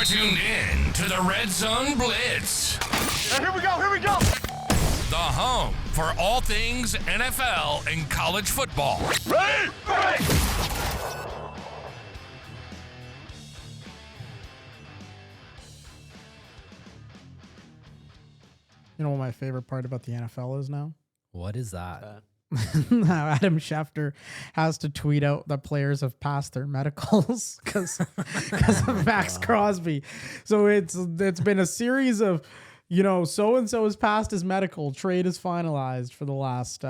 You're tuned in to the Red Zone Blitz. Here we go. The home for all things NFL and college football. Ready? You know what my favorite part about the NFL is now? What is that? Adam Schefter has to tweet out that players have passed their medicals because of Max Crosby. So it's been a series of, so and so has passed his medical, trade is finalized for the last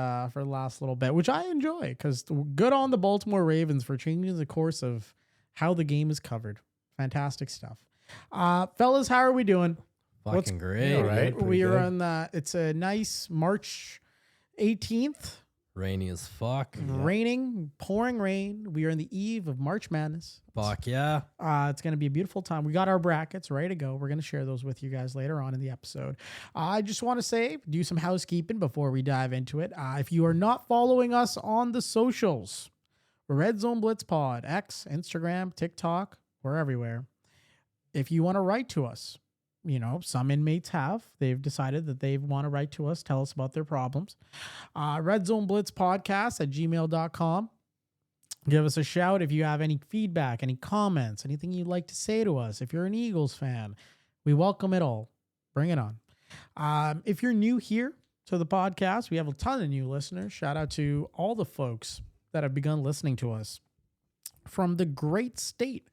little bit, which I enjoy because good on the Baltimore Ravens for changing the course of how the game is covered. Fantastic stuff. Fellas, how are we doing? Fucking great. all right. We are on it's a nice March 18th. Rainy as fuck. Raining, pouring rain. We are in the eve of March Madness. Fuck yeah. It's going to be a beautiful time. We got our brackets ready to go. We're going to share those with you guys later on in the episode. I just want to do some housekeeping before we dive into it. If you are not following us on the socials, Red Zone Blitz Pod, X, Instagram, TikTok, we're everywhere. If you want to write to us, some inmates have. They've decided that they want to write to us, tell us about their problems. Red Zone Blitz Podcast at gmail.com. Give us a shout if you have any feedback, any comments, anything you'd like to say to us. If you're an Eagles fan, we welcome it all. Bring it on. If you're new here to the podcast, we have a ton of new listeners. Shout out to all the folks that have begun listening to us from the great state.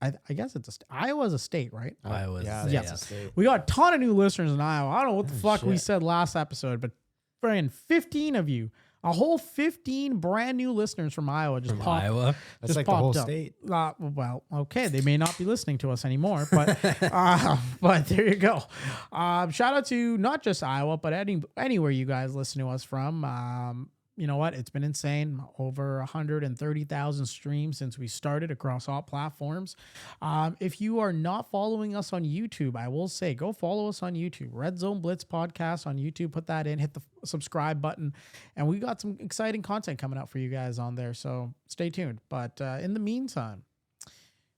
I guess it's Iowa's a state, right? Iowa's Yes. We got a ton of new listeners in Iowa. I don't know what the fuck we said last episode, but friend, 15 of you, a whole 15 brand new listeners from Iowa just popped. Iowa. That's just like the whole popped up. state. Well, okay, they may not be listening to us anymore, but but there you go. Shout out to not just Iowa, but anywhere you guys listen to us from. You know what? It's been insane. Over 130,000 streams since we started across all platforms. If you are not following us on YouTube, I will say go follow us on YouTube. Red Zone Blitz Podcast on YouTube. Put that in. Hit the subscribe button. And we got some exciting content coming out for you guys on there. So stay tuned. But in the meantime,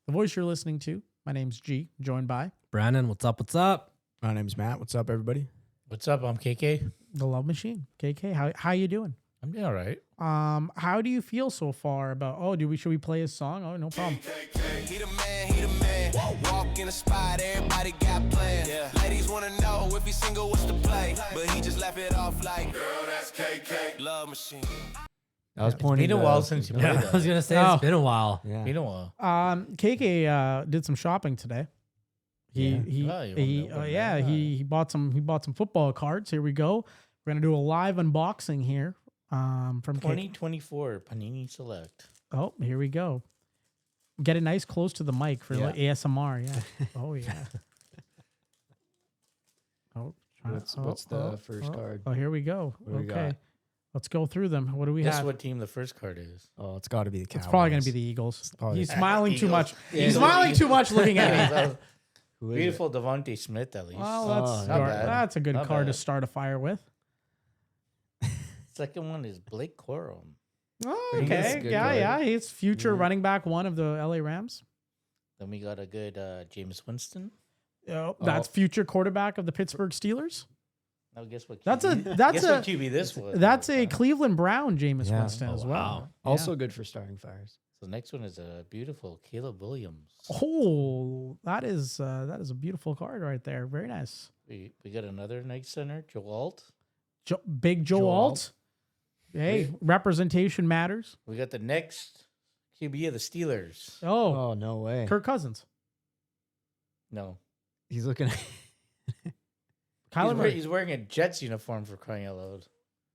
the voice you're listening to, my name's G, joined by Brandon, what's up? What's up? My name's Matt. What's up, everybody? What's up? I'm KK. the Love Machine. KK, how you doing? I'm doing all right. How do you feel so far about? Should we play his song? Oh, no problem. He the man. Walk in the spot, everybody got plans. Yeah. Ladies wanna know if he's single, what's the play? But he just laugh it off like, girl, that's KK. Love Machine. I was pointing. It's been a while since you played I that. was gonna say Oh. it's been a while. Yeah. Been a while. KK did some shopping today. He bought some football cards. Here we go. We're gonna do a live unboxing here. From KK. 2024 Panini Select. Oh, here we go. Get it nice close to the mic for like ASMR. Yeah. Oh yeah. What's the first card? Oh, here we go. What do we Okay. got? Let's go through them. What do we Guess have? what team the first card is? Oh, it's got to be the Cowboys. It's probably going to be the Eagles. probably He's the smiling too Eagles. much. Yeah, He's smiling too much looking at me. Who is Beautiful Devontae Smith, at least. Well, not bad. that's a good Not card to bad. start a fire with. Second one is Blake Corum. Oh, Pretty good. okay. Good Yeah. card. He's future running back one of the LA Rams. Then we got a good James Winston. That's future quarterback of the Pittsburgh Steelers. Now guess what? That's a QB that's guess a what QB this was. that's a Cleveland Brown Jameis Yeah. Winston as well. wow. Yeah. Also good for starting fires. So the next one is a beautiful Caleb Williams. Oh, that is a beautiful card right there. Very nice. We got another nice center, Joe Alt. Big Joe Joe Alt. Hey, representation matters. We got the next QB of the Steelers. Oh, Oh, no way. Kirk Cousins. No. He's looking. Kyler Murray. He's wearing a Jets uniform for crying out loud.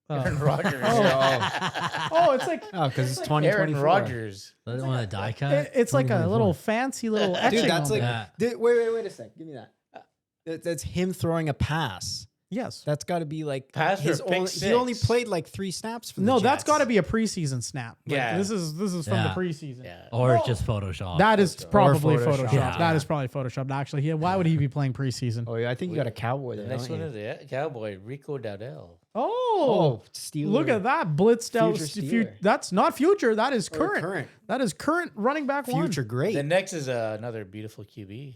Oh. Aaron Rodgers. Oh, it's like Oh, because it's Aaron 2024. Rodgers. Doesn't want to die cut. it's like a 2024. little fancy little etching. Dude, that's on like. there. Wait a sec. Give me that. That's him throwing a pass. Yes. That's got to be like Pass or his pick only. six? He only played like 3 snaps for the No, that's Jets. got to be a preseason snap. Like, Yeah. This is from Yeah. the preseason. Yeah. Or it's just Photoshop. That is probably Photoshop. Photoshopped. Yeah. That is probably Photoshopped. Actually, why would he be playing preseason? Oh yeah, I think you got a cowboy The there. next don't one you? is the Cowboy, Rico Dowdell. Oh, Steeler. look at that blitzed out. Future Steeler. That's not future. That is Or current. That is current running back Future one. great. The next is another beautiful QB.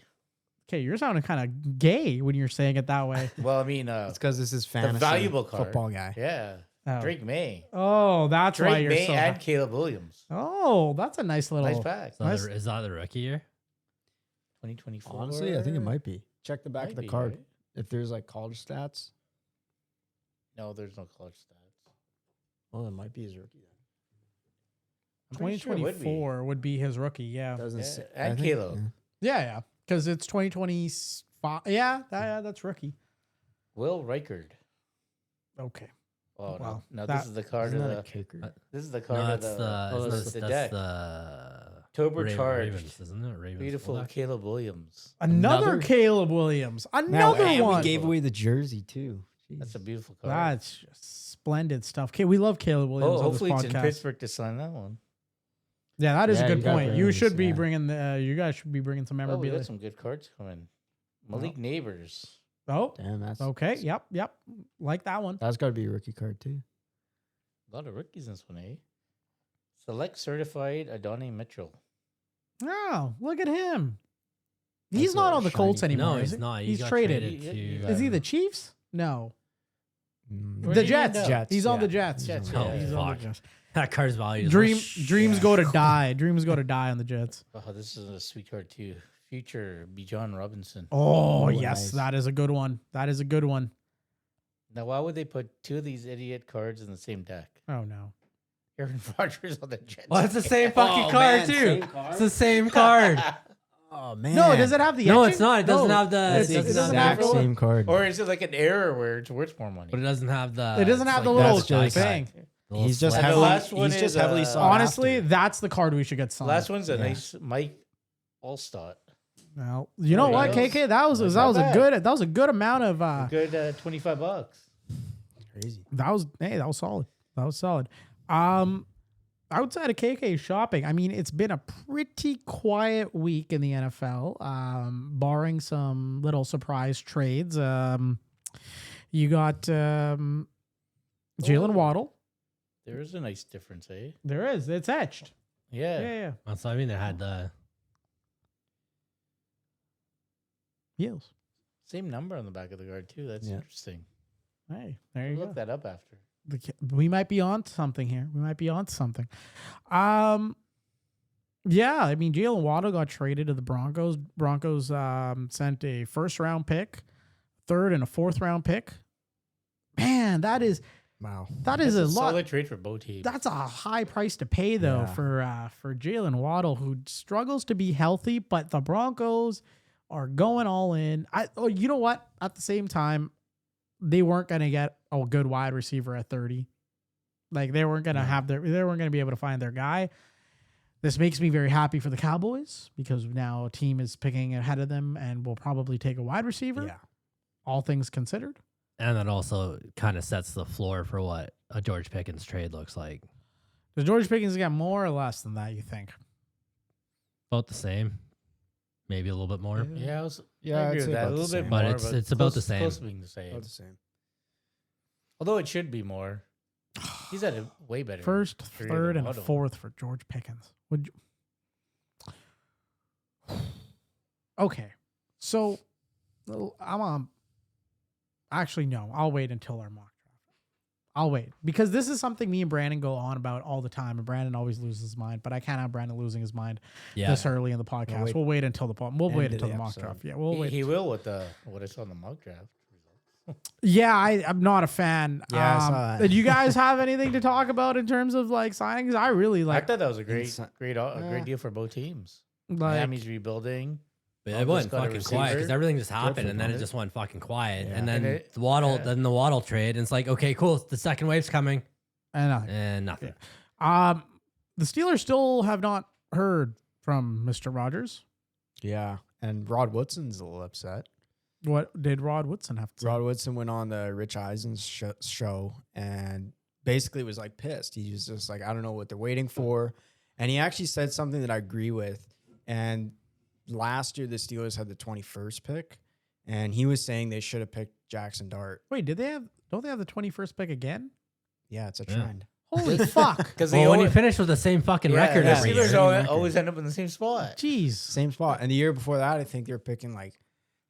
Okay, you're sounding kind of gay when you're saying it that way. Well, I mean, It's because this is fantasy valuable card. football guy. yeah, Oh. Drake May, Oh, that's why Drake you're May, so. and Caleb Williams. Oh, that's a nice little. Nice pack. Is that the rookie year? 2024. Honestly, I think it might be. Check the back Might of the be, card right? if there's like college stats. No, there's no college stats. Well, it might be his rookie. I'm pretty sure it would be. 2024 would be his rookie. Yeah. Doesn't Yeah, say, and I think- Caleb. Yeah. Because it's 2025. Yeah, that's rookie. Will Reichard. Okay. Oh Wow. no, That- this is the card Isn't of that a the. kicker? This is the card No, of that's the. the, oh, that's, this is the that's deck. the October charged. Ravens, isn't it? Ravens. Beautiful fullback. Caleb Williams. Another Another- Caleb Williams. Now, Another and one. we gave away the jersey too. That's a Jeez. beautiful card. That's just splendid stuff. Okay, we love Caleb Williams Oh, on hopefully this it's in podcast. Pittsburgh to sign that one. Yeah, that is Yeah, a you good gotta point. bring You this, should be yeah. bringing the. You guys should be bringing some Oh, we memorabilia. got some good cards coming. Malik Neighbors. Oh, Damn, that's okay. Yep. Like that one. That's got to be a rookie card too. A lot of rookies in this one, eh? Select certified Adonai Mitchell. Oh, look at him. That's He's not a on the shiny Colts card. anymore. No, is he's he? not. He He's got traded. to. Is he the Chiefs? No. Where'd The he end Jets. up? Jets, He's on the yeah. Jets. Jets, Oh, yeah. He's on the fuck. Jets. That card's value. Dreams go to die. Dreams go to die on the Jets. Oh, this is a sweet card too. Future Bijan Robinson. Oh, Oh, yes. nice. That is a good one. That is a good one. Now, why would they put two of these idiot cards in the same deck? Oh, no. Aaron Rodgers on the Jets. Well, it's the same fucking Oh, card man, too. same card? It's the same card. Oh man. No, does it have the No, etching? it's not. It doesn't have the. That's it the doesn't have exact the- same card. Or is it like an error where it's worth more money? But it doesn't have the. It doesn't it's have the like little that's just- thing. the little He's just And slice. the heavily. last one He's just is, heavily uh, sought Honestly, after. that's the card we should get signed. Last one's a Yeah. nice Mike Allstott. Well, you know There what, he goes. KK? That was Not a bad. good amount of A good $25. Crazy. that was solid. That was solid. Outside of KK shopping, I mean, it's been a pretty quiet week in the NFL, barring some little surprise trades. You got Jalen Waddle. There is a nice difference, eh? There is. It's etched. Yeah. Yeah. That's what I mean. They had the. Yes. Same number on the back of the card too. That's Yeah. interesting. Hey, there I'll you look go. that up after. We might be on something here. We might be on something. Yeah, I mean, Jalen Waddle got traded to the Broncos. Broncos sent a first-round pick, third and a fourth-round pick. Man, that is Wow. a That's lot. solid trade for both teams. That's a high price to pay though Yeah. for Jalen Waddle, who struggles to be healthy, but the Broncos are going all in. You know what? At the same time, they weren't going to get a good wide receiver at 30. Like they weren't going to they weren't going to be able to find their guy. This makes me very happy for the Cowboys because now a team is picking ahead of them and will probably take a wide receiver. Yeah. All things considered. And that also kind of sets the floor for what a George Pickens trade looks like. Does George Pickens get more or less than that, you think? About the same. Maybe a little bit more. yeah, I Yeah, agree I'd with say that. A about the little bit same. more, But it's about the same. Close to being the same. About the same. Although it should be more. He's at a way better. First, career third, than and a Waddle. fourth for George Pickens. Would you? Okay, so I'm on. Actually, no. I'll wait until our mock draft. I'll wait because this is something me and Brandon go on about all the time, and Brandon always loses his mind. But I can't have Brandon losing his mind Yeah. this early in the podcast. wait. We'll wait until the End of the mock episode. draft. Yeah, we'll He, wait. he will with what I saw in the mock draft. Yeah, I'm not a fan. Yeah, I saw that. Did you guys have anything to talk about in terms of like signings? I really I like thought that was a great Yeah. deal for both teams. like Miami's rebuilding. But Broncos it went got a fucking quiet because receiver. everything just happened, for and then it Broncos. just went fucking quiet. Yeah. And then And the Waddle, yeah. then the Waddle trade, and it's like, okay, cool, the second wave's coming, and nothing. The Steelers still have not heard from Mr. Rogers. Yeah. And Rod Woodson's a little upset. What did Rod Woodson have to say? Rod Woodson went on the Rich Eisen's show and basically was like pissed. He was just like, I don't know what they're waiting for. And he actually said something that I agree with. And last year, the Steelers had the 21st pick. and he was saying they should have picked Jackson Dart. Wait, don't they have the 21st pick again? Yeah, it's a Yeah. trend. Holy fuck. Because Well, when you finish with the same fucking record the every Steelers year. always end up in the same spot. Jeez. Same spot. And the year before that, I think they were picking like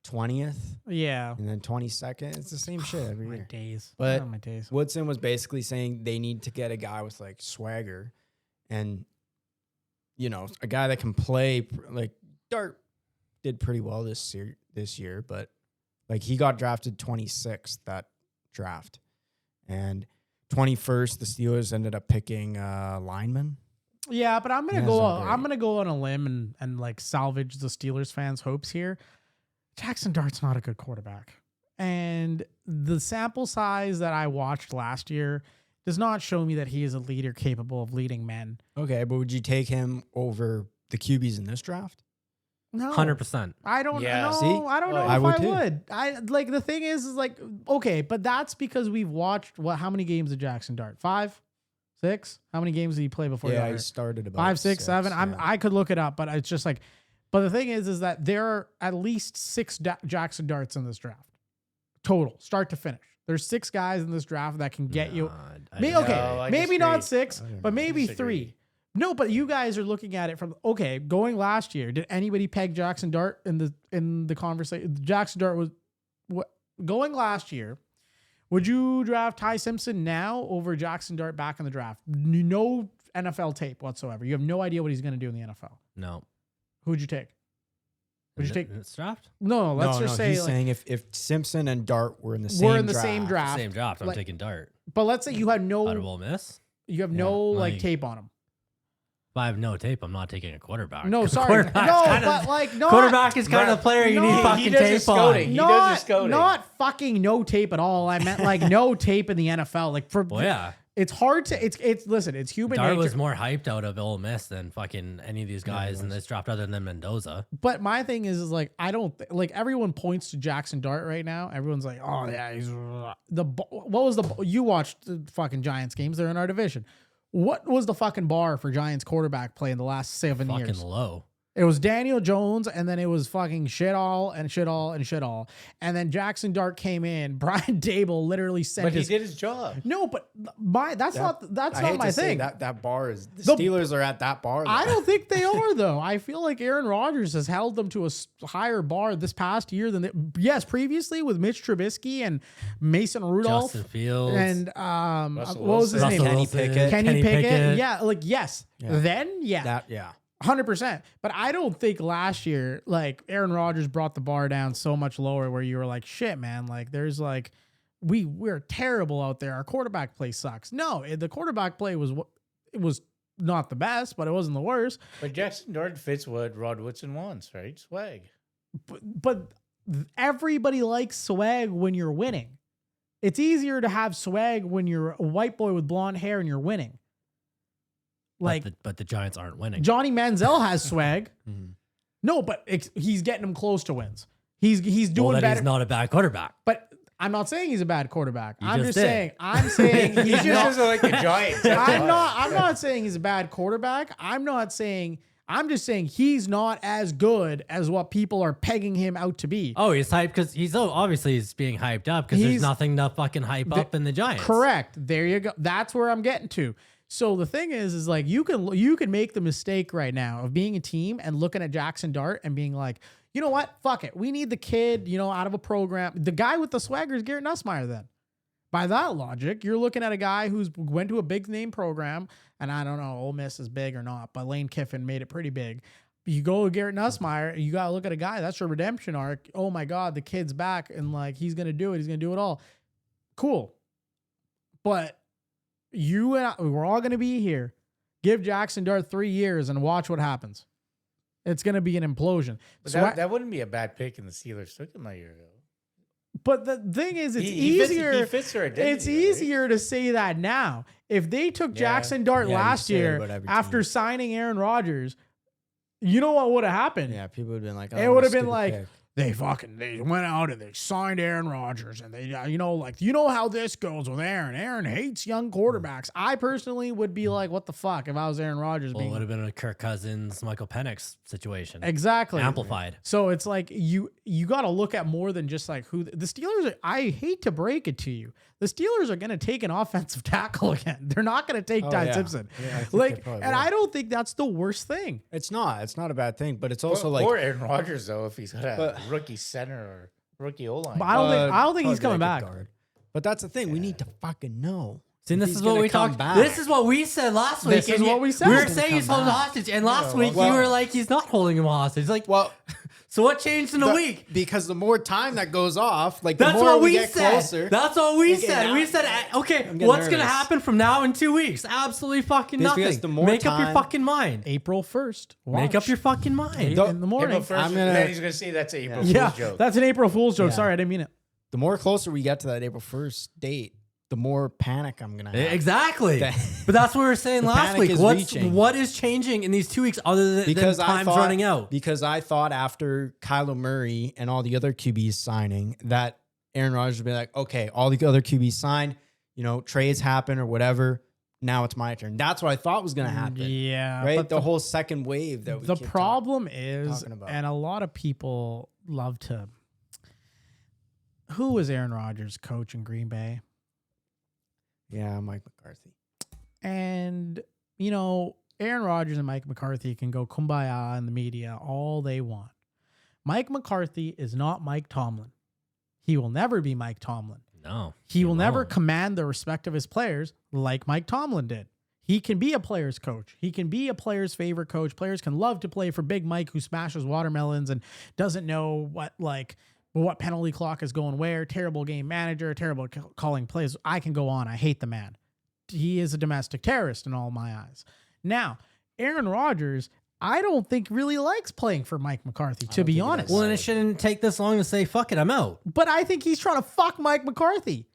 20th Yeah. and then 22nd. It's the same shit every My year. days. But- Oh, my days. Woodson was basically saying they need to get a guy with like swagger and, you know, a guy that can play. Like Dart did pretty well this year, but like he got drafted 26th that draft, and 21st the Steelers ended up picking lineman. Yeah, but I'm gonna He go. hasn't great. I'm gonna go on a limb and like salvage the Steelers fans' hopes here. Jackson Dart's not a good quarterback, and the sample size that I watched last year does not show me that he is a leader capable of leading men. Okay, but would you take him over the QBs in this draft? No, 100%. I don't Yeah, know. see? I don't know I if would I too. would. I like the thing is like okay, but that's because we've watched how many games did Jackson Dart? 5, 6? How many games did he play before? he got Yeah, he hurt? started about 5, 6, 7. yeah. I could look it up, but it's just like. But the thing is that there are at least 6 Jackson Darts in this draft, total, start to finish. There's 6 guys in this draft that can get you. Okay, No, I maybe not disagree. 6, but maybe 3. No, but you guys are looking at it from going last year. Did anybody peg Jackson Dart in the conversation? Jackson Dart was what going last year. Would you draft Ty Simpson now over Jackson Dart back in the draft? No NFL tape whatsoever. You have no idea what he's going to do in the NFL. No. Who'd you take? Would you take? In this draft? No, let's just say he's like, saying if Simpson and Dart were in the same we're in the draft, same draft. Same draft. I'm like- taking Dart. But let's say you have Out of no Ole Miss? like like- tape on him. If I have no tape, I'm not taking a quarterback. No, 'Cause sorry, no, quarterback's kind of- but like not quarterback is kind of the player you No, need he fucking does his tape on. scouting. He does his scouting. Not fucking no tape at all. I meant like no tape in the NFL. Like for Well, yeah. it's hard to it's listen, it's human Dart nature. was more hyped out of Ole Miss than fucking any of these guys in this draft other than Mendoza. But my thing is like I don't like everyone points to Jackson Dart right now. Everyone's like, oh yeah, he's what was the you watched the fucking Giants games? They're in our division. What was the fucking bar for Giants quarterback play in the last 7 Fucking years? low. It was Daniel Jones, and then it was fucking shit all and shit all and shit all. And then Jackson Dart came in. Brian Dable literally sent But he his did his job. no, but that's not I hate my to say thing. that bar is the The- Steelers are at that bar. I though. don't think they are though. I feel like Aaron Rodgers has held them to a higher bar this past year than previously with Mitch Trubisky and Mason Rudolph Justin Fields. and Russell what was his Russell name? Kenny Wilson, Pickett. Kenny Pickett. Yeah, like yes. Yeah. Then yeah. That yeah. 100%. But I don't think last year, like Aaron Rodgers brought the bar down so much lower where you were like, shit, man, like there's like, we're terrible out there. Our quarterback play sucks. No, the quarterback play it was not the best, but it wasn't the worst. But Jackson Dart fits what Rod Woodson wants, right? Swag. But everybody likes swag when you're winning. It's easier to have swag when you're a white boy with blonde hair and you're winning. Like but the Giants aren't winning. Johnny Manziel has swag. Mhm. No, but he's getting them close to wins. He's doing well, then better. he's not a bad quarterback. But I'm not saying he's a bad quarterback. You I'm just just did. saying. I'm saying He he's just not. doesn't like the Giants. that's I'm why. not. I'm not saying he's a bad quarterback. I'm not saying. I'm just saying he's not as good as what people are pegging him out to be. Oh, he's hyped because obviously he's being hyped up because He's- there's nothing to fucking hype up in the Giants. Correct. There you go. That's where I'm getting to. So the thing is like you can make the mistake right now of being a team and looking at Jackson Dart and being like, you know what? Fuck it. We need the kid, out of a program. The guy with the swagger is Garrett Nussmeier then. By that logic, you're looking at a guy who's went to a big name program, and I don't know, Ole Miss is big or not, but Lane Kiffin made it pretty big. You go with Garrett Nussmeier, you gotta look at a guy, that's your redemption arc. Oh my God, the kid's back, and like he's gonna do it, he's gonna do it all. Cool. But you and we're all gonna be here. Give Jackson Dart 3 years and watch what happens. It's gonna be an implosion. But So that wouldn't be a bad pick, and the Steelers took him a year ago. But the thing is, it's He fits- easier. he fits their identity, It's right? easier to say that now. If they took Yeah. Jackson Dart Yeah, you last say it year about every after team. signing Aaron Rodgers, you know what would have happened? Yeah, people would have been like, It would have been stupid like, pick. they went out and they signed Aaron Rodgers, and they, you know how this goes with Aaron. Aaron hates young quarterbacks. I personally would be like, what the fuck if I was Aaron Rodgers? Well, it would have been a Kirk Cousins, Michael Penix situation. Exactly. Amplified. So it's like you got to look at more than just like who the Steelers are. I hate to break it to you, the Steelers are going to take an offensive tackle again. They're not going to take Ty Simpson. Yeah, I think they like, probably and will. I don't think that's the worst thing. It's not a bad thing, but it's also like or Aaron Rodgers though, if he's got a rookie center or rookie O line. But I don't think he's coming probably like a back. guard. But that's the thing. We need to fucking know. See, if this he's is what gonna we come talked. back. This is what we said last week. This is and what we said. We He's were gonna saying he's come holding back. hostage, and last week well- you were like, he's not holding him hostage. Like, Well, so what changed in a week? because the more time that goes off, like the That's more what we we get said. closer. That's what we Okay, said. now- We said, okay, I'm getting what's going to nervous. happen from now in 2 weeks? Absolutely fucking Just because nothing. the more Make up your time- fucking mind. April 1st. Make up your fucking mind. in the morning. April 1st, I'm gonna- then he's gonna say that's an April Yeah, Fool's joke. that's an April Fool's joke. Yeah. Sorry, I didn't mean it. The more closer we get to that April 1st date, the more panic I'm gonna have. Exactly. That- But that's what we were saying The last panic week. is reaching. What is changing in these 2 weeks other than Because I time's thought running out? Because I thought after Kyler Murray and all the other QBs signing that Aaron Rodgers would be like, okay, all the other QBs signed, trades happen or whatever. Now it's my turn. That's what I thought was gonna happen. Yeah, Right? but The whole second wave that we the keep problem is, talking about. and a lot of people love to. Who was Aaron Rodgers' coach in Green Bay? Yeah, Mike McCarthy. And, Aaron Rodgers and Mike McCarthy can go kumbaya in the media all they want. Mike McCarthy is not Mike Tomlin. He will never be Mike Tomlin. No. He will never won't. command the respect of his players like Mike Tomlin did. He can be a player's coach. He can be a player's favorite coach. Players can love to play for Big Mike, who smashes watermelons and doesn't know what penalty clock is going where, terrible game manager, terrible calling plays. I can go on. I hate the man. He is a domestic terrorist in all my eyes. Now, Aaron Rodgers, I don't think really likes playing for Mike McCarthy, to be honest. Well, then it shouldn't take this long to say, fuck it, I'm out. But I think he's trying to fuck Mike McCarthy.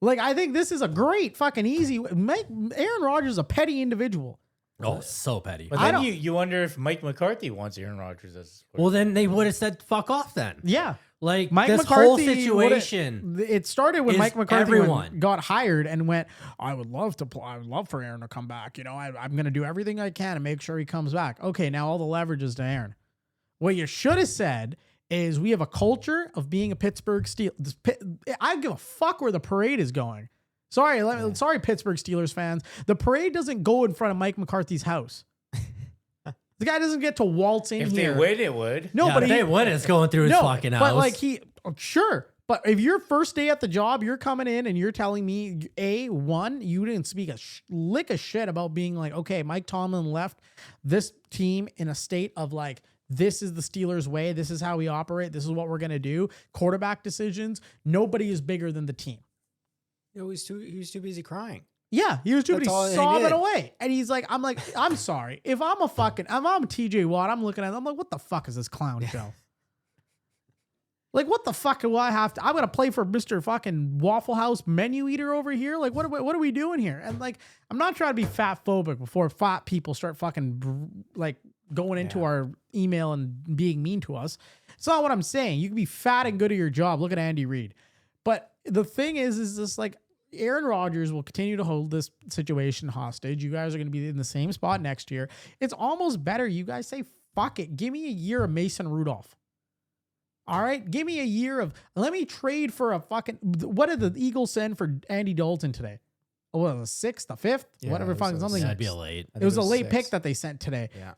Like, I think this is a great fucking easy. Aaron Rodgers is a petty individual. Oh, so petty. But I then don't- you wonder if Mike McCarthy wants Aaron Rodgers as Well, then they would have said, fuck off then. Yeah. Like, Mike this McCarthy whole situation. It started when is Mike McCarthy everyone. got hired and went, I would love to play. I would love for Aaron to come back. I'm going to do everything I can to make sure he comes back. Okay, now all the leverage is to Aaron. What you should have said is we have a culture of being a Pittsburgh Steelers. I give a fuck where the parade is going. Sorry, Pittsburgh Steelers fans. The parade doesn't go in front of Mike McCarthy's house. The guy doesn't get to waltz in if here. they win, it would. No, Yeah, but if they win, it's going through his fucking house. But like sure. But if your first day at the job, you're coming in and you're telling me, you didn't speak a lick of shit about being like, okay, Mike Tomlin left this team in a state of like, this is the Steelers' way. This is how we operate. This is what we're going to do. Quarterback decisions. Nobody is bigger than the team. He was too busy crying. Yeah, he was too busy That's all he sobbing did. away. And he's like, I'm sorry. If I'm a TJ Watt, I'm looking at him, I'm like, what the fuck is this clown show? Like, what the fuck do I have to? I'm gonna play for Mr. fucking Waffle House menu eater over here. Like, what are we doing here? And like, I'm not trying to be fat phobic before fat people start fucking like going into our email and being mean to us. It's not what I'm saying. You can be fat and good at your job. Look at Andy Reid. But the thing is this like Aaron Rodgers will continue to hold this situation hostage. You guys are going to be in the same spot next year. It's almost better you guys say, fuck it. Give me a year of Mason Rudolph. All right? Give me a year of, let me trade for a fucking, what did the Eagles send for Andy Dalton today? Oh, what, the 6th, the 5th? Yeah, Whatever, it was fucking a something. Yeah, it'd be a late. I It think was a late 6. pick that they sent today. Yeah.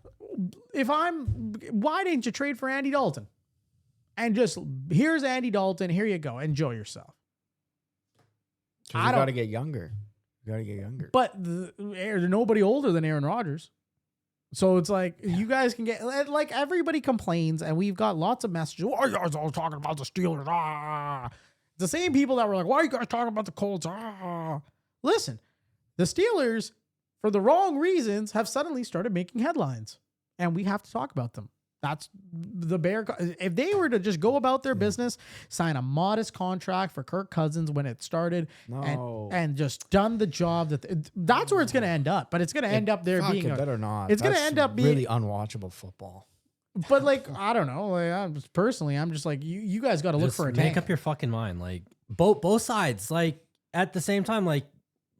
Why didn't you trade for Andy Dalton? And just, here's Andy Dalton. Here you go. Enjoy yourself. You got to get younger. You got to get younger. But there's nobody older than Aaron Rodgers. So it's like, you guys can get, like, everybody complains, and we've got lots of messages. Why are you guys all talking about the Steelers? Ah. The same people that were like, why are you guys talking about the Colts? Ah. Listen, the Steelers, for the wrong reasons, have suddenly started making headlines, and we have to talk about them. That's the Bear. If they were to just go about their business, sign a modest contract for Kirk Cousins when it started, and just done the job, that's where it's going to end up. But it's going to end up there being better not. It's going to That's end up being really unwatchable football. But like, I don't know. Like, I'm just like, you guys got to look Just for a make tank. up your fucking mind. Like both sides, like at the same time, like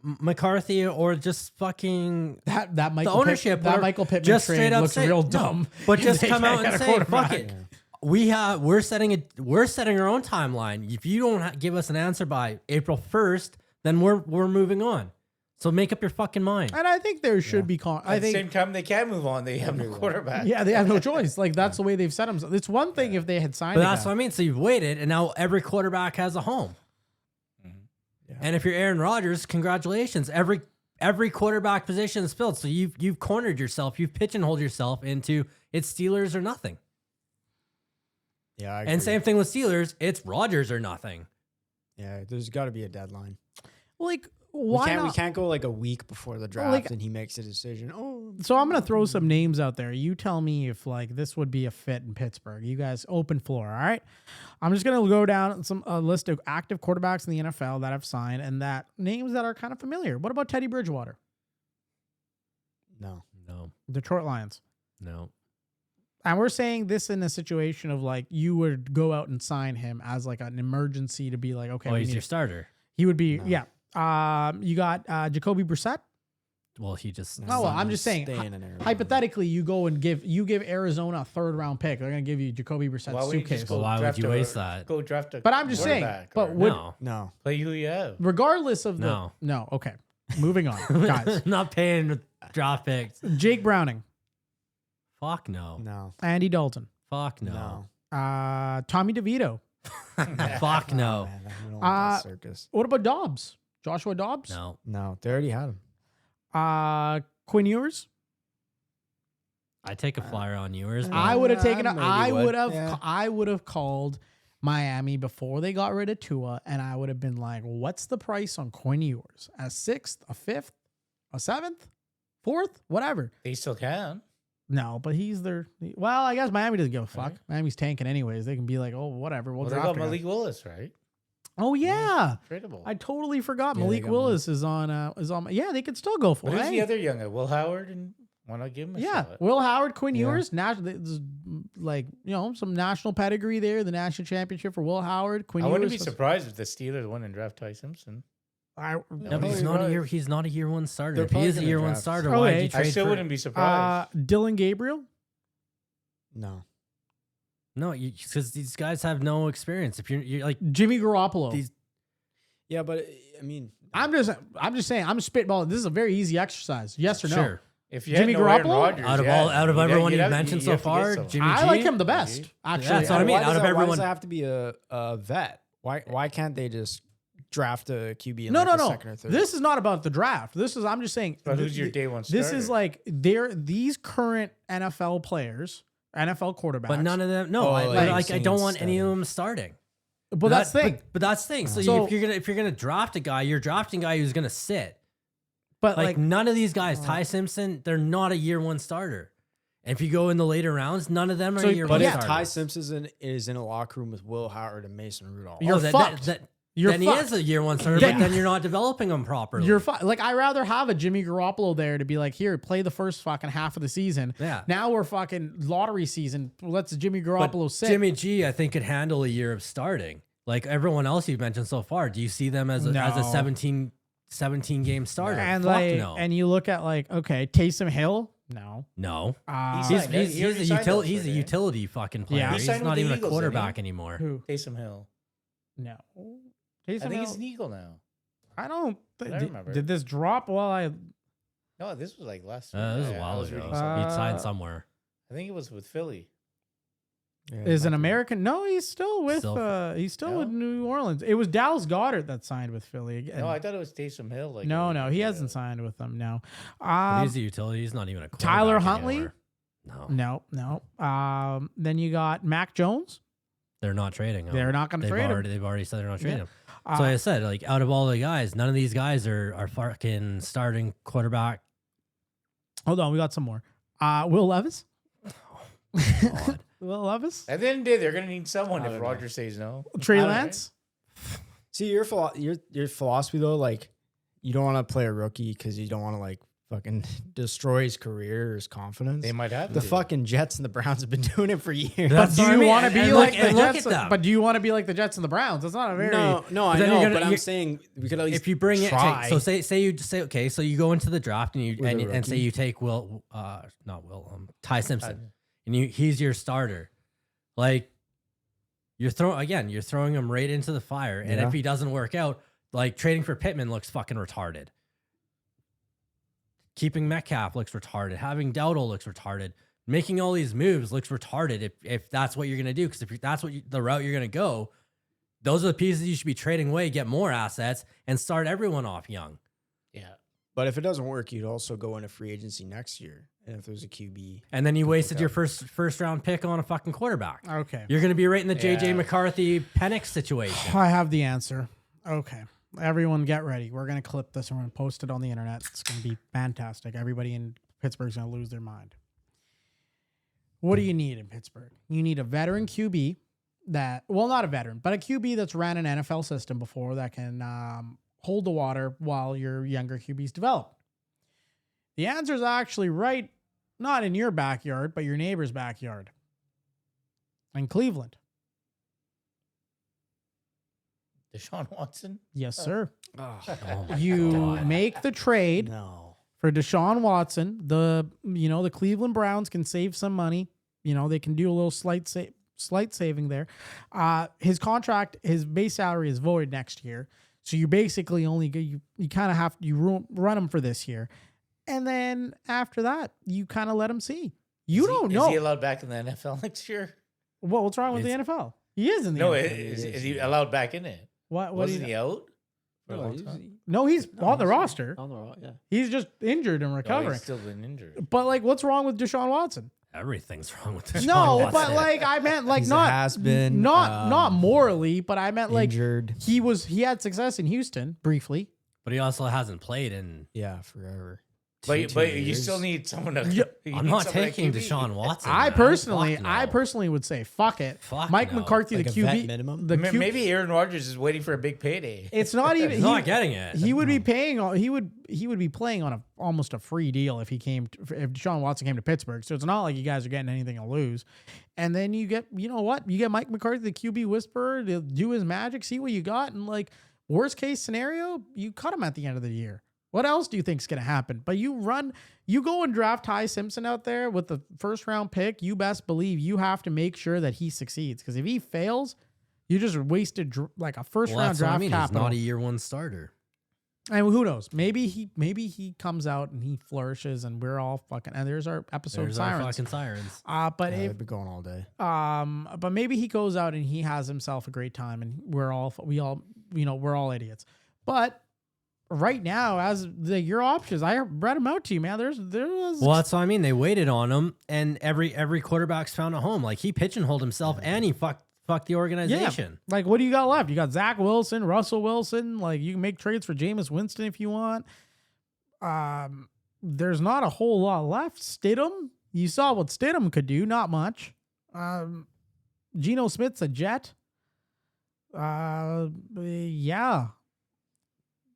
McCarthy or just fucking that Michael the ownership, that or Michael Pittman just trade straight up looks say, real no, dumb. but if just they come can't out get and a say, fuck quarterback. it. We're setting our own timeline. If you don't give us an answer by April 1st, then we're moving on. So make up your fucking mind. And I think there should be. I At the think. same time, they can move on. They have no quarterback. Yeah, they have no choice. Like that's the way they've set themselves. It's one thing if they had signed. But a that's guy. what I mean. So you've waited, and now every quarterback has a home. Yeah. And if you're Aaron Rodgers, congratulations. Every quarterback position is filled. So you've cornered yourself. You've pigeonholed yourself into it's Steelers or nothing. Yeah, I And agree. same thing with Steelers. It's Rodgers or nothing. Yeah, there's got to be a deadline. Like why We not? can't go like a week before the draft like- and he makes a decision. Oh, So I'm gonna throw some names out there. You tell me if like this would be a fit in Pittsburgh. You guys open floor, all right? I'm just gonna go down a list of active quarterbacks in the NFL that have signed and that names that are kind of familiar. What about Teddy Bridgewater, no. No, Detroit Lions? no. And we're saying this in a situation of like you would go out and sign him as like an emergency to be like, okay, Oh, we he's need- your starter. he would be, No. yeah. You got Jacoby Brissett. Well, he just. Oh, well, I'm just saying, Staying in Arizona. Hypothetically, you go and give Arizona a 3rd round pick. They're gonna give you Jacoby Brissett's Why would you suitcase. just go Well, why would draft you a- waste that? Go draft a But I'm just saying, quarterback but or would- No. No. play who you have. Regardless of the No. okay. Moving on, guys. Not paying with draft picks. Jake Browning, Fuck no. No. Andy Dalton, Fuck no. Tommy DeVito. Fuck no. Man, we don't want that circus. What about Dobbs? Joshua Dobbs? No. No, they already had him. Quinn Ewers. I take a flyer on yours. but- I would have taken. maybe I would. would have. Yeah. I would have called Miami before they got rid of Tua, and I would have been like, "What's the price on Quinn Ewers? A 6th, a 5th, a 7th, 4th, whatever." They still can. No, but he's their. Well, I guess Miami doesn't give a fuck. Miami's tanking anyways. They can be like, "Oh, whatever, we'll Well, they draft." got a guy." Malik Willis, right? Oh yeah, Tradable. I totally forgot. Yeah, they Malik got Willis is on. Yeah, they could still go for But it. who's Hey. the other young guy? Will Howard, and why not give him a Yeah, shot? Will Howard, Quinn Yeah. Ewers, like some national pedigree there. The national championship for Will Howard, Quinn I Ewers. wouldn't be surprised if the Steelers went and draft Ty Simpson. No, but Probably he's not a right. year. He's not a year one starter. They're If he probably is a gonna year one draft starter, Oh, why hey. did you I trade still for? wouldn't be surprised. Dylan Gabriel. No. No, because these guys have no experience. If you're like Jimmy Garoppolo. these, Yeah, but I mean, I'm just saying. I'm spitballing. This is a very easy exercise. Yes or no? sure. If you Jimmy had no Aaron Garoppolo? Rodgers, Out of yeah, all, out of you'd- everyone you'd you've have- mentioned you'd so have to get far, someone. Jimmy I G? like him the best. Actually, that's what I mean. Why Out does of that- everyone, why does it have to be a vet? Why can't they just draft a QB in No, like no, the no. second or third? This is not about the draft. This is. I'm just saying. But who's your day one This starter? is like these current NFL players, NFL quarterbacks. but none of them. No, Oh, I, like but you're like I saying don't want any of instead. them starting. But that's the thing. But that's the thing. So, So- if you're gonna draft a guy, you're drafting a guy who's gonna sit. But Like like none of these guys, Ty Simpson, they're not a year one starter. And if you go in the later rounds, none of them are So- year But one if starters. Ty Simpson is in a locker room with Will Howard and Mason Rudolph, You're fucked. You're You're then fucked. he is a year one starter, Then- but then you're not developing him properly. You're fine. Like I rather have a Jimmy Garoppolo there to be like, here, play the first fucking half of the season. Yeah. Now we're fucking lottery season. Let's Jimmy But Garoppolo sit. Jimmy G, I think, could handle a year of starting. Like everyone else you've mentioned so far, do you see them as a No. 17 game starter? and Fuck like, no. and you look at like, okay, Taysom Hill. No. no. He's He's, signed, he's, he already he's, a, signed util- up he's for a it. utility fucking player. Yeah. He He's signed with not the even a Eagles, didn't he? quarterback anymore. Who? Taysom Hill. No. I Taysom think Hill. he's an Eagle now. I don't. I Did, remember. did this drop while I? No, this was like last. This was a yeah, I while was ago. reading He'd something. signed somewhere. I think it was with Philly. Is an American? No, he's still with. Still- He's still No? with New Orleans. It was Dallas Goddard that signed with Philly again. No, I thought it was Taysom Hill. Like no, he hasn't signed with them. No. But he's a utility. He's not even a quarterback Tyler Huntley? anymore. No, No. Then you got Mac Jones. they're not trading him. They're not going to trade him. They've already said they're not trading him. Uh, So like I said, like out of all the guys, none of these guys are fucking starting quarterback. Hold on, we got some more. Will Levis. God. Will Levis. At the end of the day, they're going to need someone I if don't know. Roger says no. Trey I don't know. Lance. See your philosophy though, like you don't want to play a rookie because you don't want to like fucking destroy his career, his confidence. They might have The to. fucking Jets and the Browns have been doing it for years. But That's do what I you mean. want to be And like look- the and look Jets? at them. But do you want to be like the Jets and the Browns? That's not a very no, I then know, you're but gonna- I'm saying we could at least If you bring it, try. so say you just say okay, so you go into the draft and you With a and say rookie? you take Ty Simpson, and he's your starter, like you're throwing him right into the fire, and Yeah. if he doesn't work out, like trading for Pittman looks fucking retarded. Keeping Metcalf looks retarded. Having Dowdle looks retarded. Making all these moves looks retarded if that's what you're gonna do. Because if that's the route you're gonna go, those are the pieces you should be trading away, get more assets, and start everyone off young. Yeah. But if it doesn't work, you'd also go into free agency next year. And if there's a QB, And then you Could wasted look your up. first round pick on a fucking quarterback. Okay. You're gonna be right in the JJ Yeah. McCarthy Penix situation. I have the answer. Okay. Everyone get ready. We're going to clip this and we're going to post it on the internet. It's going to be fantastic. Everybody in Pittsburgh's going to lose their mind. What do you need in Pittsburgh? You need a veteran QB not a veteran, but a QB that's ran an NFL system before that can hold the water while your younger QBs develop. The answer is actually right, not in your backyard, but your neighbor's backyard in Cleveland. Deshaun Watson. Yes, sir. Oh my You God. make the trade no. for Deshaun Watson. The Cleveland Browns can save some money. They can do a little slight saving there. His contract, his base salary is void next year, so you basically only you kind of have run him for this year, and then after that you kind of let him see. You don't know Is he allowed back in the NFL next year? what's wrong with the NFL. He is in the No, NFL. is he allowed back in it? What Wasn't do he you, out? For a long time? No, he's on the roster. On the roster, yeah. He's just injured and No, recovering. he's still been injured. But like, what's wrong with Deshaun Watson? Everything's wrong with this. No, but like I meant like He's a not has-been, not morally, but I meant like Injured. he had success in Houston briefly. But he also hasn't played in. Yeah, forever. But Two you years. still need someone to. Yeah, you I'm need not someone to taking QB. Deshaun Watson. I man. personally, Fuck no. I personally would say fuck it. Fuck Mike no. McCarthy, Like the a vet QB, minimum? the Q, Maybe Aaron Rodgers is waiting for a big payday. it's not even He's not getting it. He would be paying. He would be playing on almost a free deal if if Deshaun Watson came to Pittsburgh. So it's not like you guys are getting anything to lose. And then you get you get Mike McCarthy, the QB whisperer, to do his magic, see what you got, and like worst case scenario, you cut him at the end of the year. What else do you think's gonna happen? But you go and draft Ty Simpson out there with the first round pick. You best believe you have to make sure that he succeeds, because if he fails, you just wasted like a first Well, round that's what draft I mean. He's capital. not a year one starter. And who knows? Maybe he comes out and he flourishes, and we're all fucking. And there's our episode There's our sirens. fucking sirens. But Yeah, if I'd be going all day. but maybe he goes out and he has himself a great time, and we're all idiots. But right now, as your options, I read them out to you, man. There's Well, that's what I mean. They waited on him, and every quarterback's found a home. Like he pigeonholed himself, and he fucked the organization. Like, what do you got left? You got Zach Wilson, Russell Wilson. Like, you can make trades for Jameis Winston if you want. There's not a whole lot left. Stidham, you saw what Stidham could do. Not much. Geno Smith's a Jet. Yeah.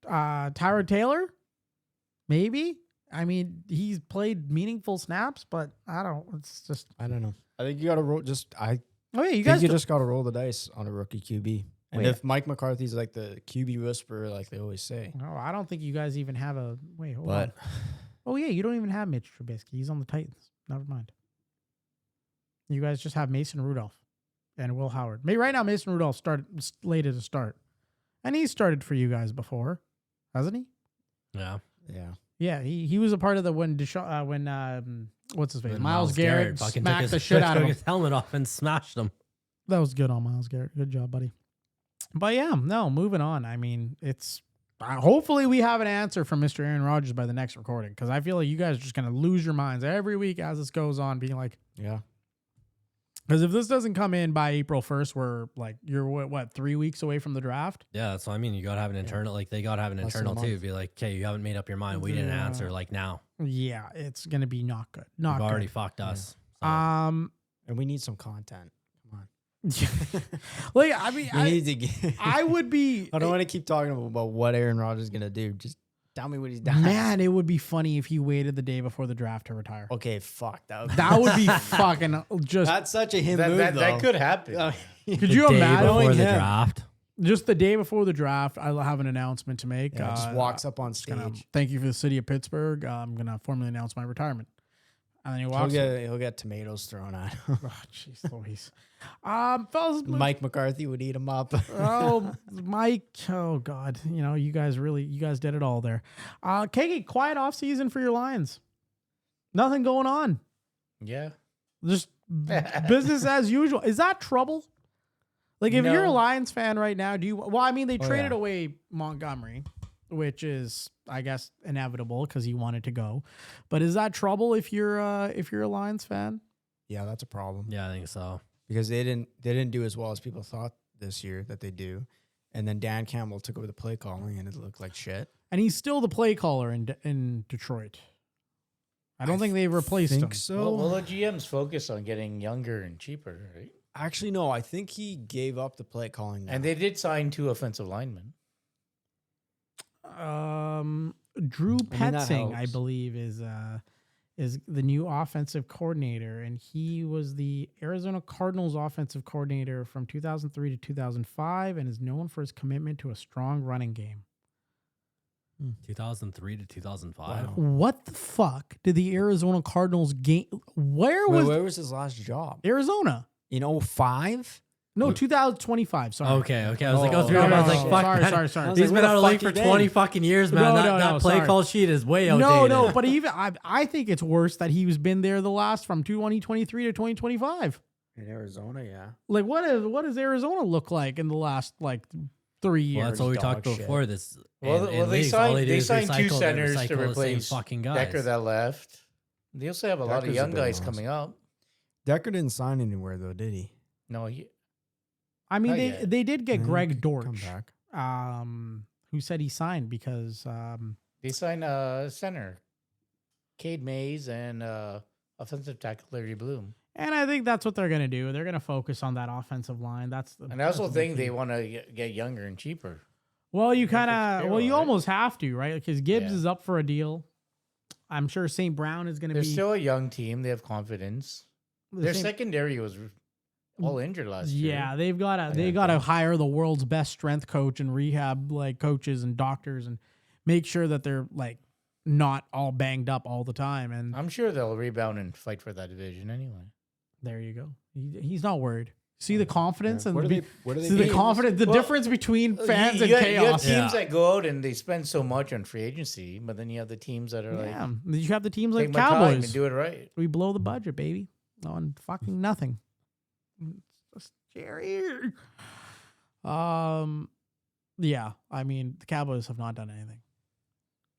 Tyrod Taylor, maybe. I mean, he's played meaningful snaps, but I don't. It's just. I don't know. I think you got to roll. Oh yeah, you You guys. just got to roll the dice on a rookie QB. And if Mike McCarthy's like the QB whisperer, like they always say, No, I don't think you guys even have a. Wait, hold but on. Oh yeah, you don't even have Mitch Trubisky. He's on the Titans. Never mind. You guys just have Mason Rudolph and Will Howard. Right now, Mason Rudolph slated to start, and he started for you guys before, hasn't he? Yeah. yeah, Yeah, he was a part of the when what's his face? When Miles Garrett fucking smacked the shit out of took him. his helmet off and smashed him. That was good on Miles Garrett. Good job, buddy. But yeah, no, moving on. I mean, it's hopefully we have an answer from Mr. Aaron Rodgers by the next recording, because I feel like you guys are just gonna lose your minds every week as this goes on, being like, yeah. because if this doesn't come in by April 1st, we're like, you're what 3 weeks away from the draft. Yeah, that's what I mean. You gotta have an internal. Like they gotta have an Less than a internal too. month. Be like, okay, you haven't made up your mind. We didn't Yeah. answer. Like now, Yeah, it's gonna be not good. Not you've good. already fucked us. So. And we need some content. Come on, like I mean, we need to get. I would be. I don't want to keep talking about what Aaron Rodgers is gonna do. Just Tell me what he's done. Man, it would be funny if he waited the day before the draft to retire. Okay, fuck. That would be fucking just. That's such a him move, that though. could happen. Could you Day imagine? before the him. draft? Just the day before the draft, I'll have an announcement to make. Yeah, just walks up on gonna, stage. thank you for the city of Pittsburgh. I'm gonna formally announce my retirement. And then he He'll walks. he'll get tomatoes thrown at him. Oh, jeez, Louise. Fellas, Mike McCarthy would eat him up. oh, Mike. Oh God, you guys did it all there. KK, quiet off season for your Lions. Nothing going on. Yeah. Just business as usual. Is that trouble? Like, if you're a No. Lions fan right now, do you? Well, I mean, they traded yeah. away Montgomery, which is, I guess, inevitable because he wanted to go. But is that trouble if you're a Lions fan? Yeah, that's a problem. Yeah, I think so. Because they didn't do as well as people thought this year that they do. And then Dan Campbell took over the play calling and it looked like shit. And he's still the play caller in Detroit. I don't think they replaced him. so. Well, the GM's focus on getting younger and cheaper, right? Actually, no. I think he gave up the play calling now. And they did sign 2 offensive linemen. Drew I mean, that Petzing, I helps. believe, is the new offensive coordinator, and he was the Arizona Cardinals offensive coordinator from 2003 to 2005, and is known for his commitment to a strong running game. 2003 to 2005. Wow. What the fuck did the Arizona Cardinals game? Where was his last job? Arizona? In 05? No, 2025. Sorry. Okay. I was like, Oh, through No, it. I was no, like, no, fuck. sorry, man. sorry, sorry. I was He's like, been where out of the the league fuck for you 20 been? fucking years, man. No, that play sorry. call sheet is way outdated. No, but even I think it's worse that he was been there the last from 2023 to 2025. In Arizona, yeah. Like, what does Arizona look like in the last 3 years? Well, that's what we dog talked about shit. before. This. Well, in they leagues, all signed do is 2 recycle- centers recycle to the same replace fucking guys. Decker that left. They also have a lot of Decker's a young big guys loss. coming up. Decker didn't sign anywhere, though, did he? No, I mean, Not they yet. they did get Yeah, he Greg could come Dortch, back. who said he signed because they signed center, Cade Mays, and offensive tackle Larry Bloom. and I think that's what they're gonna do. They're gonna focus on that offensive line. And I also think they want to get younger and cheaper. Well, you Fitzgerald, kind of you right? almost have to, right? Because Gibbs Yeah. is up for a deal. I'm sure St. Brown is gonna They're be still a young team. They have confidence. the Their same- secondary was all injured last year. Yeah, they've got to Yeah, got to yeah. hire the world's best strength coach and rehab coaches and doctors and make sure that they're not all banged up all the time. And I'm sure they'll rebound and fight for that division anyway. there you go. He's not worried. See the confidence and What are the, they see the paying? confidence. The Well, difference between fans and you have chaos. teams Yeah. that go out and they spend so much on free agency, but then you have the teams that are Yeah, like, you have the teams like take my time Cowboys. and do it right. We blow the budget, baby, on fucking nothing. It's scary. Yeah. I mean, the Cowboys have not done anything.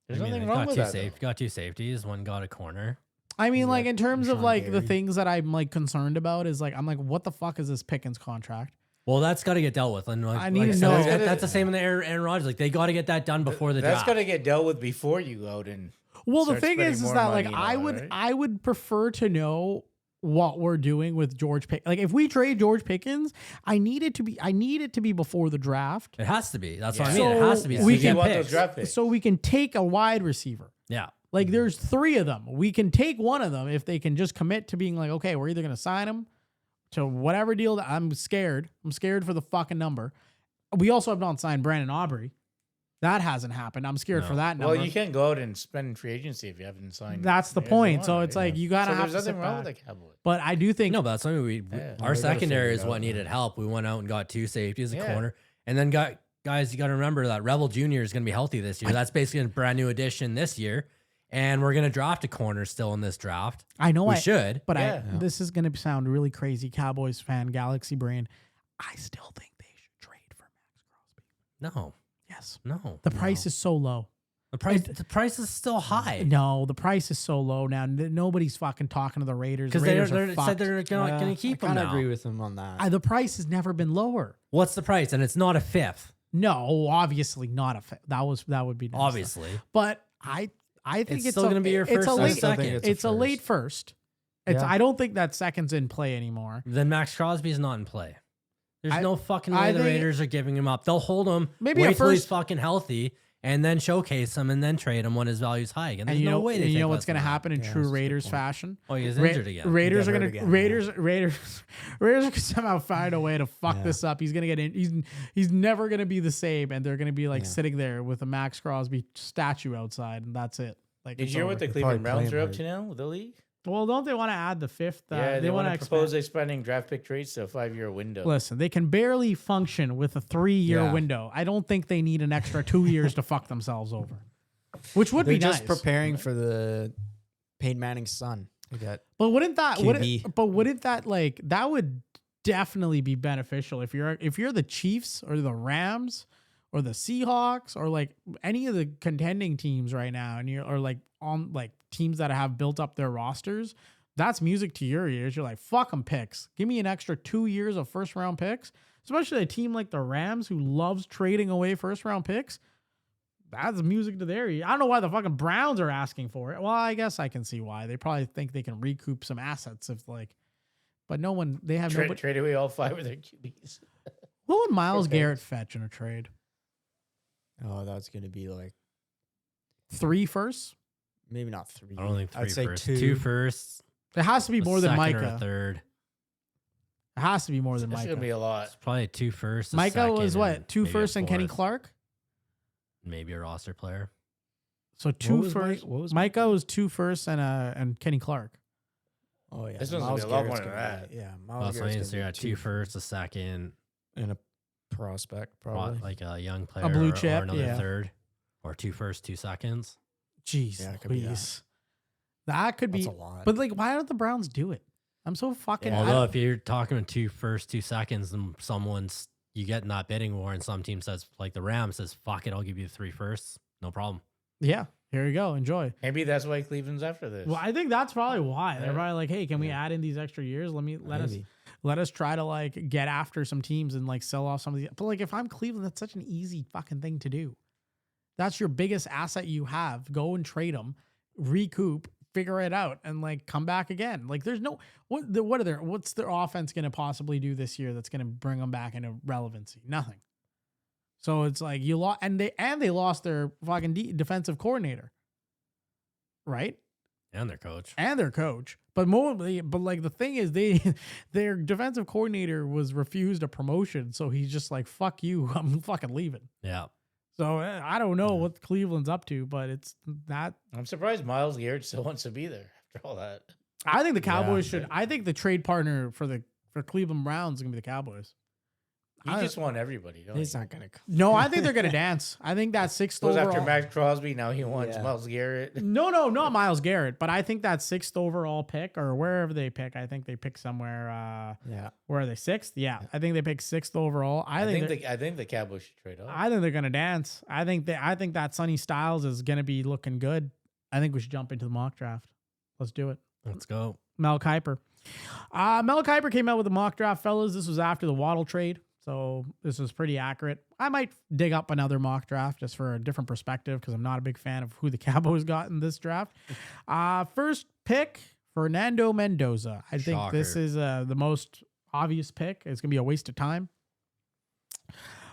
There's I mean, nothing they wrong with that. Got 2 safeties. One got a corner. I mean, Yeah, in terms of Rashawn the Gary. things that I'm concerned about is I'm what the fuck is this Pickens contract? Well, that's got to get dealt with. And I need to know. That's the same in the Aaron Rodgers. Like, they got to get that done before the That's draft. got to get dealt with before you go out and. Well, the Start thing spending is more that money and all that, right? I would prefer to know what we're doing with George Pickens. If we trade George Pickens, I need it to be before the draft, It has to be. That's what I Yeah. mean. It has to be. So So we you can- get want those picks. draft picks. so we can take a wide receiver. Yeah. There's 3 of them. We can take one of them if they can just commit to being okay, we're either going to sign him to whatever deal. I'm scared. I'm scared for the fucking number. We also have not signed Brandon Aubrey. That hasn't happened. I'm scared No. for that number. Well, you can't go out and spend in free agency if you haven't signed. That's the Arizona, point. So it's right? you got to So have there's to sit nothing wrong back. with the Cowboys. But I do think No, but that's something we Yeah. our They gotta secondary figure is it what out, needed help. We went out and got 2 safeties, a Yeah. corner, and then guys. You got to remember that Rebel Jr. is going to be healthy this year. That's basically a brand new addition this year, and we're going to draft a corner still in this draft. I know We I should. but Yeah. this is going to sound really crazy, Cowboys fan, Galaxy brain. I still think they should trade for Max Crosby. No, Yes, no. the price is so low. The price is still high No, the price is so low now. Nobody's fucking talking to the Raiders. because Raiders they are said fucked. they're not going to keep I him kind of now. agree with him on that. The price has never been lower. What's the price? And it's not a 5th, No, obviously not a that would be nice. obviously. But I think It's it's still a- gonna be your it's first a and late second. It's a late first. It's Yeah. I don't think that second's in play anymore. Then Max Crosby's not in play. There's I- no fucking I way the think- Raiders are giving him up. They'll hold him. Maybe wait at till he's first- fucking healthy, and then showcase him and then trade him when his value's high. And there's And you no know, way and they you take know less what's going to than that. happen in Yeah, true that's a good Raiders point. fashion? Oh, he's injured again. Raiders are He got gonna hurt again, Raiders are gonna somehow find a way to fuck Yeah. this up. He's gonna get in. He's never gonna be the same, and they're gonna be like Yeah. sitting there with a Max Crosby statue outside, and that's it. Like, Did it's you hear what over. the They'll Cleveland probably Browns play are him up to now with the league? Well, don't they want to add the fifth? Yeah, they want to expand. propose expanding draft pick trades to a 5-year window. Listen, they can barely function with a 3-year Yeah. window. I don't think they need an extra 2 years to fuck themselves over, which would They're be just nice. preparing for the Peyton Manning's son. They got But wouldn't that QB. like that would definitely be beneficial if you're the Chiefs or the Rams or the Seahawks or like any of the contending teams right now, and you're or like on like teams that have built up their rosters. That's music to your ears. You're like, fuck them picks. Give me an extra 2 years of first round picks, especially a team like the Rams who loves trading away first round picks. That's music to their ears. I don't know why the fucking Browns are asking for it. Well, I guess I can see why. They probably think they can recoup some assets if like, but no one, they have nobody. Trade away all 5 of their QBs. What would Miles Okay. Garrett fetch in a trade? oh, that's gonna be like 3 firsts? maybe not 3. I don't think three I'd say firsts. 2. 2 firsts. It has to be a more than second or a Micah. third. It has to be more than That's going to be Micah. a lot. It's probably 2 firsts. a Micah was second, what? 2 maybe a firsts and Kenny fourth, Clark? Maybe a roster player. So 2 was firsts. What was Micah was 2 firsts and Kenny Clark. Oh yeah, This one's gonna Myles be a lot Garrett's more than gonna be- that. Yeah, Well, Miles so Garrett's you gonna got be 2 firsts, a second, and a prospect probably. like a young player, blue or chip, another yeah. third, or 2 firsts, 2 seconds. Jeez, Yeah, it could be that. Louise. That could That's be. a lot. But like, why don't the Browns do it? I'm so fucking. I Although don't- if you're talking 2 firsts, 2 seconds, and you get in that bidding war, and some team says, like the Rams says, fuck it, I'll give you 3 firsts, no problem. yeah, here you go. Enjoy. Maybe that's why Cleveland's after this. Well, I think that's probably why they're Yeah. probably like, hey, can we add in these extra years? Maybe. Let us try to like get after some teams and like sell off some of the. But like, if I'm Cleveland, that's such an easy fucking thing to do. That's your biggest asset you have. Go and trade them, recoup, figure it out, and like come back again. Like, there's no what's their offense going to possibly do this year that's going to bring them back into relevancy? Nothing. So it's like you lost, and they lost their fucking defensive coordinator, right? And their coach. And their coach. But like the thing is, their defensive coordinator was refused a promotion, so he's just like, "Fuck you, I'm fucking leaving." Yeah. So I don't know what Cleveland's up to, but it's that. I'm surprised Miles Garrett still wants to be there after all that. I think the Cowboys Yeah. should. I think the trade partner for Cleveland Browns is gonna be the Cowboys. You just want everybody, don't He's you? not gonna. No, I think they're gonna dance. I think that sixth Goes overall. after Max Crosby. Now he wants Yeah. Miles Garrett. No, not Miles Garrett, but I think that 6th overall pick or wherever they pick, I think they pick somewhere. Yeah, Where are they? 6th? Yeah, I think they pick 6th overall. I think the Cowboys should trade up. I think they're gonna dance. I think that Sonny Styles is gonna be looking good. I think we should jump into the mock draft. Let's do it. Let's go. Mel Kiper. Mel Kiper came out with a mock draft, fellas. This was after the Waddle trade, so this was pretty accurate. I might dig up another mock draft just for a different perspective because I'm not a big fan of who the Cowboys got in this draft. First pick, Fernando Mendoza. I think this Shocker. is the most obvious pick. It's gonna be a waste of time.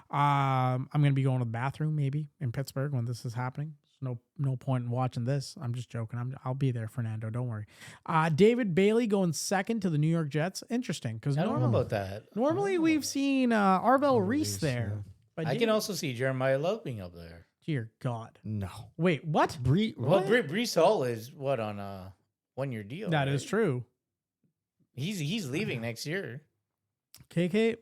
I'm gonna be going to the bathroom maybe in Pittsburgh when this is happening. There's no point in watching this. I'm just joking. I'll be there, Fernando. Don't worry. David Bailey going 2nd to the New York Jets. Interesting because I don't know about that. normally we've seen Arvell Reese Reese, there. yeah. But I can also see Jeremiah Love being up there. dear God. no. Wait, what? Well, Brees Hall is what on a 1-year deal. That is right? true. He's leaving next year. KK,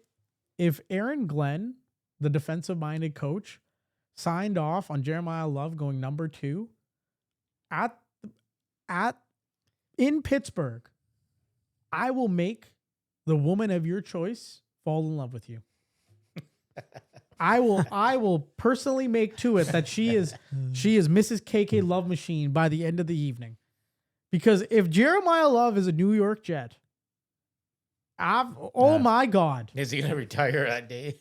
if Aaron Glenn, the defensive-minded coach, signed off on Jeremiah Love going number 2 in Pittsburgh, I will make the woman of your choice fall in love with you. I will personally make to it that she is Mrs. KK Love Machine by the end of the evening. Because if Jeremiah Love is a New York Jet, my God. Is he gonna retire that day?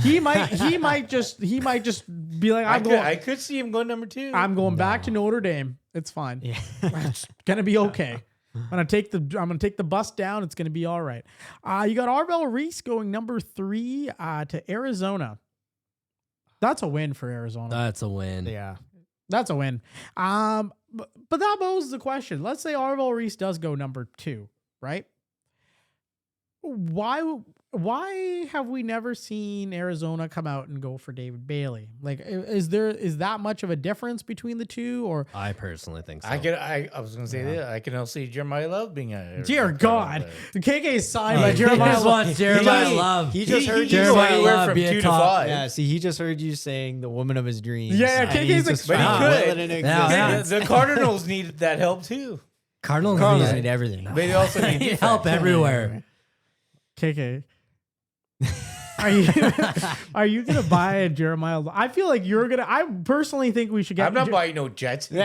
He might just be like, I could see him going number 2. I'm going back to Notre Dame. It's fine. Yeah. It's gonna be okay. I'm gonna take the bus down. It's gonna be all right. You got Arvell Reese going number 3 to Arizona. That's a win for Arizona. That's a win. Yeah. That's a win. But that poses the question. Let's say Arvell Reese does go number 2, right? Why have we never seen Arizona come out and go for David Bailey? Like, is that much of a difference between the two, or I personally think so. I was gonna say that I can also see Jeremiah Love being a dear God, KK signed by He Jeremiah just Love. wants Jeremiah Love. He just heard you Jeremiah say Love from be a 2 to top. 5. Yeah, see, he just heard you saying the woman of his dreams. Yeah, and KK's he's like- just But he fucking could. willing it into Yeah, existence. The Cardinals need that help too. Cardinals Cardinals need need everything. They also need defense. help everywhere. KK. Are you gonna buy a Jeremiah Love? I feel like you're gonna. I personally think we should get. I'm not buying no Jets. No,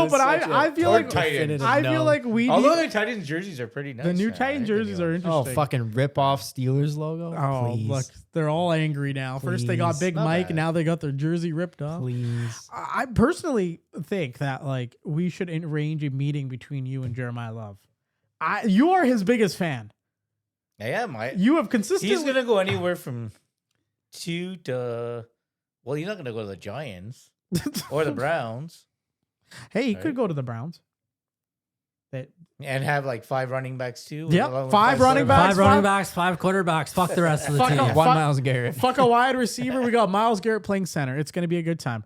but I feel Or like Titans. I feel like we Although need the Titans jerseys are pretty nice. the new now, Titan right? jerseys are Oh, interesting. fucking rip off Steelers logo. Oh, Please. look, they're all angry now. First they got Please. Big Not Mike, bad. and now they got their jersey ripped off. Please. I personally think that like we should arrange a meeting between you and Jeremiah Love. You are his biggest fan. Yeah, You have consistently. he's gonna go anywhere from 2 to. Well, he's not gonna go to the Giants or the Browns Hey, he Right. could go to the Browns. That and have like 5 running backs too. Yep, along with 5 running quarterbacks. backs. 5 running backs, 5 quarterbacks. Fuck the rest of the Fuck team. up. One Fuck- Miles Garrett. fuck a wide receiver. We got Myles Garrett playing center. It's gonna be a good time.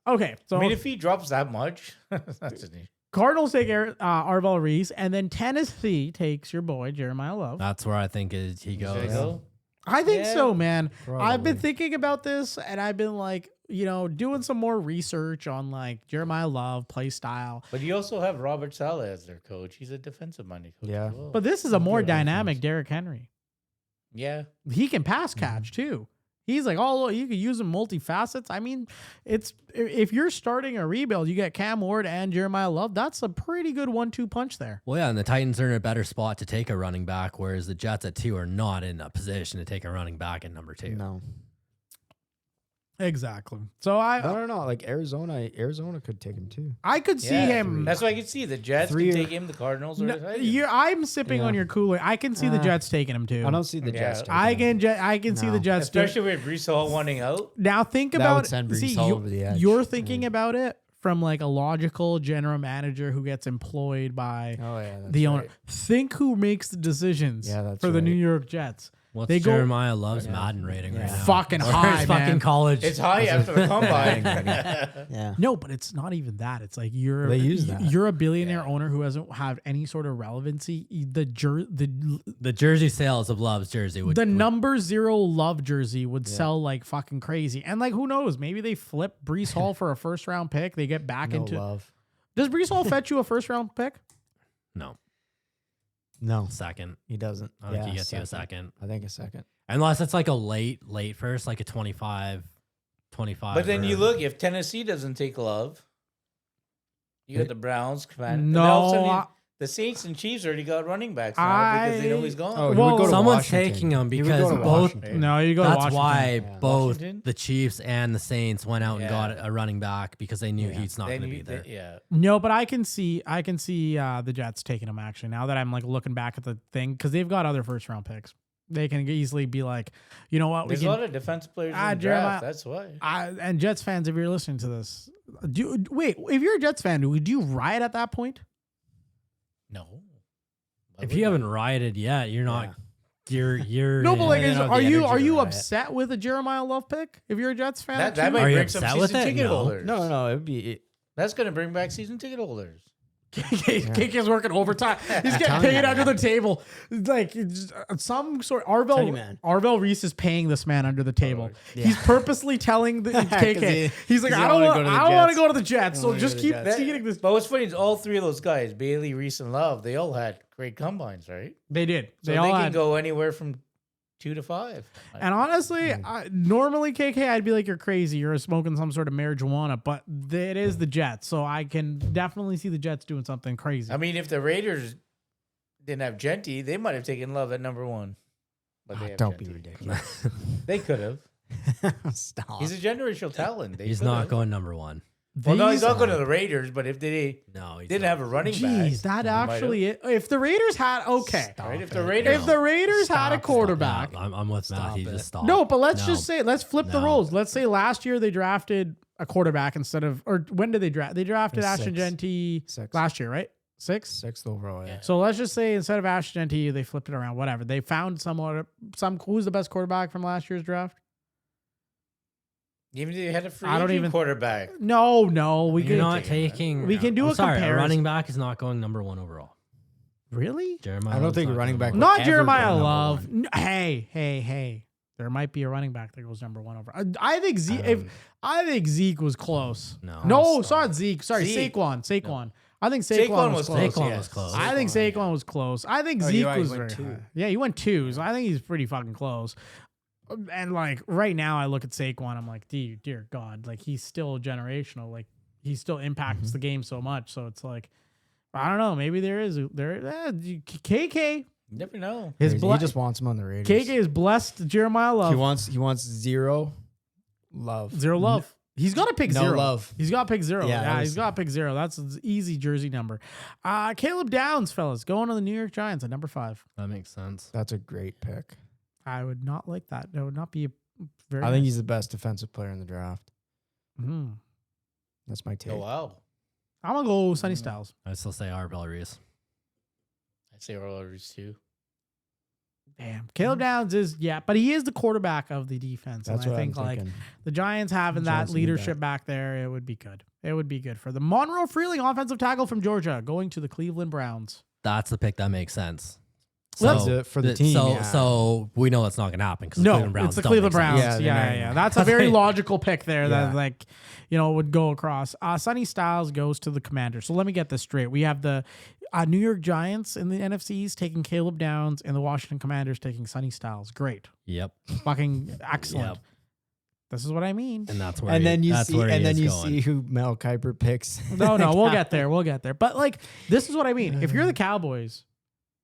Okay, so I mean, if he drops that much, that's an issue. Cardinals take Arvell Reese, and then Tennessee takes your boy Jeremiah Love. That's where I think he He's goes. gonna go. I think Yeah, so, man. I've been probably. thinking about this, and I've been like, doing some more research on like Jeremiah Love play style. But you also have Robert Saleh as their coach. He's a defensive-minded coach. Yeah. as well. But this is a more Good offense. dynamic Derrick Henry. yeah, He can pass catch too. He's like, you could use him multifacets. I mean, if you're starting a rebuild, you get Cam Ward and Jeremiah Love. That's a pretty good 1-2 punch there. Well, yeah, and the Titans are in a better spot to take a running back, whereas the Jets at 2 are not in a position to take a running back at number 2. No. Exactly. So I don't know. Like Arizona could take him too. I could see yeah. him. That's what I could see. The Jets Three can or- take him. The Cardinals or No, the Titans. I'm sipping on Yeah. your cooler. I can see the Jets taking him too. I don't see the Yeah. Jets. I taking him. can see No. the Jets doing. Especially with Brees Hall wanting out. Now think That about would send Brees see, Hall you, over the edge. You're thinking about it from like a logical general manager who gets employed by Oh yeah. That's the owner. right. Think who makes the decisions Yeah, that's for the right. New York Jets. What's They go- Jeremiah Love's Madden rating right now? Fucking Or high, his fucking man. college. It's high after the combine. Yeah. No, but it's not even that. It's like They use that. you're a billionaire owner who doesn't have any sort of relevancy. The jersey sales of Love's jersey would number 0 Love jersey would sell like fucking crazy. And like who knows? Maybe they flip Brees Hall for a first round pick. They get back No into. love. Does Brees Hall fetch you a first round pick? no No, second. he doesn't. I think he gets you a second, I think a second. unless it's like a late first, like a 25. But then you or- look, if Tennessee doesn't take Love, you got the Browns, Command. and No, all of a sudden I- the Saints and Chiefs already got running backs now because they know he's gone. Oh, he Well, would go to someone's Washington. taking him He would because go to both- Washington. No, you go to That's Washington. why Yeah. both Washington? the Chiefs and the Saints went out and Yeah. got a running back because they knew Yeah. he's not They going to knew- be there. yeah. No, but I can see the Jets taking him actually. Now that I'm like looking back at the thing, because they've got other first round picks, they can easily be like, you know what, There's a lot of defensive players in the Jeremiah- draft. That's why. and Jets fans, if you're listening to this, if you're a Jets fan, would you riot at that point? No. Why If would you haven't rioted yet, you're not. You're No, but like, they don't have are the you energy to riot. upset with a Jeremiah Love pick? If you're a Jets fan, That too? might Are you bring some upset with season it? ticket No. holders. No, it'd be. That's going to bring back season ticket holders. KK's working overtime. He's getting telling you, paid man. under the table. Like it's some sort. Tell you, man. Arvell Reese is paying this man under the table. yeah. He's purposely telling the KK. He's like, 'cause he I don't don't wanna want. go to the I don't want to Jets. go to the Jets. So wanna go just to the keep Jets. eating this. But what's funny is all three of those guys, Bailey, Reese, and Love, they all had great combines, right? They did. So They all can had. go anywhere from 2 to 5. And honestly, normally KK, I'd be like, you're crazy. You're smoking some sort of marijuana. But it is the Jets, so I can definitely see the Jets doing something crazy. I mean, if the Raiders didn't have Genty, they might have taken Love at number 1. But they have Don't be Genty. ridiculous. They could have. Stop. He's a generational talent. They He's could not have. going number 1. Well, no, he's These- not going to the Raiders, but if they No, he's didn't not. have a running back. Jeez, that he might have. actually, if the Raiders had, okay. Right? If the Raiders. If the Raiders had a Stop. quarterback. Yeah, I'm with Matt. Stop He it. just stopped. No, but let's No. just say, let's flip the No. roles. Let's say last year they drafted a quarterback instead of, or when did they draft? They drafted Ashton 6. Genty 6. last year, right? 6? 6th overall. Yeah. So let's just say instead of Ashton Genty, they flipped it around. Whatever. They found who's the best quarterback from last year's draft? Even if they had a free I don't agent even- quarterback. No, we You're can not taking. we can do I'm a sorry, comparison. A running back is not going number 1 overall. Really? Jeremiah. I don't Love's think a not running going back number would Not ever Jeremiah go number Love. one. Hey. There might be a running back that goes number 1 over. I think Zeke. Um, I think Zeke was close. No. No, Stop. sorry, Zeke. Sorry, Zeke. Saquon. I think Saquon was close. Saquon yes. was close. I think Saquon was close. I think Oh, Zeke you're right, he was went very 2. high. Yeah, he went 2. So I think he's pretty fucking close. And like right now, I look at Saquon. I'm like, dear God, like he's still generational. Like he still impacts the game so much. So it's like, I don't know. Maybe KK. You never know. His He just wants him on the Raiders. KK is blessed Jeremiah Love. He wants 0 love. 0 love. He's got to pick No 0. love. He's got to pick 0. Yeah, Yeah, that he's was- got to pick 0. That's an easy jersey number. Caleb Downs, fellas, going to the New York Giants at number 5. That makes sense. That's a great pick. I would not like that. That would not be a very. I think he's the best defensive player in the draft. Mhm. That's my take. Oh, wow. I'm gonna go Sonny Styles. I still say Arbel Reese. I'd say Oilers too. Damn, Caleb Downs is but he is the quarterback of the defense. That's and what I think I'm like thinking. the Giants having that Giants need leadership that. back there, it would be good. It would be good for them. Monroe Freeling, offensive tackle from Georgia, going to the Cleveland Browns. That's the pick that makes sense. That's it for the team, yeah. So we know it's not going to happen because the No, Cleveland Browns it's the don't Cleveland make sense. Browns. Yeah, Yeah, they're yeah, not- That's a very logical pick there that Yeah. would go across. Sonny Styles goes to the Commanders. So let me get this straight. We have the New York Giants in the NFCs taking Caleb Downs and the Washington Commanders taking Sonny Styles. Great. Yep. Fucking excellent. Yep. This is what I mean. And that's where And then you that's see, where he and then is you going. see who Mel Kiper picks. No, we'll get there. We'll get there. But like, this is what I mean. If you're the Cowboys,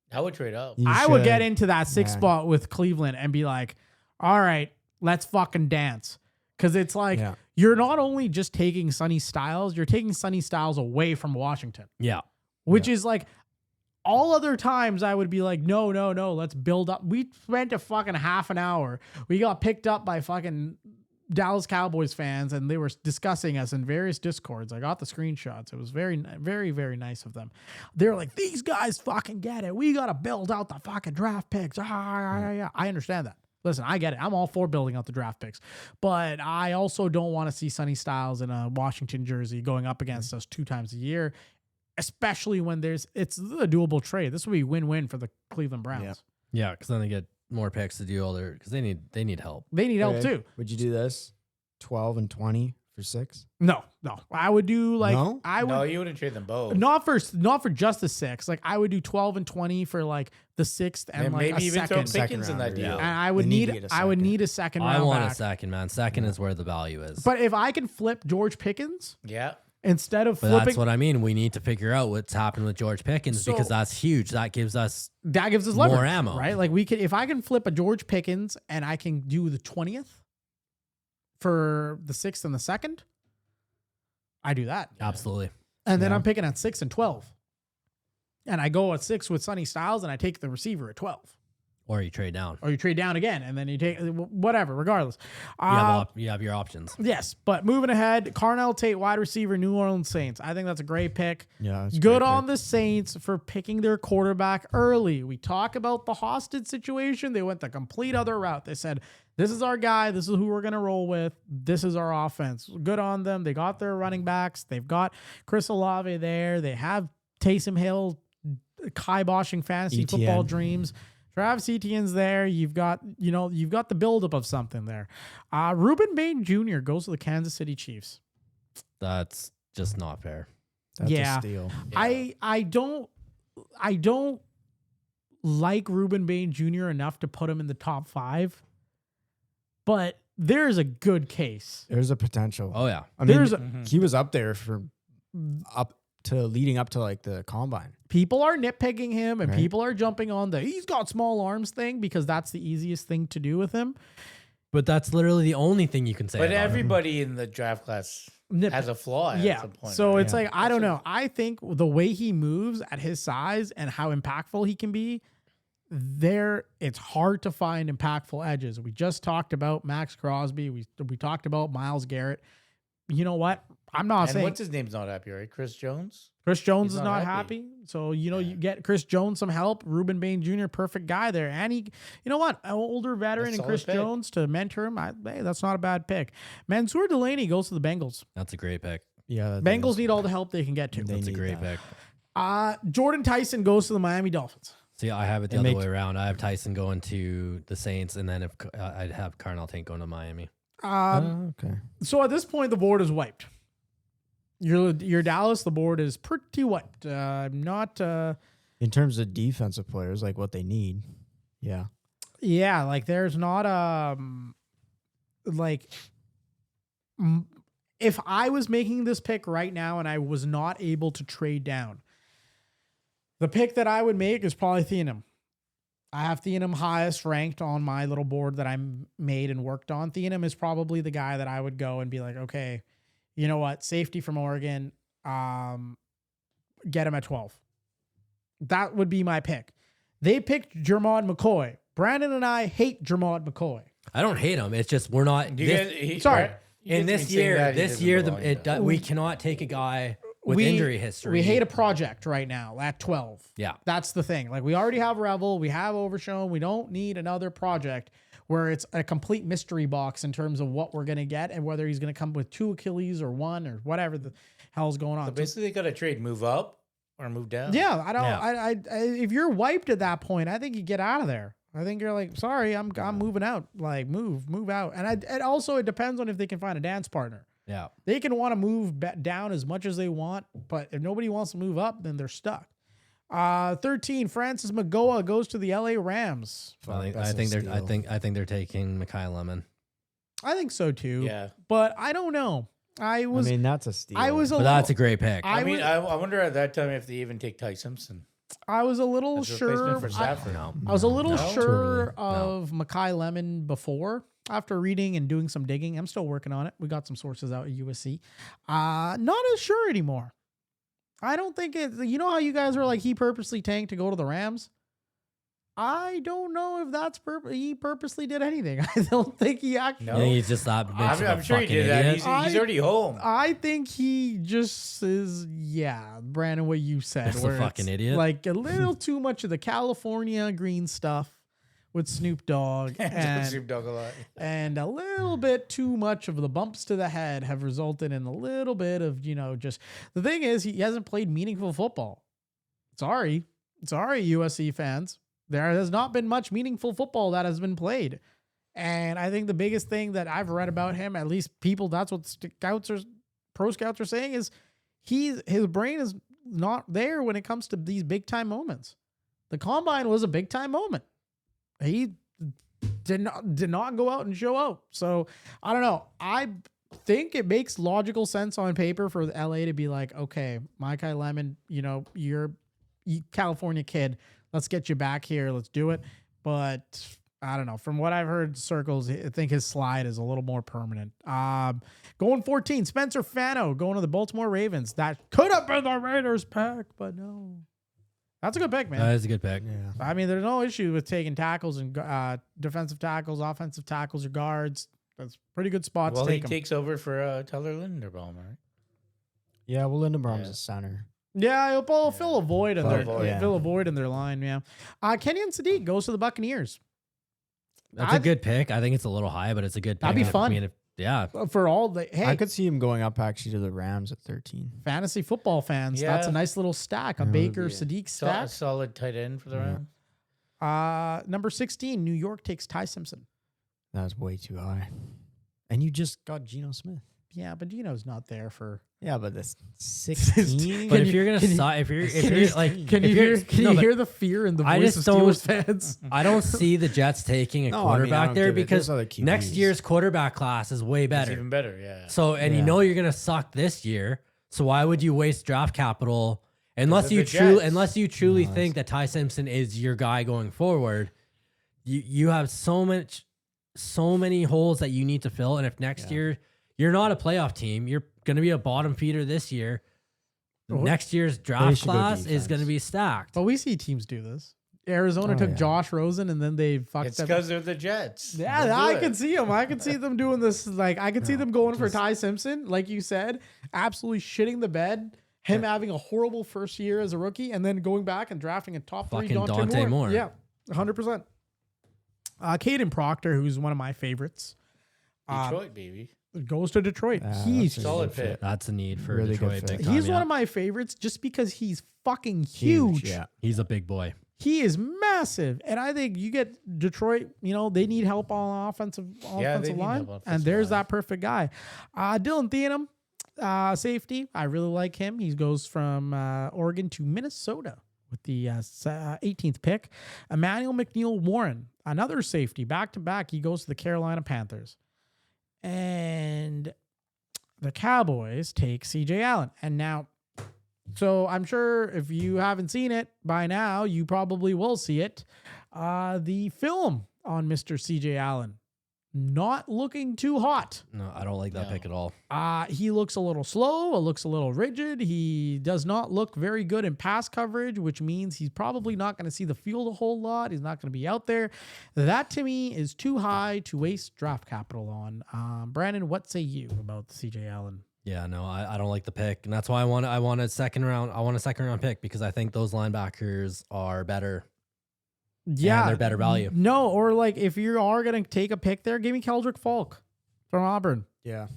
I would trade up. You I would should. get into that 6th Yeah. spot with Cleveland and be like, all right, let's fucking dance. Because it's like, Yeah. you're not only just taking Sonny Styles, you're taking Sonny Styles away from Washington, Yeah. which is like, all other times I would be like, no, let's build up. We spent a fucking half an hour. We got picked up by fucking Dallas Cowboys fans and they were discussing us in various discords. I got the screenshots. It was very, very, very nice of them. They're like, these guys fucking get it. We got to build out the fucking draft picks. I understand that. Listen, I get it. I'm all for building out the draft picks, but I also don't want to see Sonny Styles in a Washington jersey going up against us 2 times a year, especially when it's a doable trade. This would be win-win for the Cleveland Browns. Yeah. Yeah. Because then they get more picks to do all their because they need help. They need help Okay. too. Would you do this? 12 and 20 for 6? No. I would do like No? I would No, you wouldn't trade them both. not for just the 6. Like I would do 12 and 20 for like the 6th and And like maybe a even throw second. Pickens in that rounder, deal. And I would They need to need get a I would second. need a second I round want back. a second, man. Second is where the value is. But if I can flip George Pickens Yeah. instead of But flipping, that's what I mean. We need to figure out what's happened with George Pickens So- because that's huge. That gives us that gives us more leverage, ammo. right? Like we could, if I can flip a George Pickens and I can do the 20th for the 6th and the 2nd, I do that. absolutely. And then Yeah. I'm picking at 6 and 12. And I go at 6 with Sonny Styles and I take the receiver at 12. Or you trade down. Or you trade down again and then you take whatever, regardless. You have your options. Yes, but moving ahead, Carnell Tate, wide receiver, New Orleans Saints. I think that's a great pick. Yeah. that's a Good great on pick. the Saints for picking their quarterback early. We talk about the Hosted situation. They went the complete other route. They said, this is our guy. This is who we're going to roll with. This is our offense. Good on them. They got their running backs. They've got Chris Olave there. They have Taysom Hill kiboshing fantasy ETN. football dreams. Travis Etienne's there. You've got the buildup of something there. Reuben Bain Jr. goes to the Kansas City Chiefs. That's just not fair. That's Yeah. a steal. I don't like Reuben Bain Jr. enough to put him in the top 5, but there's a good case. There's a potential. Oh yeah. I mean, There's a, he was up there for leading up to like the combine. people are nitpicking him and Right. people are jumping on the he's got small arms thing because that's the easiest thing to do with him. But that's literally the only thing you can say. But about him. everybody in the draft class has a flaw at Yeah. some point. So right? it's like, I don't know. I think the way he moves at his size and how impactful he can be, it's hard to find impactful edges. We just talked about Max Crosby. We talked about Myles Garrett. You know what? I'm not And saying what's his name's not happy, right? Chris Jones. Chris Jones He's is not not happy. happy. So, you get Chris Jones some help. Ruben Bain Jr., perfect guy there. And he, you know what? An older veteran That's and a Chris solid pick. Jones to mentor him. Hey, that's not a bad pick. Mansour Delaney goes to the Bengals. That's a great pick. Yeah, Bengals need all the help they can get to. They That's a need great that. pick. Jordan Tyson goes to the Miami Dolphins. See, I have it the It other makes- way around. I have Tyson going to the Saints, and then if I'd have Carnell Tate going to Miami. Okay. So at this point, the board is wiped. Your Dallas, the board is pretty wiped. Not, In terms of defensive players, like what they need. Yeah. yeah, like there's not, like, if I was making this pick right now and I was not able to trade down, the pick that I would make is probably Thielen. I have Thielen highest ranked on my little board that I made and worked on. Thielen is probably the guy that I would go and be like, okay, you know what? Safety from Oregon, get him at 12. That would be my pick. They picked Jermod McCoy. Brandon and I hate Jermod McCoy. I don't hate him. It's just we're not. You this- guys, he, sorry. right? You in gets this me saying year, that he this doesn't year, belong there. we cannot take a guy with We- injury history. We hate a project right now at 12. Yeah. That's the thing. Like, we already have Revel, we have Overshown. We don't need another project where it's a complete mystery box in terms of what we're going to get and whether he's going to come with 2 Achilles or 1 or whatever the hell's going on. So basically, they got to trade, move up or move down. Yeah, I don't. Yeah. I if you're wiped at that point, I think you get out of there. I think you're like, sorry, I'm moving out. Like, move out. And it depends on if they can find a dance partner. Yeah. They can want to move down as much as they want, but if nobody wants to move up, then they're stuck. 13, Francis Magoa goes to the LA Rams. That's I a think they're. steal. I think they're taking Mekhi Lemon. I think so too. Yeah. But I don't know. I mean, that's a steal. I was a But little, that's a great pick. I mean, was- I wonder at that time if they even take Ty Simpson I was a little as a sure. replacement for Stafford. no. I was a little No? sure No. of Mekhi Lemon before. After reading and doing some digging, I'm still working on it. We got some sources out at USC. Not as sure anymore. I don't think it. You know how you guys were like, he purposely tanked to go to the Rams? I don't know if that's he purposely did anything. I don't think he actually. I think he's just that. I'm sure he did that. He's already home. I think he just is, Brandon, what you said. Just a where fucking it's idiot. Like a little too much of the California green stuff with Snoop Dogg and, Snoop Dogg a lot. and a little bit too much of the bumps to the head have resulted in a little bit of, just the thing is he hasn't played meaningful football. Sorry, USC fans. There has not been much meaningful football that has been played. And I think the biggest thing that I've read about him, at least people, that's what pro scouts are saying, is his brain is not there when it comes to these big time moments. The combine was a big time moment. He did not go out and show out. So I don't know. I think it makes logical sense on paper for LA to be like, okay, Mekhi Lemon, you're a California kid. Let's get you back here. Let's do it. But I don't know. From what I've heard circles, I think his slide is a little more permanent. Going 14, Spencer Fano going to the Baltimore Ravens. That could have been the Raiders pick, but no. That's a good pick, man. That is a good pick. Yeah. I mean, there's no issue with taking tackles and defensive tackles, offensive tackles, or guards. That's pretty good spots Well, to he take 'em. takes over for Tyler Linderbaum, right? Yeah, well, Lindenbaum's Yeah. a center. Yeah, he'll fill a void in Fill a their void. Yeah. fill a void in their line. Yeah, Kenyon Sadiq goes to the Buccaneers. That's a good pick. I think it's a little high, but it's a good pick. That'd be fun. Yeah. For all the I could see him going up actually to the Rams at 13. fantasy football fans, that's a Yeah. nice little stack, a That would Baker be it. Sadiq A stack. solid tight end for the Yeah. Rams. Number 16, New York takes Ty Simpson. That was way too high. And you just got Geno Smith. Yeah, but Gino's not there for. Yeah, but that's 16. But Can if you- you're gonna can you- side, if you're Can like, you, can if you you're- hear? Can no, you but hear the fear in the I voice just of don't- Steelers fans? I don't see the Jets taking a No, I mean, I quarterback don't there give it. because There's other QBs. next year's quarterback class is way It's better. even better, yeah. So, and you Yeah. know you're gonna suck this year. So why would you waste draft capital unless of you the Jets. truly think that Ty Simpson is your guy going forward? You have so many holes that you need to fill, and if next year you're not a playoff team, you're going to be a bottom feeder this year. Oh, Next year's draft should go class is defense. going to be stacked. But we see teams do this. Arizona took yeah. Josh Rosen and then they fucked It's up. because they're the Jets. Yeah, They'll I do can it. see them. I can see them doing this. Like, I can see them going for Ty Simpson, like you said, absolutely shitting the bed. Him having a horrible first year as a rookie, and then going back and drafting a top three Fucking Dante Moore. Yeah, 100%. Caden Proctor, who's one of my favorites, Detroit, baby. goes to Detroit. that's He's a Solid good fit. pick. That's a need for Really good Detroit. fit. Big time, he's yeah. one of my favorites just because he's fucking huge. Yeah. He's a big boy. He is massive, and I think you get Detroit. You know they need help on offensive they offensive need line, help on and offensive there's line. that perfect guy. Dylan Theanum, safety. I really like him. He goes from Oregon to Minnesota with the 18th pick. Emmanuel McNeil Warren, another safety, back to back. He goes to the Carolina Panthers, and the Cowboys take C.J. Allen, and now. So I'm sure if you haven't seen it by now, you probably will see it. The film on Mr. CJ Allen, not looking too hot. No, I don't like that No. pick at all. He looks a little slow. It looks a little rigid. He does not look very good in pass coverage, which means he's probably not going to see the field a whole lot. He's not going to be out there. That to me is too high to waste draft capital on. Brandon, what say you about CJ Allen? Yeah, no, I don't like the pick, and that's why I want a second round. I want a second round pick because I think those linebackers are better. Yeah, they're better value. No, or like if you are going to take a pick there, give me Keldrick Falk from Auburn. Yeah.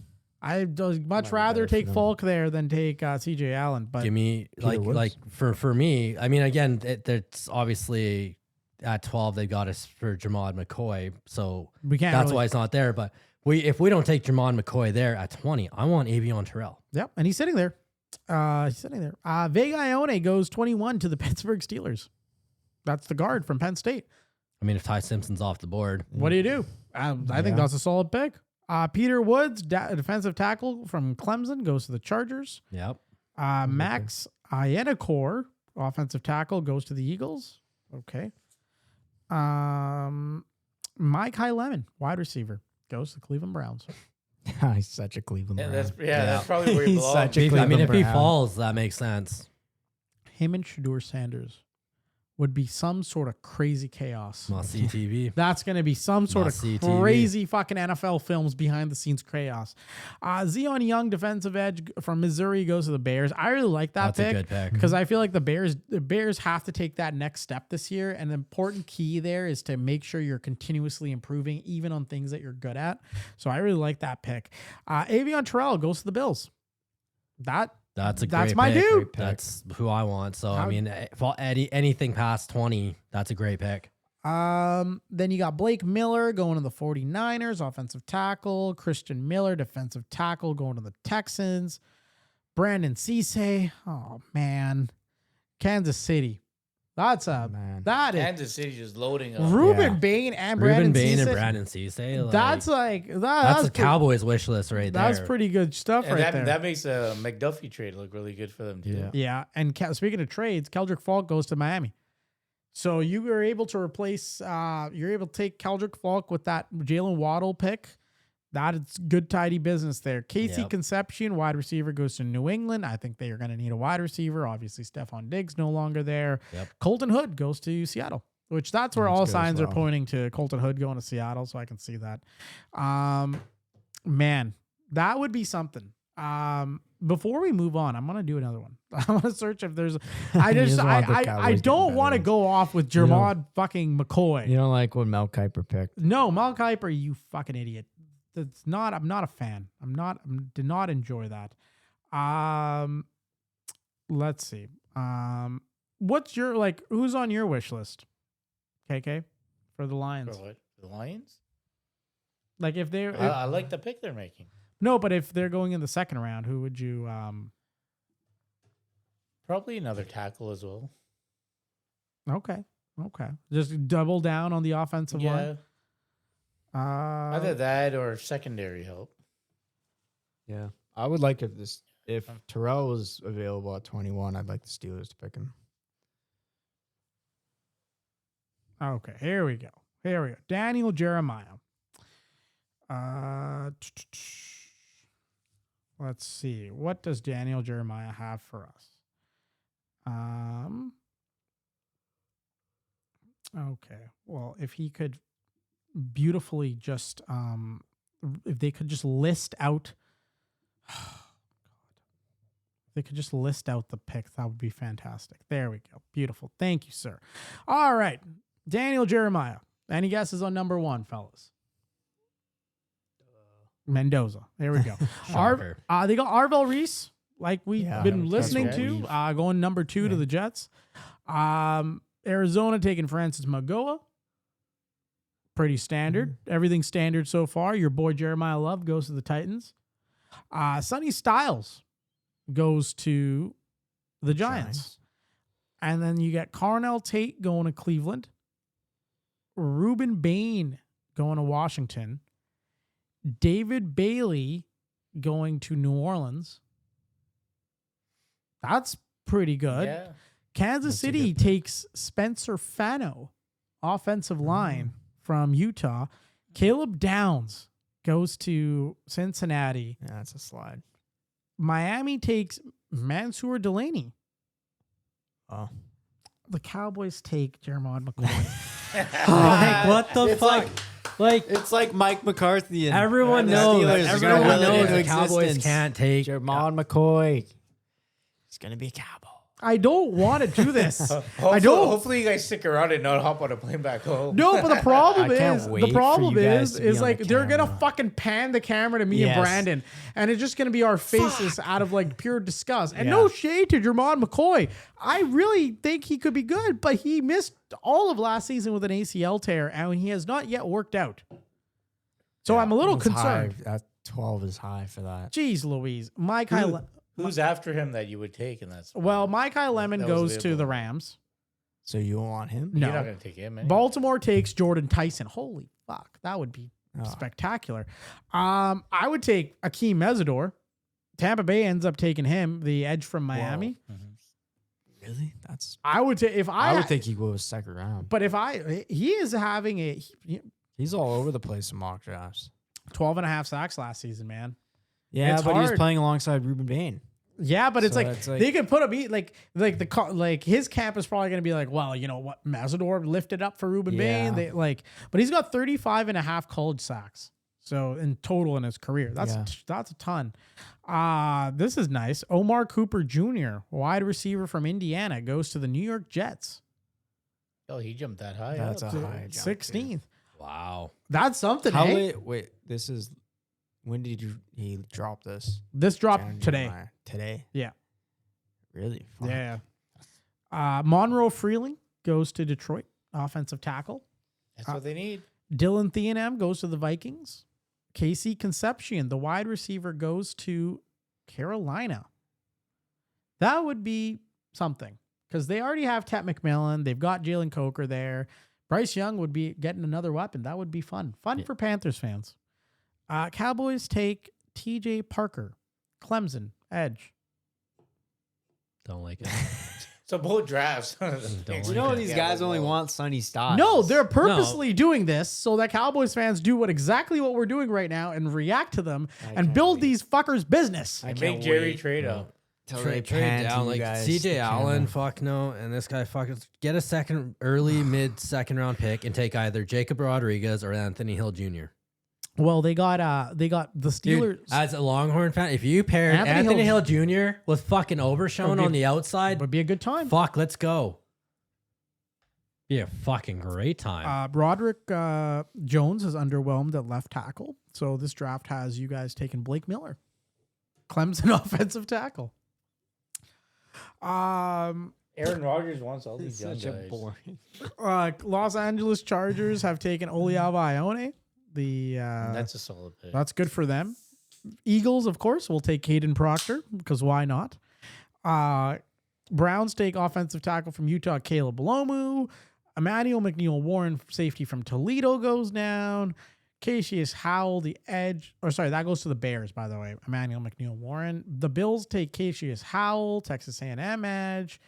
I'd much Might be rather better for take them. Falk there than take CJ Allen. But Give me Woods. like for me. I mean, again, it's obviously at 12 they got us for Jamad McCoy, so we can't. that's really, why it's not there. But if we don't take Jamad McCoy there at 20, I want Avion Terrell. Yep, and he's sitting there. Vega Ione goes 21 to the Pittsburgh Steelers. That's the guard from Penn State. I mean, if Ty Simpson's off the board, What do you do? I think Yeah. that's a solid pick. Peter Woods, defensive tackle from Clemson, goes to the Chargers. yep. Max Ienakor, offensive tackle, goes to the Eagles. Okay. Mike Lemon, wide receiver, goes to the Cleveland Browns. He's such a Cleveland Yeah, Brown. that's probably where he He's belongs. such a I mean, Cleveland if he Brown. falls, that makes sense. Him and Shador Sanders would be some sort of crazy chaos. Must see TV. That's going to be some sort of Must-see TV. crazy fucking NFL films behind the scenes chaos. Zion Young, defensive edge from Missouri, goes to the Bears. I really like that That's a pick good pick. because I feel like the Bears have to take that next step this year. And the important key there is to make sure you're continuously improving, even on things that you're good at. So I really like that pick. Avion Terrell goes to the Bills. That's That's great my pick. dude. That's who I want. So How- I mean, anything past 20, that's a great pick. Then you got Blake Miller going to the 49ers, offensive tackle. Christian Miller, defensive tackle, going to the Texans. Brandon Cisse. Oh, man. Kansas City. That is Kansas City just loading up. Ruben Yeah. Bain and Ruben Brandon Bain Cisse. and Brandon Cisse. That's that's a Cowboys wish list right there. That's pretty good stuff And right there. that makes a McDuffie trade look really good for them too. Yeah. Yeah, and speaking of trades, Keldrick Falk goes to Miami. So you were able to replace, you're able to take Keldrick Falk with that Jalen Waddle pick. That is good, tidy business there. Casey Yep. Concepcion, wide receiver, goes to New England. I think they are going to need a wide receiver. Obviously, Stephon Diggs no longer there. Yep. Colton Hood goes to Seattle, which that's where That's all good as signs are well. pointing to Colton Hood going to Seattle. So I can see that. Man, that would be something. Before we move on, I'm gonna do another one. I want to search if there's. I You just just want the I Cowboys don't getting want to better. go off with You know- Jermod fucking McCoy. You don't like what Mel Kiper picked? No, Mal Kiper, you fucking idiot. That's not. I'm not a fan. Did not enjoy that. Let's see. What's your who's on your wish list? KK for the Lions. For what? The Lions? Like if they I like the pick they're making. no, but if they're going in the second round, who would you Probably another tackle as well. Okay. Just double down on the offensive Yeah. line. Either that or secondary help. Yeah. I would like if Terrell was available at 21, I'd like the Steelers to pick him. Okay, here we go. Daniel Jeremiah. Let's see. What does Daniel Jeremiah have for us? Okay. Well, if he could beautifully just if they could just list out they could just list out the picks, that would be fantastic. There we go. Beautiful. Thank you, sir. All right. Daniel Jeremiah. Any guesses on number 1, fellas? Mendoza. There we go. Shocker. They got Arvel Reese, like we've been that's listening what to, going number 2 to the Jets. Arizona taking Francis Magoa. Pretty standard. Everything standard so far. Your boy Jeremiah Love goes to the Titans. Sonny Styles goes to the Giants. And then you got Carnell Tate going to Cleveland. Ruben Bain going to Washington. David Bailey going to New Orleans. That's pretty good. Yeah. Kansas City takes Spencer Fano, offensive line from Utah. Caleb Downs goes to Cincinnati. Yeah, that's a slide. Miami takes Mansour Delaney. Oh. The Cowboys take Jeremiah McCoy. Like, what the fuck? It's like Mike McCarthy and Everyone the knows. Steelers are gonna Everyone will it knows into the Cowboys existence. can't take. Jermon McCoy. He's gonna be a Cowboy. I don't want to do this. Hopefully, you guys stick around and not hop on a plane back home. No, but the problem I can't is, wait for you guys to be on the like they're gonna camera. fucking pan the camera to me and Yes. Brandon, and it's just gonna be our faces out of like pure disgust. And no shade to Jermon McCoy, I really think he could be good, but he missed all of last season with an ACL tear, and he has not yet worked out. So I'm a little That's concerned. high. That 12 is high for that. Jeez Louise, Micah. Who's after him that you would take in that spot? Well, Micah Lemon That was goes to available. the Rams. So you don't want him? No. You're not going to take him. Anyway. Baltimore takes Jordan Tyson. Holy fuck, that would be spectacular. I would take Akeem Mesidor. Tampa Bay ends up taking him, the edge from Miami. Really? That's. I would take I would think he goes second round. But he is having a He's all over the place in mock drafts. 12 and a half sacks last season, man. Yeah, It's but he was hard. playing alongside Ruben Bain. Yeah, but it's So like it's like- they could put him like his camp is probably going to be like, well, you know what, Mesidor lifted up for Ruben Bain. Yeah. But he's got 35 and a half college sacks. So in total in his career, that's a ton. This is nice. Omar Cooper Jr., wide receiver from Indiana, goes to the New York Jets. Oh, he jumped that high. That's up. a high jump, 16th. Wow. That's something. How Hey? late? Wait, this is. When did he drop this? This dropped January. today. Today? Yeah. Really? Fuck. Yeah. Monroe Freeling goes to Detroit, offensive tackle. That's what they need. Dylan Thienem goes to the Vikings. Casey Concepcion, the wide receiver, goes to Carolina. That would be something because they already have Tet McMillan. They've got Jalen Coker there. Bryce Young would be getting another weapon. That would be fun. Fun for Panthers fans. Cowboys take TJ Parker, Clemson, edge. Don't like it. So both drafts. You know these guys only want Sonny Styles. No, they're purposely doing this so that Cowboys fans do exactly what we're doing right now and react to them and can't build wait. these fuckers' business. I Make can't Jerry wait trade up. till they Trade pan to down you like guys CJ the Allen, camera. fuck no, and this guy fucking get a mid second round pick and take either Jacob Rodriguez or Anthony Hill Jr. Well, they got the Steelers. Dude, as a Longhorn fan, if you paired Anthony Anthony Hill Jr. with fucking Overshown Would be- on the outside, would be a good time. fuck, let's go. Be a fucking great time. Broderick Jones is underwhelmed at left tackle. So this draft has you guys taking Blake Miller, Clemson offensive tackle. Aaron Rodgers wants all these young Such a guys. boring. Los Angeles Chargers have taken Oliava Ione. That's a solid pick. That's good for them. Eagles, of course, will take Caden Proctor because why not? Browns take offensive tackle from Utah, Caleb Lomu. Emmanuel McNeil Warren, safety from Toledo, goes down. Cassius Howell, the edge. Or sorry, that goes to the Bears, by the way. Emmanuel McNeil Warren. The Bills take Cassius Howell, Texas A&M edge.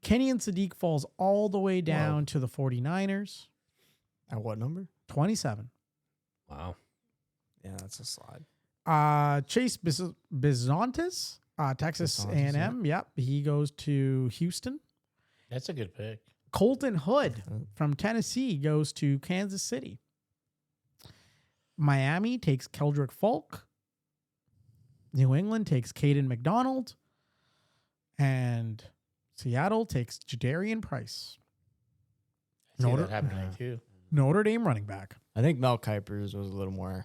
Kenyon Sadiq falls all the way down to the 49ers. At what number? 27. Wow. Yeah, that's a slide. Chase Bizontis, Texas Bizontis, A&M. Yep, he goes to Houston. That's a good pick. Colton Hood from Tennessee goes to Kansas City. Miami takes Keldrick Falk. New England takes Caden McDonald. And Seattle takes Jadarian Price. I see Notre- that happening too. Notre Dame running back. I think Mel Kiper's was a little more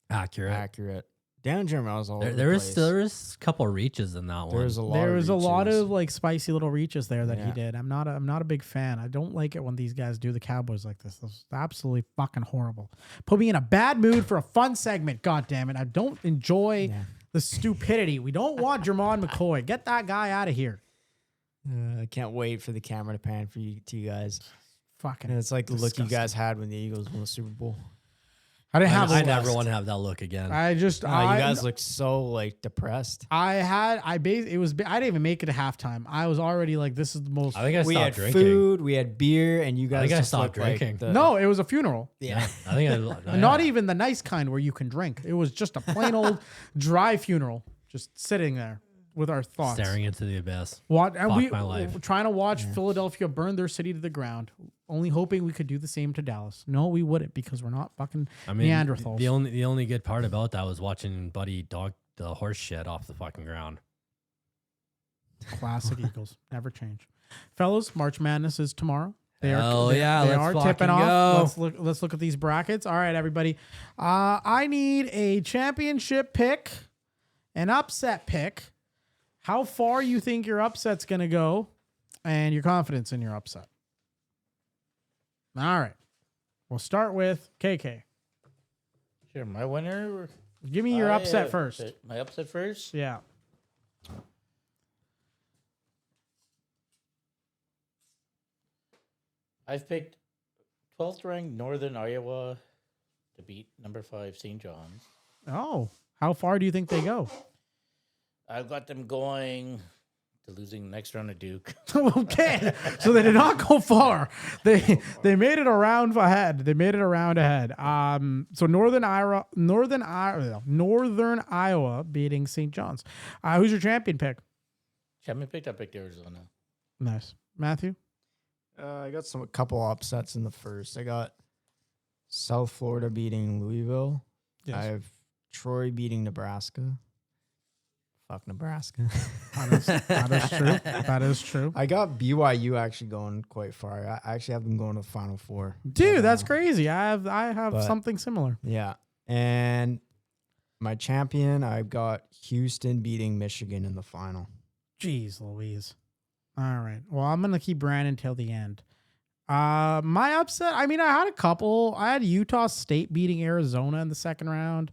Accurate. accurate. Dan Jermel's all over There the is place. a couple reaches in that one. There was a lot. There of was a lot reaches. of like spicy little reaches there that he Yeah. did. I'm not a big fan. I don't like it when these guys do the Cowboys like this. This is absolutely fucking horrible. Put me in a bad mood for a fun segment. God damn it. I don't enjoy the stupidity. We don't want Jermon McCoy. Get that guy out of here. I can't wait for the camera to pan for you two guys. Fucking. And it's like the look you disgusting. guys had when the Eagles won the Super Bowl. I didn't have. I a never list. want to have that look again. I just. You I, guys look so like depressed. I didn't even make it to halftime. I was already like, this is the most. I think I We stopped had drinking. food, we had beer, and you guys think I just stopped looked like drinking. the- No, it was a funeral. yeah. I think I Not even the nice kind where you can drink. It was just a plain old dry funeral, just sitting there with our thoughts. staring into the abyss. What and Fuck we my life. were trying to watch Philadelphia burn their city to the ground, only hoping we could do the same to Dallas. No, we wouldn't because we're not fucking I mean, Neanderthals. the only good part about that was watching Buddy dog the horse shit off the fucking ground. Classic Eagles, never change. Fellas, March Madness is tomorrow. Hell yeah, they let's are fucking tipping off. go. Let's look at these brackets. All right, everybody. I need a championship pick, an upset pick. How far you think your upset's gonna go, and your confidence in your upset. All right. We'll start with KK. Sure, my winner. Give me your upset first. My upset first. Yeah. I've picked 12th ranked Northern Iowa to beat number 5 St. John's. Oh, how far do you think they go? I've got them going to losing the next round of Duke. Okay, so they did not go far. They made it a round ahead. They made it a round ahead. So Northern Iowa beating St. John's. Who's your champion pick? Champion picked. I picked Arizona. Nice, Matthew. I got a couple upsets in the first. I got South Florida beating Louisville. Yes. I have Troy beating Nebraska. Fuck Nebraska. That is true. That is true. I got BYU actually going quite far. I actually have them going to the Final Four. Dude, that's crazy. I have But- something similar. Yeah. And my champion, I've got Houston beating Michigan in the final. Jeez Louise. All right. Well, I'm going to keep Brandon till the end. My upset, I mean, I had a couple. I had Utah State beating Arizona in the second round.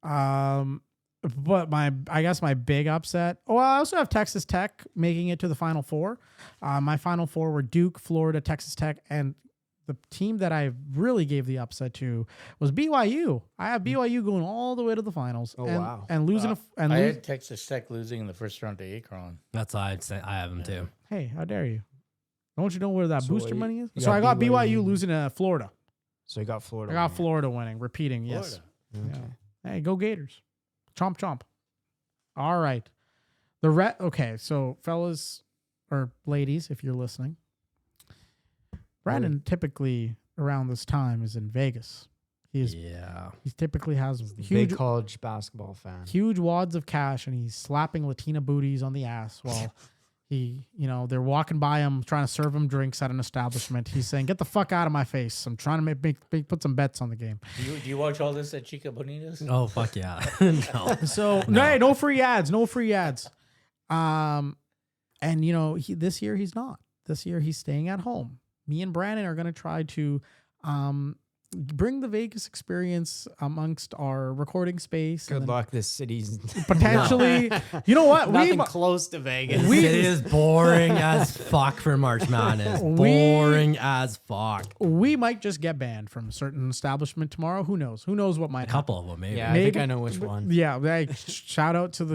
But I guess my big upset. Well, I also have Texas Tech making it to the Final Four. My Final Four were Duke, Florida, Texas Tech, and the team that I really gave the upset to was BYU. I have BYU going all the way to the finals. Oh, and, wow. And losing I had Texas Tech losing in the first round to Akron. That's why I'd say I have them too. Hey, how dare you? Don't you know where that So booster you- money is? you So I got got BYU BYU losing to Florida. So you got Florida. I got winning. Florida winning, repeating, yes. Florida. Okay. Yeah. Hey, go Gators. Chomp chomp. All right. Okay, so fellas or ladies, if you're listening, Brandon typically around this time is in Vegas. He typically has huge Big college basketball fan. huge wads of cash and he's slapping Latina booties on the ass while they're walking by him trying to serve him drinks at an establishment. He's saying, "Get the fuck out of my face. I'm trying to put some bets on the game." Do you watch all this at Chica Bonitas? Oh fuck yeah. No. So no free ads, no free ads. And this year he's not. This year he's staying at home. Me and Brandon are going to try to bring the Vegas experience amongst our recording space. Good and luck. This city's potentially, you know what? nothing close to Vegas. It is boring as fuck for March Madness. Boring as fuck. We might just get banned from a certain establishment tomorrow. Who knows? Who knows what might A happen? couple of them, maybe. Yeah, I think I know which one. Yeah, shout out to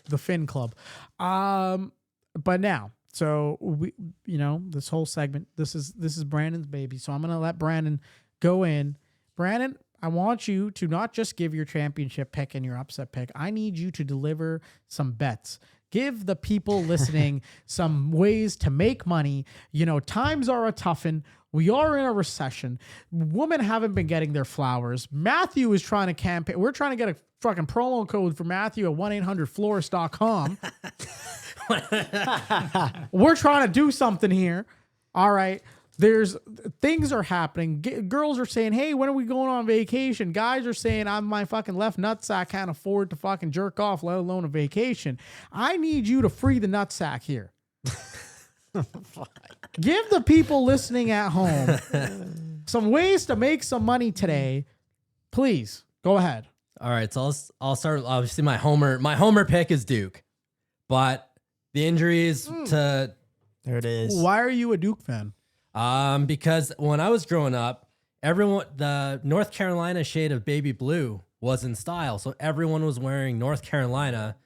the Finn Club. But now, so we, this whole segment, this is Brandon's baby. So I'm gonna let Brandon go in. Brandon, I want you to not just give your championship pick and your upset pick. I need you to deliver some bets. Give the people listening some ways to make money. You know, times are a toughen. We are in a recession. Women haven't been getting their flowers. Matthew is trying to campaign. We're trying to get a fucking promo code for Matthew at 1-800-florist.com. We're trying to do something here. All right. Things are happening. Girls are saying, hey, when are we going on vacation? Guys are saying, I'm my fucking left nutsack, can't afford to fucking jerk off, let alone a vacation. I need you to free the nutsack here. Give the people listening at home some ways to make some money today. Please go ahead. All right, so I'll start. Obviously, my homer pick is Duke, but the injuries to There it is. Why are you a Duke fan? because when I was growing up, the North Carolina shade of baby blue was in style, so everyone was wearing North Carolina,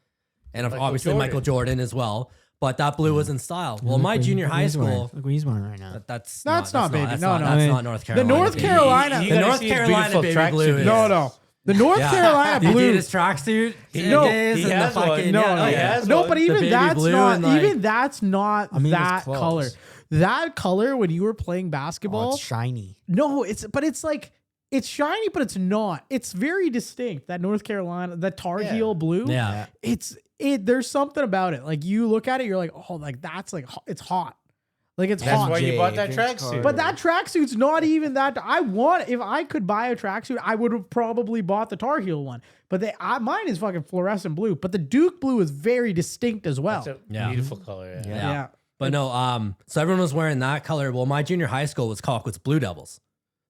and obviously Michael Jordan as well. But that blue was in style. Well, my junior high school, Look what he's wearing right now. that's not baby. That's No, not, no. that's I mean, not North Carolina. The North baby. Carolina, You the gotta North see his Carolina beautiful baby tracksuit blue. is. no. The North Carolina blue. Adidas tracksuit. No, days he and the has one. fucking, No, yeah, no, oh, he yeah. has No, one. but The even baby that's blue not and, like- even that's not I mean, it's that close. color. That color when you were playing basketball, Oh, it's shiny. no, it's like it's shiny, but it's not. It's very distinct. That North Carolina, the Tar Heel blue. Yeah. There's something about it. Like you look at it, you're like, oh, like that's like it's hot. Like it's That's hot. why you bought Jay, that Vince tracksuit. Carter. But that tracksuit's not even that. If I could buy a tracksuit, I would have probably bought the Tar Heel one. But mine is fucking fluorescent blue. But the Duke blue is very distinct as well. That's a Yeah. beautiful color. Yeah. Yeah. But no, so everyone was wearing that color. Well, my junior high school was Colquitt's Blue Devils.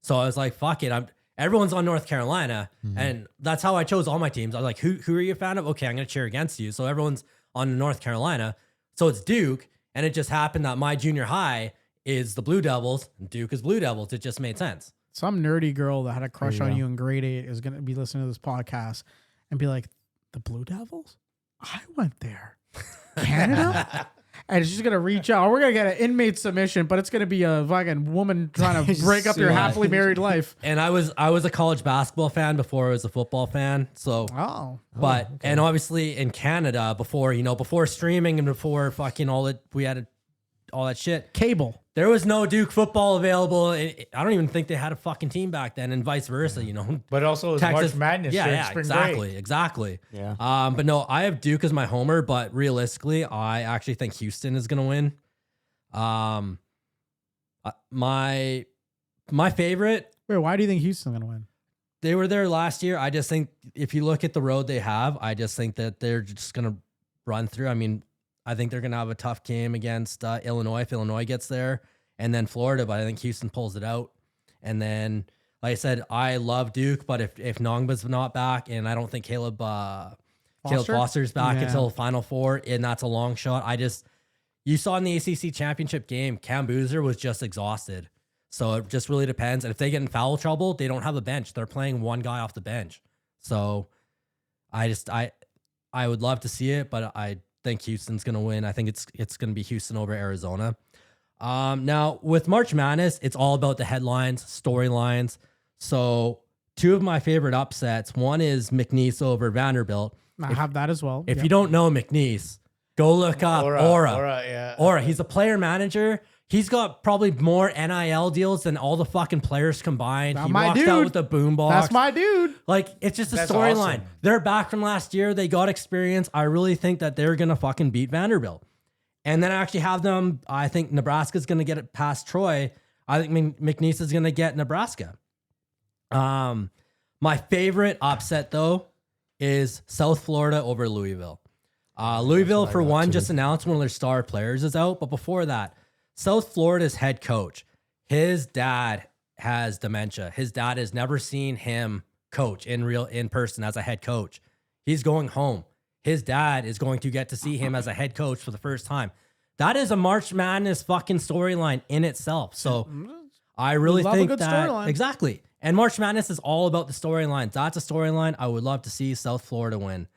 So I was like, fuck it. Everyone's on North Carolina. And that's how I chose all my teams. I was like, who are you a fan of? Okay, I'm going to cheer against you. So everyone's on North Carolina. So it's Duke. And it just happened that my junior high is the Blue Devils and Duke is Blue Devils. It just made sense. Some nerdy girl that had a crush There you on go. you in grade 8 is going to be listening to this podcast and be like, the Blue Devils? I went there. Canada? And she's going to reach out. We're going to get an inmate submission, but it's going to be a fucking woman trying to break up your Yeah. happily married life. And I was a college basketball fan before I was a football fan. So Oh. But and obviously in Canada before streaming and before fucking all that shit, Cable. there was no Duke football available. I don't even think they had a fucking team back then, and vice versa. But also it was March Madness during yeah, spring break. exactly. Yeah. But no, I have Duke as my homer, but realistically, I actually think Houston is gonna win. My favorite. Wait, why do you think Houston's going to win? They were there last year. I just think if you look at the road they have, I just think that they're just going to run through. I mean, I think they're going to have a tough game against Illinois if Illinois gets there, and then Florida, but I think Houston pulls it out. And then, like I said, I love Duke, but if Nongba's not back, and I don't think Caleb Foster's back Yeah. until Final Four, and that's a long shot. You saw in the ACC championship game, Cam Boozer was just exhausted. So it just really depends. And if they get in foul trouble, they don't have a bench. They're playing one guy off the bench. So I would love to see it, but I think Houston's going to win. I think it's going to be Houston over Arizona. Now with March Madness, it's all about the headlines, storylines. So two of my favorite upsets, one is McNeese over Vanderbilt. I have that as well. If Yep. you don't know McNeese, go look up Aura. Yeah. Aura, he's a player manager. He's got probably more NIL deals than all the fucking players combined. Not He my walks dude. out with a boombox. That's my dude. Like, it's just a That's storyline. awesome. They're back from last year. They got experience. I really think that they're going to fucking beat Vanderbilt. And then I actually have them. I think Nebraska's going to get it past Troy. I think McNeese is going to get Nebraska. My favorite upset, though, is South Florida over Louisville. Louisville, for one, just announced one of their star players is out. But before that, South Florida's head coach, his dad has dementia. His dad has never seen him coach in person as a head coach. He's going home. His dad is going to get to see him as a head coach for the first time. That is a March Madness fucking storyline in itself. So I really Love a think good that storyline. exactly. And March Madness is all about the storylines. That's a storyline I would love to see South Florida win.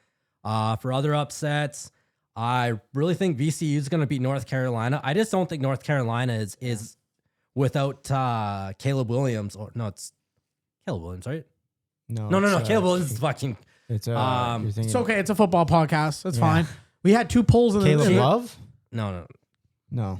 For other upsets, I really think VCU is going to beat North Carolina. I just don't think North Carolina is without Caleb Williams. Or no, it's Caleb Williams, right? No. it's, Caleb Williams is fucking. It's you're thinking It's okay. It's a football podcast. It's Yeah. fine. We had 2 polls in Caleb the Love? No. No.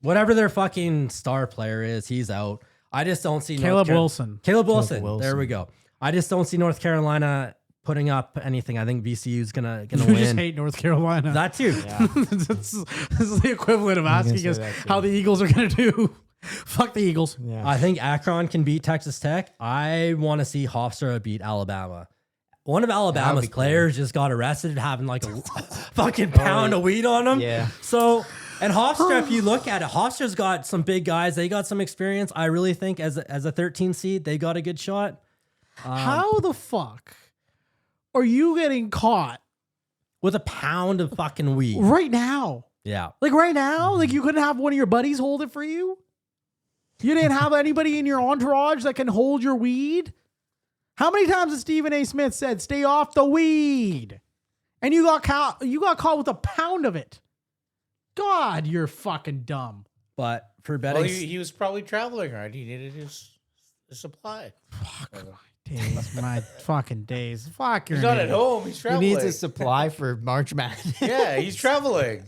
Whatever their fucking star player is, he's out. I just don't see Caleb Wilson. Caleb Wilson. Wilson. There we go. I just don't see North Carolina putting up anything. I think VCU's gonna You win. just hate North Carolina. That too. this is the equivalent of asking say us that too. how the Eagles are going to do. Fuck the Eagles. Yeah. I think Akron can beat Texas Tech. I want to see Hofstra beat Alabama. One of Alabama's be cool. players just got arrested having like a fucking pound of weed on him. Yeah. So, and Hofstra, if you look at it, Hofstra's got some big guys. They got some experience. I really think as a 13 seed, they got a good shot. How the fuck are you getting caught With a pound of fucking weed. right now? Yeah. Like right now? Like you couldn't have one of your buddies hold it for you? You didn't have anybody in your entourage that can hold your weed? How many times has Stephen A. Smith said, stay off the weed? And you got caught with a pound of it. God, you're fucking dumb. But for betting, Well, he was probably traveling, right? He needed his supply. My fucking days. Fuck your He's not name. at home. He's He traveling. needs a supply for March Madness. Yeah, he's traveling.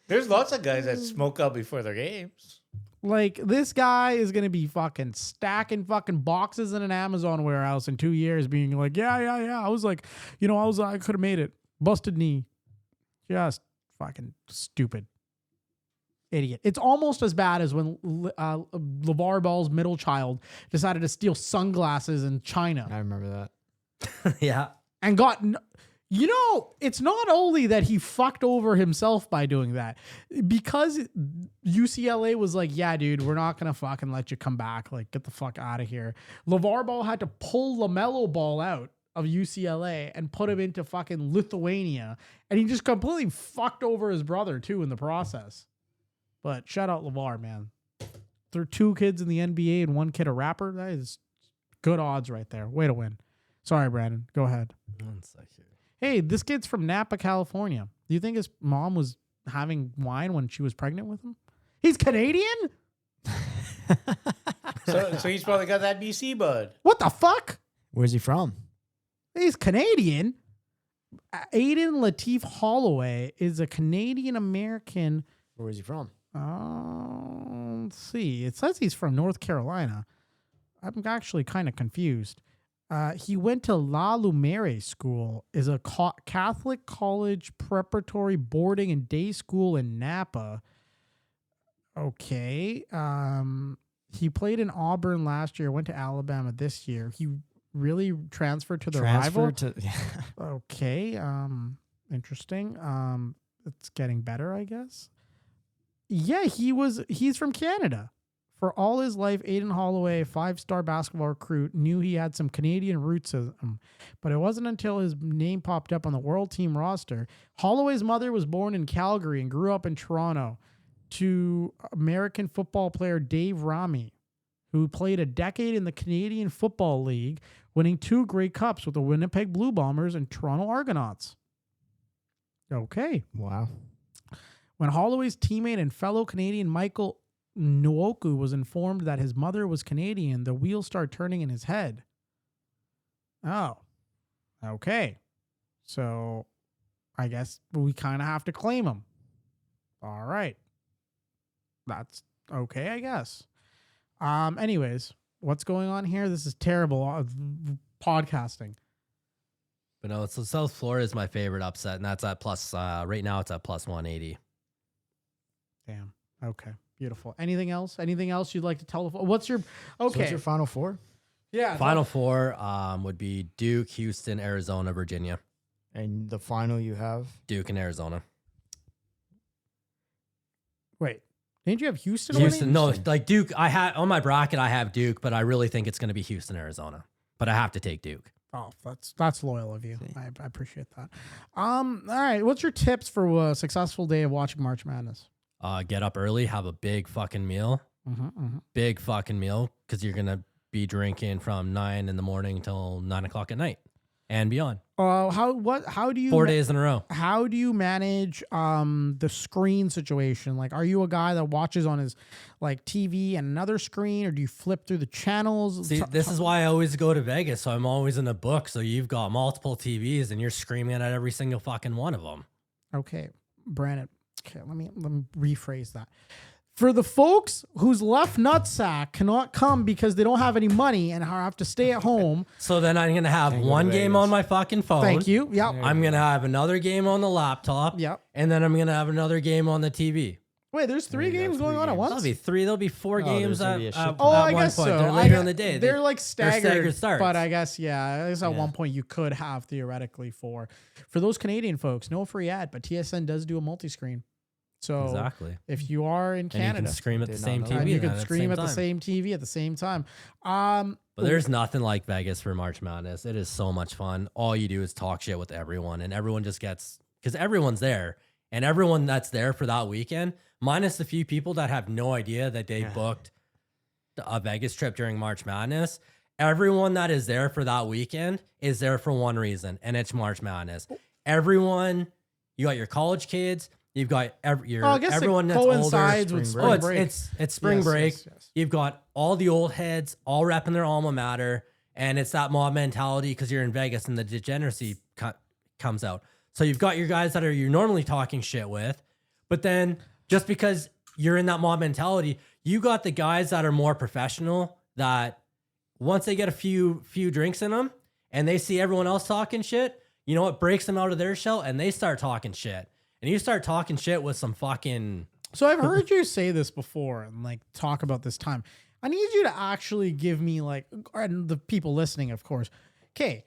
There's lots of guys that smoke up before their games. Like, this guy is going to be fucking stacking fucking boxes in an Amazon warehouse in 2 years being like, yeah. I was like, I could have made it. Busted knee. Just fucking stupid. Idiot. It's almost as bad as when LeVar Ball's middle child decided to steal sunglasses in China I remember that. yeah. and got... it's not only that he fucked over himself by doing that, because UCLA was like, yeah, dude, we're not going to fucking let you come back. Like, get the fuck out of here. LeVar Ball had to pull LaMelo Ball out of UCLA and put him into fucking Lithuania. And he just completely fucked over his brother, too, in the process. But shout out LeVar, man. There are 2 kids in the NBA and 1 kid a rapper. That is good odds right there. Way to win. Sorry, Brandon. Go ahead. 1 second. Hey, this kid's from Napa, California. Do you think his mom was having wine when she was pregnant with him? He's Canadian? So he's probably got that BC bud. What the fuck? Where's he from? He's Canadian. Aiden Latif Holloway is a Canadian American. Where's he from? Let's see. It says he's from North Carolina. I'm actually kind of confused. He went to La Lumiere School, is a Catholic college preparatory boarding and day school in Napa. Okay. He played in Auburn last year, went to Alabama this year. He really transferred to the rival. Okay. Interesting. It's getting better, I guess. Yeah, he's from Canada. For all his life, Aiden Holloway, 5-star basketball recruit, knew he had some Canadian roots in him. But it wasn't until his name popped up on the world team roster. Holloway's mother was born in Calgary and grew up in Toronto, to American football player Dave Rami, who played a decade in the Canadian Football League, winning 2 Grey Cups with the Winnipeg Blue Bombers and Toronto Argonauts. Okay. Wow. When Holloway's teammate and fellow Canadian Michael Nwoku was informed that his mother was Canadian, the wheels start turning in his head. Oh, okay. So I guess we kind of have to claim him. All right. That's okay, I guess. Anyways, what's going on here? This is terrible podcasting. But no, so South Florida is my favorite upset, and that's at plus, right now it's at plus 180. Damn. Okay. Beautiful. Anything else? Anything else you'd like to tell? What's your... So Okay. what's your Final Four? Yeah. Final 4 would be Duke, Houston, Arizona, Virginia. And the final you have? Duke and Arizona. Wait. Didn't you have Houston? Houston, winning? no, like Duke. I have on my bracket. I have Duke, but I really think it's going to be Houston, Arizona. But I have to take Duke. Oh, that's loyal of you. I appreciate that. All right. What's your tips for a successful day of watching March Madness? Get up early, have a big fucking meal, big fucking meal, because you're gonna be drinking from 9 in the morning till 9 o'clock at night. and beyond. How do you 4 days in a row. how do you manage the screen situation? Like, are you a guy that watches on his like TV and another screen, or do you flip through the channels? See, this is why I always go to Vegas. So I'm always in a book. So you've got multiple TVs and you're screaming at every single fucking one of them. Okay, Brandon. Okay, let me rephrase that. For the folks whose left nutsack cannot come because they don't have any money and have to stay at home. So then I'm going to have Can't go one to game Vegas. on my fucking phone. Thank you. Yep. I'm going to have another game on the laptop. Yep. And then I'm going to have another game on the TV. Wait, there's three There you go, games going three on at games. once? There'll be three. There'll be four Oh, games there's gonna at, be a shit at, ton. Oh, at I one guess point. so. They're I later gue- in the day. They're like staggered, staggered starts. but I guess at Yeah. one point you could have theoretically for those Canadian folks, no free ad, but TSN does do a multi-screen. So Exactly. if you are in And you Canada, can scream at the Did not same know TV. that. you then can scream at the time. same TV at the same time. But there's nothing like Vegas for March Madness. It is so much fun. All you do is talk shit with everyone, and everyone just gets, because everyone's there, and everyone that's there for that weekend, minus the few people that have no idea that they booked a Vegas trip during March Madness. Everyone that is there for that weekend is there for one reason, and it's March Madness. Everyone, you got your college kids, you've got I guess everyone it that's older. coincides with spring spring Oh, break. it's spring Yes, break. yes, yes. You've got all the old heads all repping their alma mater, and it's that mob mentality because you're in Vegas and the degeneracy comes out. So you've got your guys that you're normally talking shit with, but then just because you're in that mob mentality, you got the guys that are more professional that once they get a few drinks in them and they see everyone else talking shit, you know what breaks them out of their shell and they start talking shit. And you start talking shit with some fucking So I've heard you say this before and like talk about this time. I need you to actually give me like, and the people listening, of course. Okay,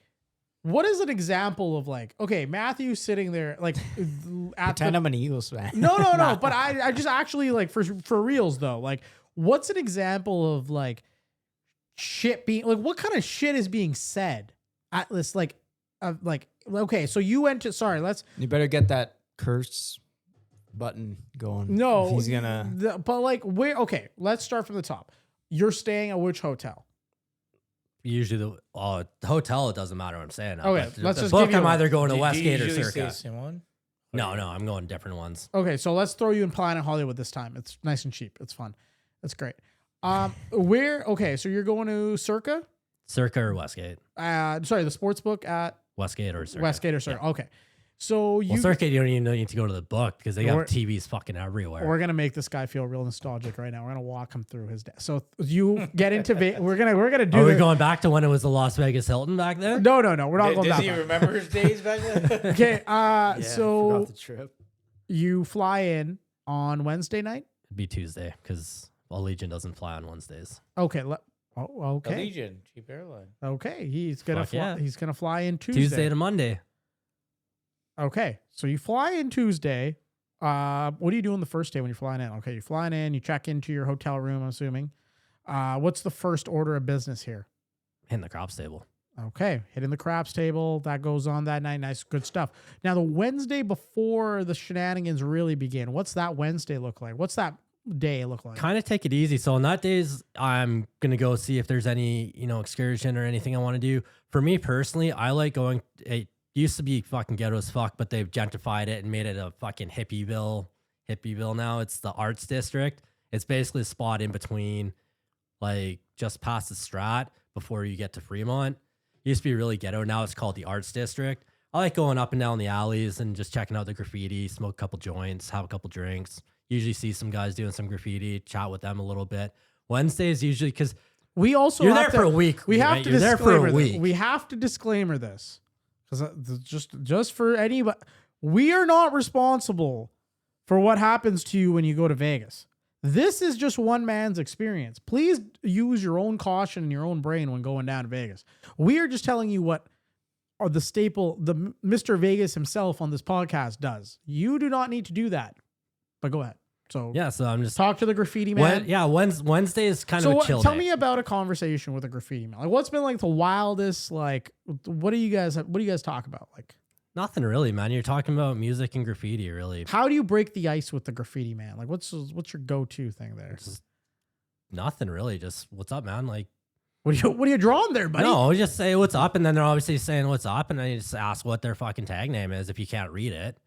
what is an example of like? Okay, Matthew sitting there like at Pretend I'm an Eagles fan. no. But I just actually like for reals though. Like, what's an example of like shit being like? What kind of shit is being said at this like okay? So you went to You better get that curse button going. No, He's gonna. but like where? Okay, let's start from the top. You're staying at which hotel? usually the hotel. It doesn't matter what I'm saying. Now, Okay, but let's the just book. give you I'm one. either going to Do you Westgate or usually stay Circa. the same one? No, I'm going different ones. Okay, so let's throw you in Planet Hollywood this time. It's nice and cheap. It's fun. It's great. Where? Okay, so you're going to Circa? Circa or Westgate. Sorry, the sports book at Westgate or Circa. Westgate or Circa. Okay, so you. Well, Circa, you don't even need to go to the book because they have We're- TVs fucking everywhere. We're gonna make this guy feel real nostalgic right now. We're gonna walk him through his day. So you get into we're gonna do. Are we the- going back to when it was the Las Vegas Hilton back then? No. We're not going Does back. he there. remember his days back then? Okay. Yeah, So forgot the trip. you fly in on Wednesday night. It'd be Tuesday because Allegiant doesn't fly on Wednesdays. Okay. Okay. Allegiant, cheap airline. Okay. He's gonna Fuck fly. yeah. He's gonna fly in Tuesday. Tuesday to Monday. Okay. So you fly in Tuesday. What are you doing the first day when you're flying in? Okay, you're flying in. You check into your hotel room. I'm assuming. What's the first order of business here? Hitting the crops table. Okay, hitting the craps table. That goes on that night. Nice, good stuff. Now, the Wednesday before the shenanigans really begin, what's that Wednesday look like? What's that day look like? Kind of take it easy. So on that days, I'm gonna go see if there's any excursion or anything I want to do. For me personally, I like going. It used to be fucking ghetto as fuck, but they've gentrified it and made it a fucking hippieville. Now it's the Arts District. It's basically a spot in between, like just past the Strat before you get to Fremont. It used to be really ghetto. Now it's called the Arts District. I like going up and down the alleys and just checking out the graffiti, smoke a couple joints, have a couple drinks. Usually see some guys doing some graffiti, chat with them a little bit. Wednesdays usually because We also you're have there for to- a week. We have right? to You're there for disclaimer a this. week. We have to disclaimer this because just for anybody, we are not responsible for what happens to you when you go to Vegas. This is just one man's experience. Please use your own caution and your own brain when going down to Vegas. We are just telling you what are the staple, the Mr. Vegas himself on this podcast does. You do not need to do that. But go ahead. So Yeah, so I'm just talk to the graffiti man. Wednesday is kind So of a what, chill tell day. me about a conversation with a graffiti man. Like, what's been like the wildest? Like, what do you guys talk about? Like, Nothing really, man. You're talking about music and graffiti, really. how do you break the ice with the graffiti man? Like, what's your go-to thing there? Just nothing really. Just what's up, man? Like What are you drawing there, buddy? No, just say what's up, and then they're obviously saying what's up, and then you just ask what their fucking tag name is if you can't read it.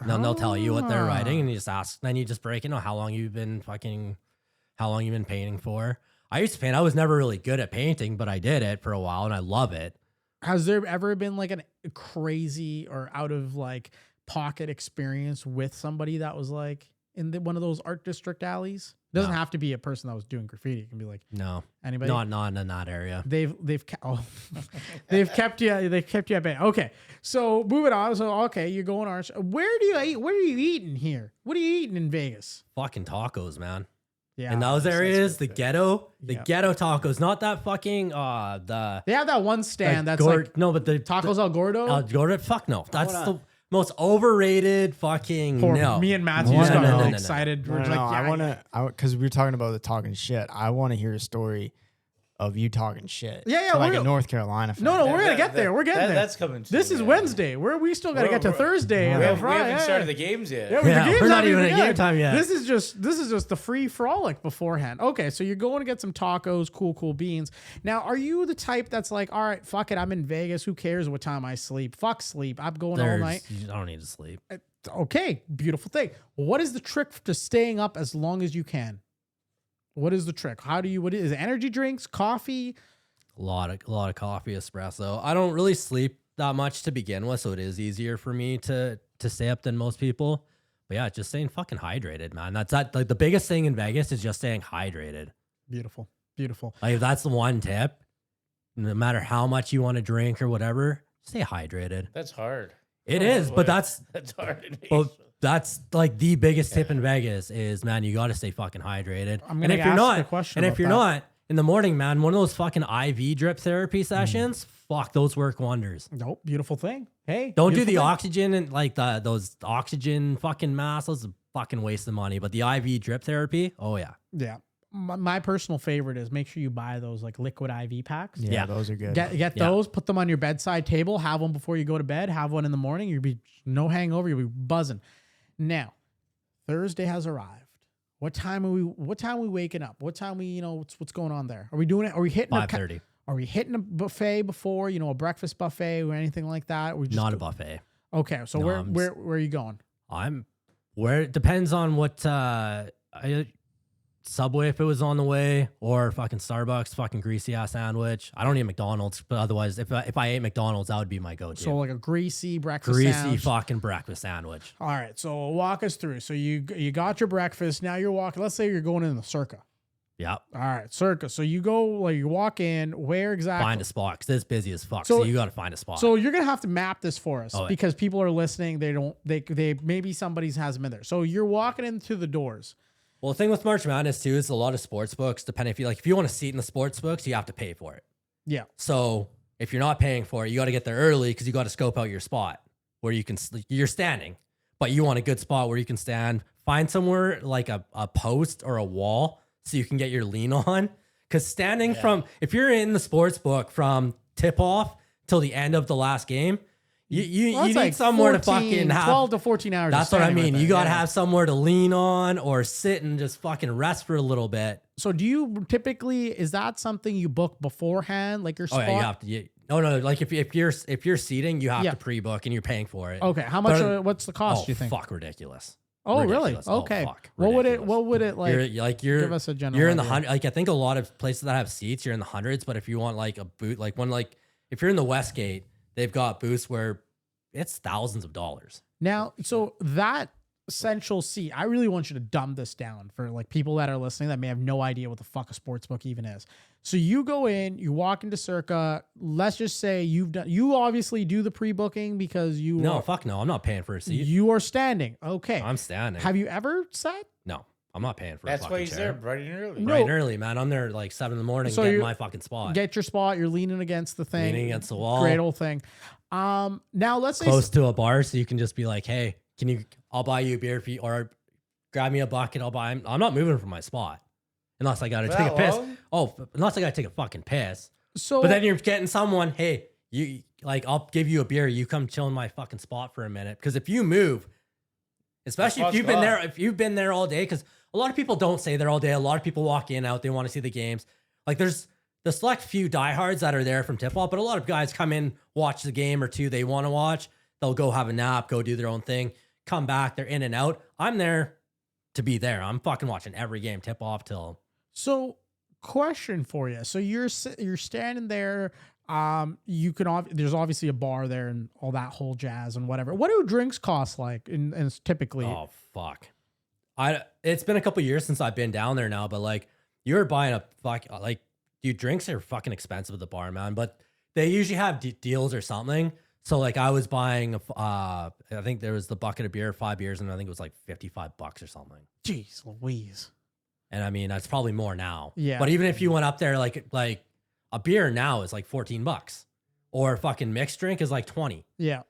And then they'll tell you what they're writing, and you just ask. Then you just break it. How long you've been painting for? I used to paint. I was never really good at painting, but I did it for a while, and I love it. Has there ever been like a crazy or out of like pocket experience with somebody that was like in one of those art district alleys? It doesn't have to be a person that was doing graffiti. It can be like anybody. Not in that area. They've kept you at bay. Okay, so moving on. So okay, you're going orange. Where do you eat? What are you eating here? What are you eating in Vegas? Fucking tacos, man. Yeah, in those areas, the ghetto Yeah. tacos, not that fucking they have that one stand that's like no, but the Tacos El Gordo. El Gordo. Fuck no, that's the most overrated fucking no. Me and Matthew No, just got no, really no, excited. No, We're no, like, no, yeah, I want to, because we were talking about the talking shit. I want to hear a story of you talking shit. Yeah, to like we're- a North Carolina fan. No, we're gonna get there. We're getting there. That's coming. This is Wednesday. We still got to get to Thursday and We then haven't Friday. started the games yet. Yeah, Yeah, the game's we're not even even at game good. time yet. This is just the free frolic beforehand. Okay, so you're going to get some tacos, cool beans. Now, are you the type that's like, all right, fuck it, I'm in Vegas. Who cares what time I sleep? Fuck sleep. I'm going all night. I don't need to sleep. Okay, beautiful thing. What is the trick to staying up as long as you can? What is the trick? What is it? Energy drinks, coffee? A lot of coffee, espresso. I don't really sleep that much to begin with, so it is easier for me to stay up than most people. But yeah, just staying fucking hydrated, man. That's like the biggest thing in Vegas is just staying hydrated. Beautiful. Like that's the one tip. No matter how much you want to drink or whatever, stay hydrated. That's hard. It is, but that's hard. in Vegas. Well, that's like the biggest tip in Vegas is, man, you got to stay fucking hydrated. I'm And gonna if you're ask not, a question and if about you're that. not in the morning, man, one of those fucking IV drip therapy sessions, fuck, those work wonders. Nope, beautiful thing. Hey, Don't do beautiful the thing. oxygen and like those oxygen fucking masks. Those are fucking waste of money. But the IV drip therapy, oh yeah. Yeah. My personal favorite is make sure you buy those like liquid IV packs. Yeah, Yeah. those are good. Get Yeah. those, put them on your bedside table, have one before you go to bed, have one in the morning. You'll be no hangover, you'll be buzzing. Now, Thursday has arrived. What time are we waking up? What time what's going on there? Are we doing it? Are we hitting 5:30. Are we hitting a buffet before, a breakfast buffet or anything like that? We just Not a buffet. Okay, so No, where are you going? It depends on what Subway if it was on the way, or fucking Starbucks, fucking greasy ass sandwich. I don't eat McDonald's, but otherwise, if I ate McDonald's, that would be my go-to. So like a greasy breakfast greasy sandwich. fucking breakfast sandwich. All right, so walk us through. So you got your breakfast. Now you're walking. Let's say you're going in the Circa. Yep. All right, Circa. So you walk in. Where exactly? Find a spot because it's busy as fuck. So- So you got to find a spot. So you're gonna have to map this for us Oh, yeah. because people are listening. They maybe somebody's has them in there. So you're walking into the doors. well, the thing with March Madness too is a lot of sports books. Depending if you want a seat in the sports books, you have to pay for it. Yeah. So if you're not paying for it, you got to get there early because you got to scope out your spot where you can. You're standing, but you want a good spot where you can stand. Find somewhere like a post or a wall so you can get your lean on. Because standing if you're in the sports book from tip off till the end of the last game, you Well, need that's like somewhere 14, to fucking have 12 to 14 hours. of That's what I standing mean. right You there. got to Yeah. have somewhere to lean on or sit and just fucking rest for a little bit. So do you typically, is that something you book beforehand, like your Oh spot? yeah, you have to. No. Like if you're seating, you have Yeah. to pre-book and you're paying for it. Okay, how much? But- What's the cost? Oh do you think? fuck, ridiculous. Oh really? Ridiculous. Oh, Okay. fuck, What would it? ridiculous. What would it like? You're give us a general You're in the idea. hundred. Like I think a lot of places that have seats, you're in the hundreds. But if you want like a boot, if you're in the Westgate, they've got booths where it's thousands of dollars. Now, so that central seat, I really want you to dumb this down for like people that are listening that may have no idea what the fuck a sports book even is. So you go in, you walk into Circa. Let's just say you obviously do the pre-booking because No, fuck no. I'm not paying for a seat. you are standing. Okay. I'm standing. Have you ever sat? No, I'm not paying for That's a why fucking he's chair. there bright and early. No. Bright and early, man. I'm there like 7 a.m. So getting you're- my fucking spot. Get your spot. You're leaning against the thing. Leaning against the wall. Great old thing. Now let's say Close to a bar, so you can just be like, "Hey, I'll buy you a beer for you, or grab me a bucket. I'm not moving from my spot unless I gotta For take a that piss. long? Oh, unless I gotta take a fucking piss. so. But then you're getting someone, hey, I'll give you a beer. You come chill in my fucking spot for a minute. Because if you move, especially if spot's you've been gone. there, if you've been there all day, because a lot of people don't stay there all day. A lot of people walk in, out, they want to see the games. Like there's the select few diehards that are there from tip off, but a lot of guys come in, watch the game or two they want to watch. They'll go have a nap, go do their own thing, come back. They're in and out. I'm there to be there. I'm fucking watching every game, tip off till. So, question for you. So you're standing there. You can there's obviously a bar there and all that whole jazz and whatever. What do drinks cost like? And typically, Oh fuck. It's been a couple years since I've been down there now, but like you're buying a dude, drinks are fucking expensive at the bar, man. But they usually have deals or something. So like I was buying, I think there was the bucket of beer, 5 beers, and I think it was like $55 or something. Jeez Louise. And I mean, that's probably more now. Yeah. But even if you went up there, like a beer now is like $14, or a fucking mixed drink is like 20. Yeah.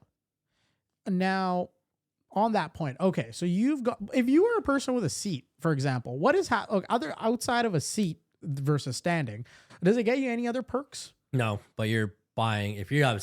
Now, on that point, okay, so you've got, if you were a person with a seat, for example, what is other outside of a seat versus standing, does it get you any other perks? No, but you're buying, if you have a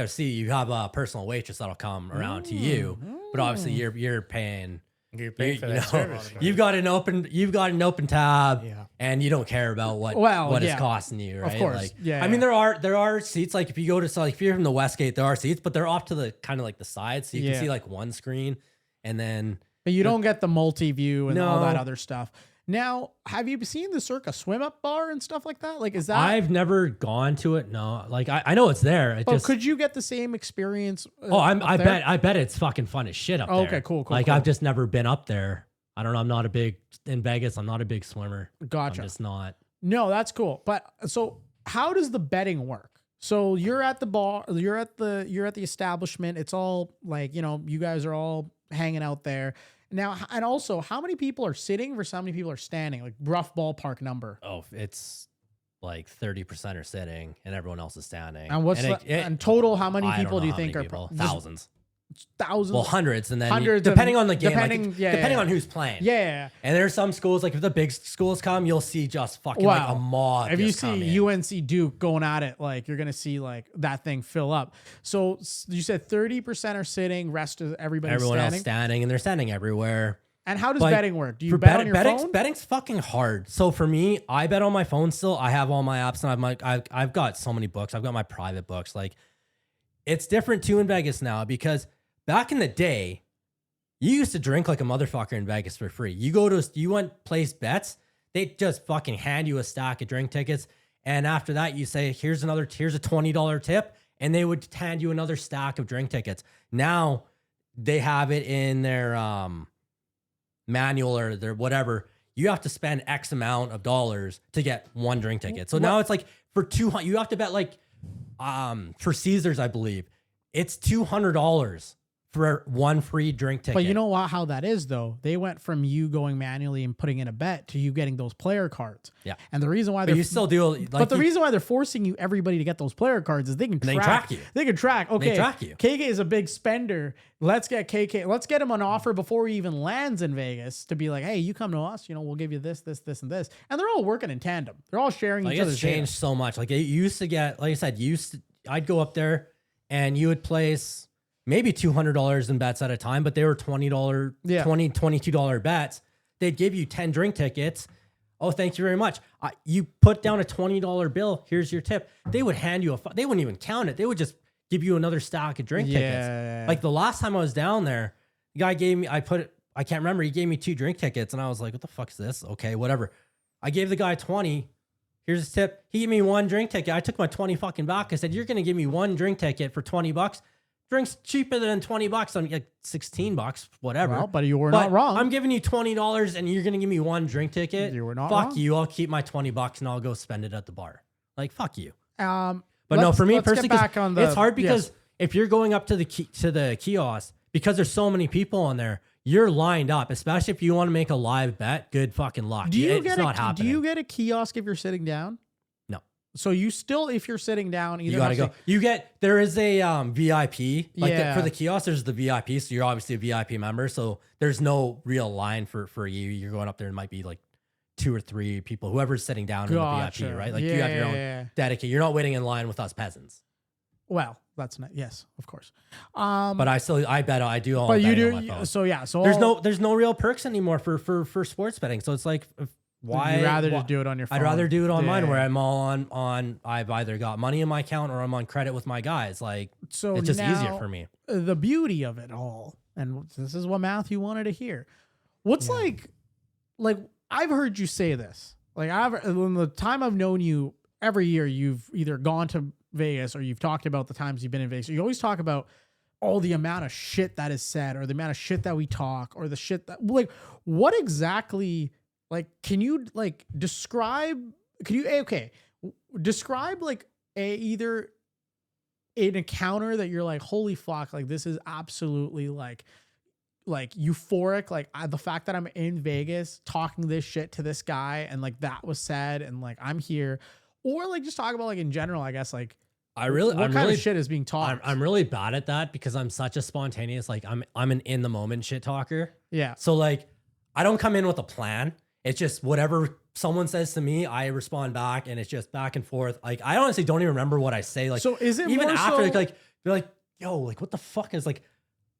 seat, you have a personal waitress that'll come around to you, but obviously you're paying. You're paying for you that know, service. you've got an open tab, Yeah. and you don't care about what yeah. it's costing you, right? Of course. Like, Yeah, I mean, yeah. there are seats, like if you go to, like if you're from the Westgate, there are seats, but they're off to the kind of like the side, so you Yeah. can see like one screen, and then But you don't get the multi-view and all that No. other stuff. Now, have you seen the Circa swim up bar and stuff like that? Like, is that? I've never gone to it. No, like I know it's there. It But just could you get the same experience? I bet it's fucking fun as shit up there. Okay, cool. Like cool. I've just never been up there. I don't know. I'm not a big in Vegas. I'm not a big swimmer. Gotcha. I'm just not. No, that's cool. But so how does the betting work? So you're at the bar, you're at the establishment. It's all like, you guys are all hanging out there. Now, and also, how many people are sitting versus how many people are standing? Like rough ballpark number. Oh, it's like 30% are sitting and everyone else is standing. And what's and total? How many I don't people know do you how think many are people. just Thousands? Thousands. Well, hundreds, and then Hundreds depending and- on the game, depending- depending yeah. on who's playing. Yeah. And there's some schools, like if the big schools come, you'll see just fucking like a mob. If you just come see in. UNC Duke going at it, like you're gonna see like that thing fill up. So you said 30% are sitting, rest of everybody's everyone standing. else standing, and they're standing everywhere. And how does Like, betting work? Do you for bet on your phone? betting's fucking hard. So for me, I bet on my phone still. I have all my apps, and I've got so many books. I've got my private books. Like it's different too in Vegas now, because back in the day, you used to drink like a motherfucker in Vegas for free. You went place bets, they just fucking hand you a stack of drink tickets, and after that you say, here's a $20 tip, and they would hand you another stack of drink tickets. Now they have it in their manual or their whatever. You have to spend X amount of dollars to get one drink ticket. So now it's like for 200, you have to bet like for Caesars, I believe it's $200 for one free drink ticket. But you know how that is though. They went from you going manually and putting in a bet to you getting those player cards. Yeah. And the reason why but you still do. Like, but the reason why they're forcing everybody to get those player cards is they can track you. They can track. Okay. track you. KK is a big spender. Let's get KK. Let's get him an offer before he even lands in Vegas to be like, hey, you come to us. We'll give you this, this, this, and this. And they're all working in tandem. They're all sharing like each it's other's changed so much. Like it used to get, like I said, I'd go up there and you would place maybe $200 in bets at a time, but they were $20, $22 bets. They'd give you 10 drink tickets. Oh, thank you very much. You put down a $20 bill. Here's your tip. They would hand you they wouldn't even count it. They would just give you another stack of drink tickets. Like the last time I was down there, the guy gave me, I can't remember. He gave me 2 drink tickets and I was like, what the fuck is this? Okay, whatever. I gave the guy 20. Here's his tip. He gave me 1 drink ticket. I took my 20 fucking back. I said, you're going to give me 1 drink ticket for $20. Drinks cheaper than $20. I'm like $16, whatever. Well, but you were not wrong. I'm giving you $20 and you're gonna give me 1 drink ticket. You were not Fuck wrong. you. I'll keep my $20 and I'll go spend it at the bar. Like fuck you. But no, for me let's personally, get back on the, it's hard because yes. if you're going up to the kiosk, because there's so many people on there, you're lined up. Especially if you want to make a live bet. Good fucking luck. It's not happening. Do you get a kiosk if you're sitting down? No. So you still, if you're sitting down, either You gotta have go. to- There is a VIP. Like Yeah. for the kiosk, there's the VIP. So you're obviously a VIP member. So there's no real line for you. You're going up there and it might be like 2 or 3 people, whoever's sitting down in the Gotcha. VIP, right? Like you have your own Yeah. dedicated. You're not waiting in line with us peasants. Well, that's not, yes, of course. But I bet I do all. But you betting on my do, phone. so yeah. So There's no real perks anymore for sports betting. So it's like why? You'd rather why- just do it on your phone. I'd rather do it on mine Yeah. where I'm all on. I've either got money in my account or I'm on credit with my guys. Like So it's just easier now, for me. The beauty of it all, and this is what Matthew wanted to hear. What's like I've heard you say this. Like in the time I've known you, every year you've either gone to Vegas or you've talked about the times you've been in Vegas. You always talk about all the amount of shit that is said or the amount of shit that we talk or the shit that like what exactly like can you like describe describe like either an encounter that you're like holy fuck like this is absolutely like euphoric like the fact that I'm in Vegas talking this shit to this guy and like that was said and like I'm here or like just talk about like in general I guess like I'm what kind really, of shit is being talked. I'm really bad at that because I'm such a spontaneous, like I'm an in the moment shit talker. Yeah. So like I don't come in with a plan. It's just whatever someone says to me, I respond back and it's just back and forth. Like I honestly don't even remember what I say. Like So is it even more after so- like they're like, yo, like what the fuck is like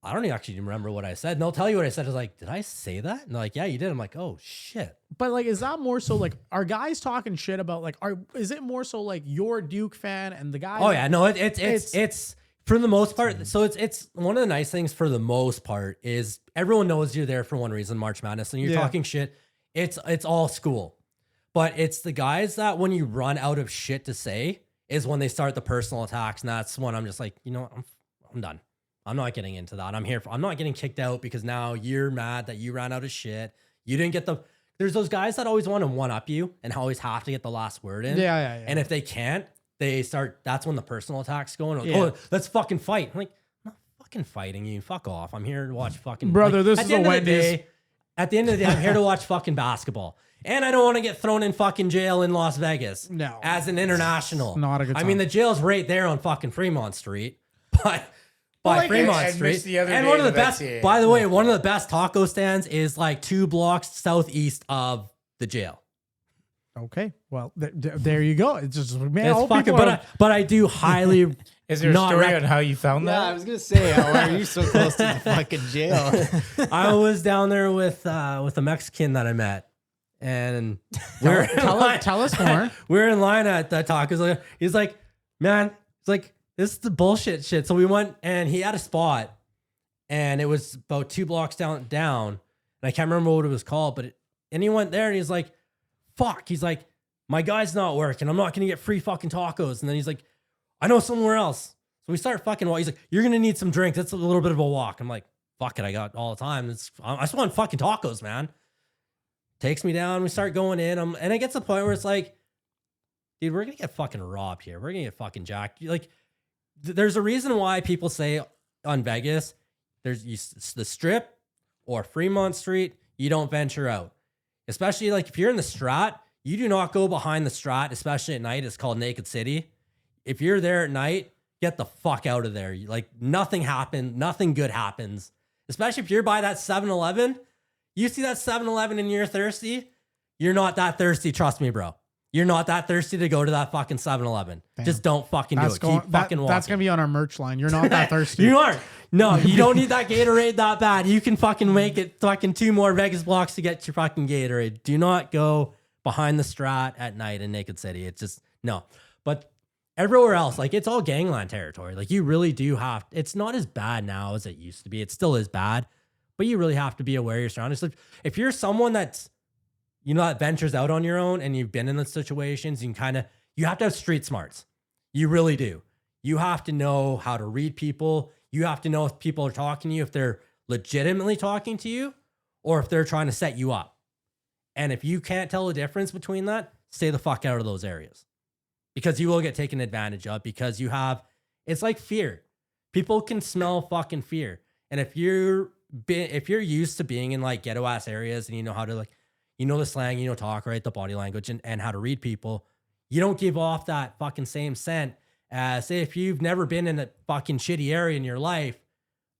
I don't actually remember what I said. And they'll tell you what I said. I was like, did I say that? And they're like, yeah, you did. I'm like, oh shit. But like, is that more so like, are guys talking shit about like, is it more so like you're a Duke fan and the guys? Oh yeah, no, it's for the most part. So it's one of the nice things for the most part is everyone knows you're there for one reason, March Madness, and you're Yeah. talking shit. It's all school, but it's the guys that when you run out of shit to say is when they start the personal attacks, and that's when I'm just like, you know what, I'm done. I'm not getting into that. I'm not getting kicked out because now you're mad that you ran out of shit. You didn't get there's those guys that always want to one up you and always have to get the last word in. Yeah. And if they can't, that's when the personal attacks go on. Yeah. Oh, let's fucking fight. I'm like, I'm not fucking fighting you. Fuck off. I'm here to watch fucking Brother, this at is the a end of the Wendy's. day- At the end of the day, I'm here to watch fucking basketball. And I don't want to get thrown in fucking jail in Las Vegas. No. As an international. Not a good I mean, time. the jail's right there on fucking Fremont Street. But by like, Fremont and Street. missed the other And day one of the of best, NCAA. by the way, one of the best taco stands is like 2 blocks southeast of the jail. Okay. Well, there you go. It's just, man, It's all fucking, people are, but I do highly. Is there a Not story rec- on how you found Yeah, I that? was gonna say, how are you so close to the fucking jail? I was down there with a Mexican that I met, and we're in line- tell us more. We're in line at the tacos. He's like, man, it's like this is the bullshit shit. So we went, and he had a spot, and it was about 2 blocks down, and I can't remember what it was called, and he went there, and he's like, fuck. He's like, my guy's not working. I'm not gonna get free fucking tacos. And then he's like, I know somewhere else. So we start fucking walking. He's like, you're gonna need some drinks. That's a little bit of a walk. I'm like, fuck it, I got all the time. I just want fucking tacos, man. Takes me down. We start going in. And it gets to the point where it's like, dude, we're gonna get fucking robbed here. We're gonna get fucking jacked. Like, there's a reason why people say on Vegas, the Strip or Fremont Street, you don't venture out. Especially like if you're in the Strat, you do not go behind the Strat, especially at night. It's called Naked City. If you're there at night, get the fuck out of there. Like nothing happened. Nothing good happens. Especially if you're by that 7-Eleven. You see that 7-Eleven and you're thirsty. You're not that thirsty. Trust me, bro. You're not that thirsty to go to that fucking 7-Eleven. Just don't fucking do it. Keep fucking walking. That's going to be on our merch line. You're not that thirsty. You aren't. No, you don't need that Gatorade that bad. You can fucking make it fucking 2 more Vegas blocks to get your fucking Gatorade. Do not go behind the Strat at night in Naked City. It's just, no. But everywhere else, like it's all gangland territory. Like you really do have, it's not as bad now as it used to be. It still is bad, but you really have to be aware of your surroundings. Like, if you're someone that's, you know, that ventures out on your own and you've been in those situations, you have to have street smarts. You really do. You have to know how to read people. You have to know if people are talking to you, if they're legitimately talking to you, or if they're trying to set you up. And if you can't tell the difference between that, stay the fuck out of those areas. Because you will get taken advantage of, because it's like fear. People can smell fucking fear. And if you're used to being in like ghetto ass areas and you know how to like, you know the slang, you know talk, right? The body language and how to read people, you don't give off that fucking same scent as say if you've never been in a fucking shitty area in your life.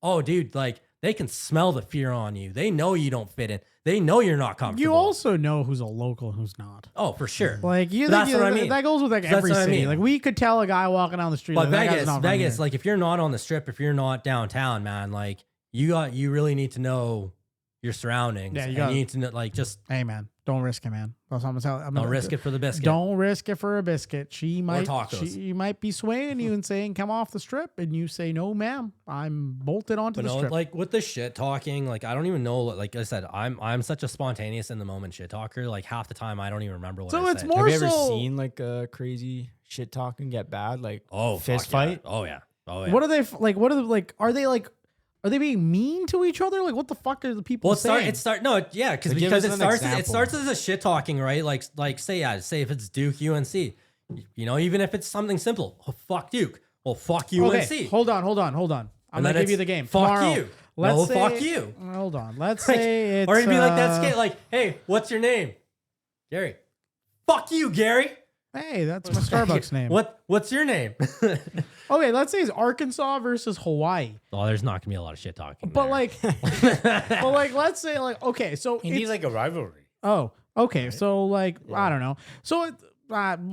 Oh, dude, like they can smell the fear on you. They know you don't fit in. They know you're not comfortable. You also know who's a local and who's not. Oh, for sure. Like you, That's what I mean. That goes with like So that's every what I city. mean. Like we could tell a guy walking down the street. But like, that guy's not from Vegas, here. like if you're not on the Strip, if you're not downtown, man, like you really need to know your surroundings. Yeah, you and gotta- you need to know, like just Hey man, don't risk it, man. That's what I'm telling. don't risk it for the biscuit. Don't risk it for a biscuit. She might tacos. she might be swaying you and saying, "Come off the strip," and you say, "No, ma'am, I'm bolted onto But the no, strip." like with the shit talking, like I don't even know. Like I said, I'm such a spontaneous in the moment shit talker. Like half the time, I don't even remember what. So I it's said. more Have you ever so- seen like a crazy shit talking get bad? Like fist fuck yeah. fight? Oh yeah. Oh yeah. What are they like? What are they like? Are they being mean to each other? Like, what the fuck are the people Well, saying? yeah, because So give because us it an starts example. as a shit talking, right? Like say if it's Duke UNC, you know, even if it's something simple, oh, fuck Duke, well fuck UNC. Okay, hold on. I'm And gonna then give you it's the game. fuck Tomorrow, you. Let's No, say, fuck you. Hold on. Let's Like, say it's or it'd be like that uh, skate, like, hey, what's your name? Gary. Fuck you, Gary. Hey, that's my Starbucks name. What's your name? Okay, let's say it's Arkansas versus Hawaii. Oh, there's not gonna be a lot of shit talking. But there. like, let's say like, okay, so He needs it's, like a rivalry. oh, okay, so like, I don't know, so it,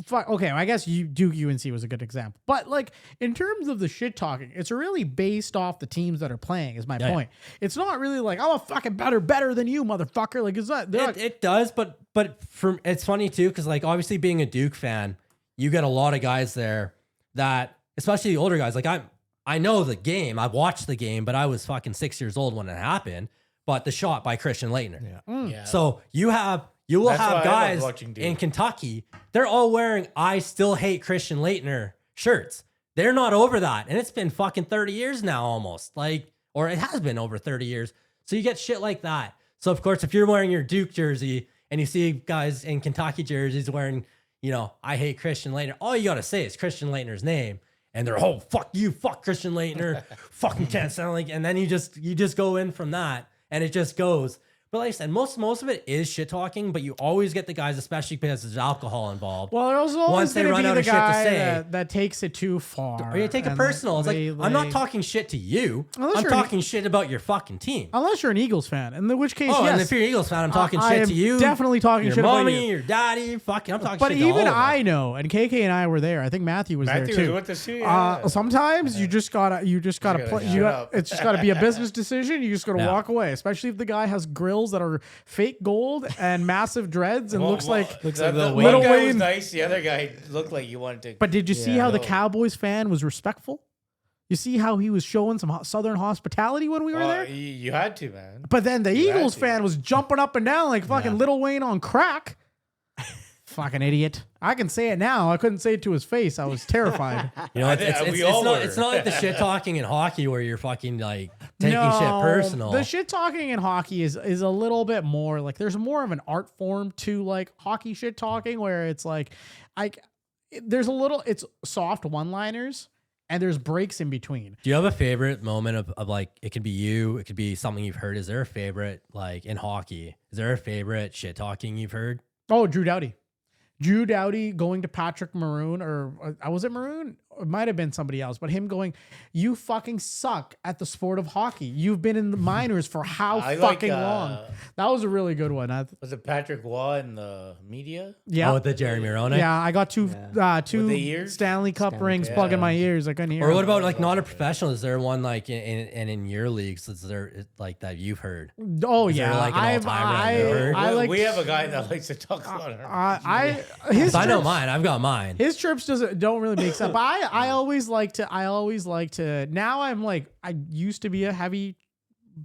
fuck, okay, I guess Duke UNC was a good example, but like in terms of the shit talking, it's really based off the teams that are playing. Is my Yeah, point? It's not really like I'm a fucking better than you, motherfucker. Like, it's not. They're not it does, but for it's funny too, because like obviously being a Duke fan, you get a lot of guys there that, especially the older guys, like I know the game, I watched the game, but I was fucking 6 years old when it happened. But the shot by Christian Leitner. Yeah. Yeah. So you will That's why I have love guys watching Duke. in Kentucky, they're all wearing "I still hate Christian Leitner" shirts. They're not over that. And it's been fucking 30 years now almost. Like, or it has been over 30 years. So you get shit like that. So of course, if you're wearing your Duke jersey and you see guys in Kentucky jerseys wearing, you know, "I hate Christian Leitner," all you gotta say is Christian Leitner's name. And they're, "Oh, fuck you, fuck Christian Leitner, fucking can't sound like," and then you just go in from that, and it just goes. But like I said, most of it is shit talking, but you always get the guys, especially because there's alcohol involved. well, there's always Once they going to run be out the of shit to guy say, that takes it too far. or you take it and personal. It's they- like, I'm not they- talking shit to you. Unless I'm you're an- talking shit about your fucking team. unless you're an Eagles fan, in which case, Oh, yes. and if you're an Eagles fan, I'm talking I shit am to you. definitely talking your shit about mommy, you. your daddy, fucking, I'm talking But shit to all even of them. I know, and KK and I were there. I think Matthew was Matthew there too. was with us too. Yeah. Sometimes you just gotta gotta play. shut You got up. it's just gotta be a business decision. You just gotta Yeah. walk away, especially if the guy has grills that are fake gold and massive dreads and looks like. Looks the, like Lil the Wayne. one Lil guy was Wayne. nice. The other guy looked like you wanted to. But did you see Yeah. how the No. Cowboys fan was respectful? You see how he was showing some Southern hospitality when we were there. You had to, man. But then the You had Eagles to. fan was jumping up and down like fucking Little Wayne on crack. Fucking idiot. I can say it now. I couldn't say it to his face. I was terrified. You know, I it's, think it's, we it's all not were. it's not like the shit talking in hockey where you're fucking like taking No, shit personal. The shit talking in hockey is a little bit more like there's more of an art form to like hockey shit talking where it's like there's a little it's soft one-liners and there's breaks in between. Do you have a favorite moment of like, it could be you, it could be something you've heard? Is there a favorite, like in hockey, is there a favorite shit talking you've heard? Oh, Drew Doughty. Drew Doughty going to Patrick Maroon, or was it Maroon? It might have been somebody else, but him going, "You fucking suck at the sport of hockey. You've been in the minors for how I like, fucking long?" That was a really good one. Was it Patrick Waugh in the media? Yeah. Oh, with the Jeremy Roenick? Yeah, I got two With the ears? Stanley Cup Stanley rings Cup. plugging Yeah. my ears. I couldn't hear. Or what them. about like not a professional? Is there one like in your leagues? Is there like that you've heard? Oh Is there, yeah, like, an all-timer that you've heard? I like. we have a guy that likes to talk about her. His So I know trips- mine. I've got mine. His trips don't really make sense. But I always like to. Now I'm like I used to be a heavy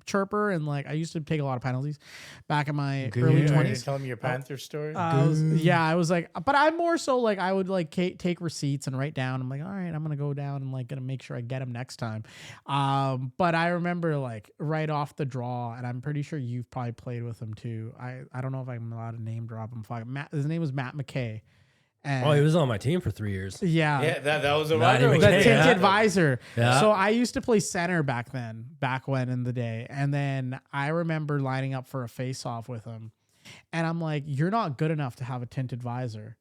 chirper and like I used to take a lot of penalties back in my early You 20s. tell me your Panther story. I was like, but I'm more so like I would like take receipts and write down. I'm like, all right, I'm gonna go down and like gonna make sure I get them next time. But I remember like right off the draw, and I'm pretty sure you've probably played with him too. I don't know if I'm allowed to name drop him. Fuck, his name was Matt McKay. And Oh, he was on my team for 3 years. yeah. yeah, that was a Matty rivalry. The McKay, tinted yeah. visor. Yeah. So I used to play center back when in the day. And then I remember lining up for a face off with him. And I'm like, you're not good enough to have a tinted visor.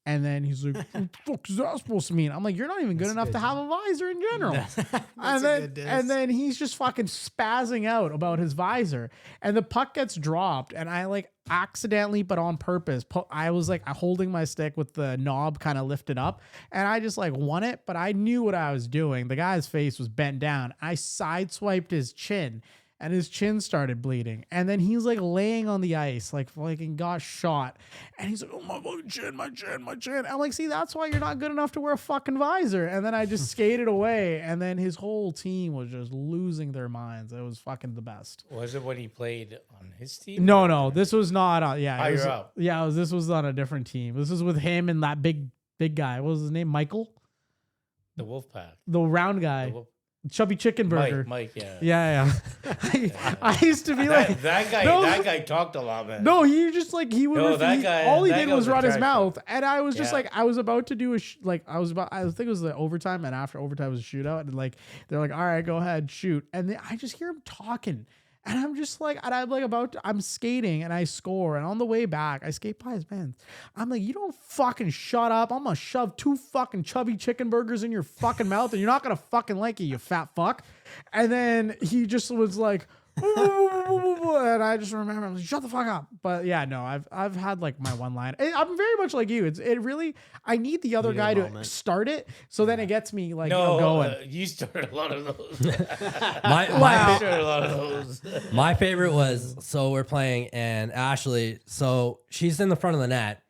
And then he's like, what the fuck is that supposed to mean? I'm like, you're not even good enough to have a visor in general. and then he's just fucking spazzing out about his visor. And the puck gets dropped. And I like accidentally, but on purpose, I was like holding my stick with the knob kind of lifted up. And I just like won it. But I knew what I was doing. The guy's face was bent down. I sideswiped his chin. and his chin started bleeding. And then he's like laying on the ice, like fucking got shot. And he's like, oh, my chin, my chin, my chin. I'm like, see, that's why you're not good enough to wear a fucking visor. And then I just skated away. And then his whole team was just losing their minds. It was fucking the best. Was it when he played on his team? No, this was not. Yeah, it was, Higher up. yeah, this was on a different team. This was with him and that big guy. What was his name? Michael, The Wolfpack. the round guy, The Wolf- chubby chicken burger. Mike, yeah. Yeah. I used to be like That guy. No. That guy talked a lot, man. No, he just like he would. No, that guy- all he that did guy was was run his attractive. mouth, and I was just Yeah. like, I was about to do a I think it was the overtime, and after overtime was a shootout, and like they're like, all right, go ahead, shoot, and then I just hear him talking, and I'm just like, and I'm like I'm skating, and I score, and on the way back, I skate by his man. I'm like, you don't fucking shut up. I'm gonna shove 2 fucking chubby chicken burgers in your fucking mouth, and you're not gonna fucking like it, you fat fuck. And then he just was like. And I just remember I'm like, shut the fuck up. But yeah, no, I've had like my one line. I'm very much like you. It really I need the other Need a guy to moment. start it so then it gets me like No, going. you started a lot of those. My You started a lot of those. My favorite was, so we're playing and Ashley, so she's in the front of the net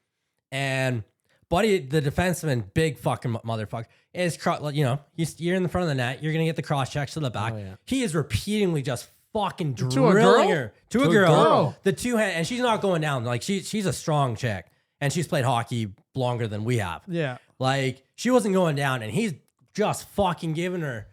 and Buddy, the defenseman, big fucking motherfucker, is, you're in the front of the net. You're going to get the cross checks to the back. Oh, yeah. He is repeatedly just fucking a drilling girl? her. To a To a girl. girl. The two hand, and she's not going down. Like she's a strong chick and she's played hockey longer than we have. Yeah. Like she wasn't going down and he's just fucking giving her.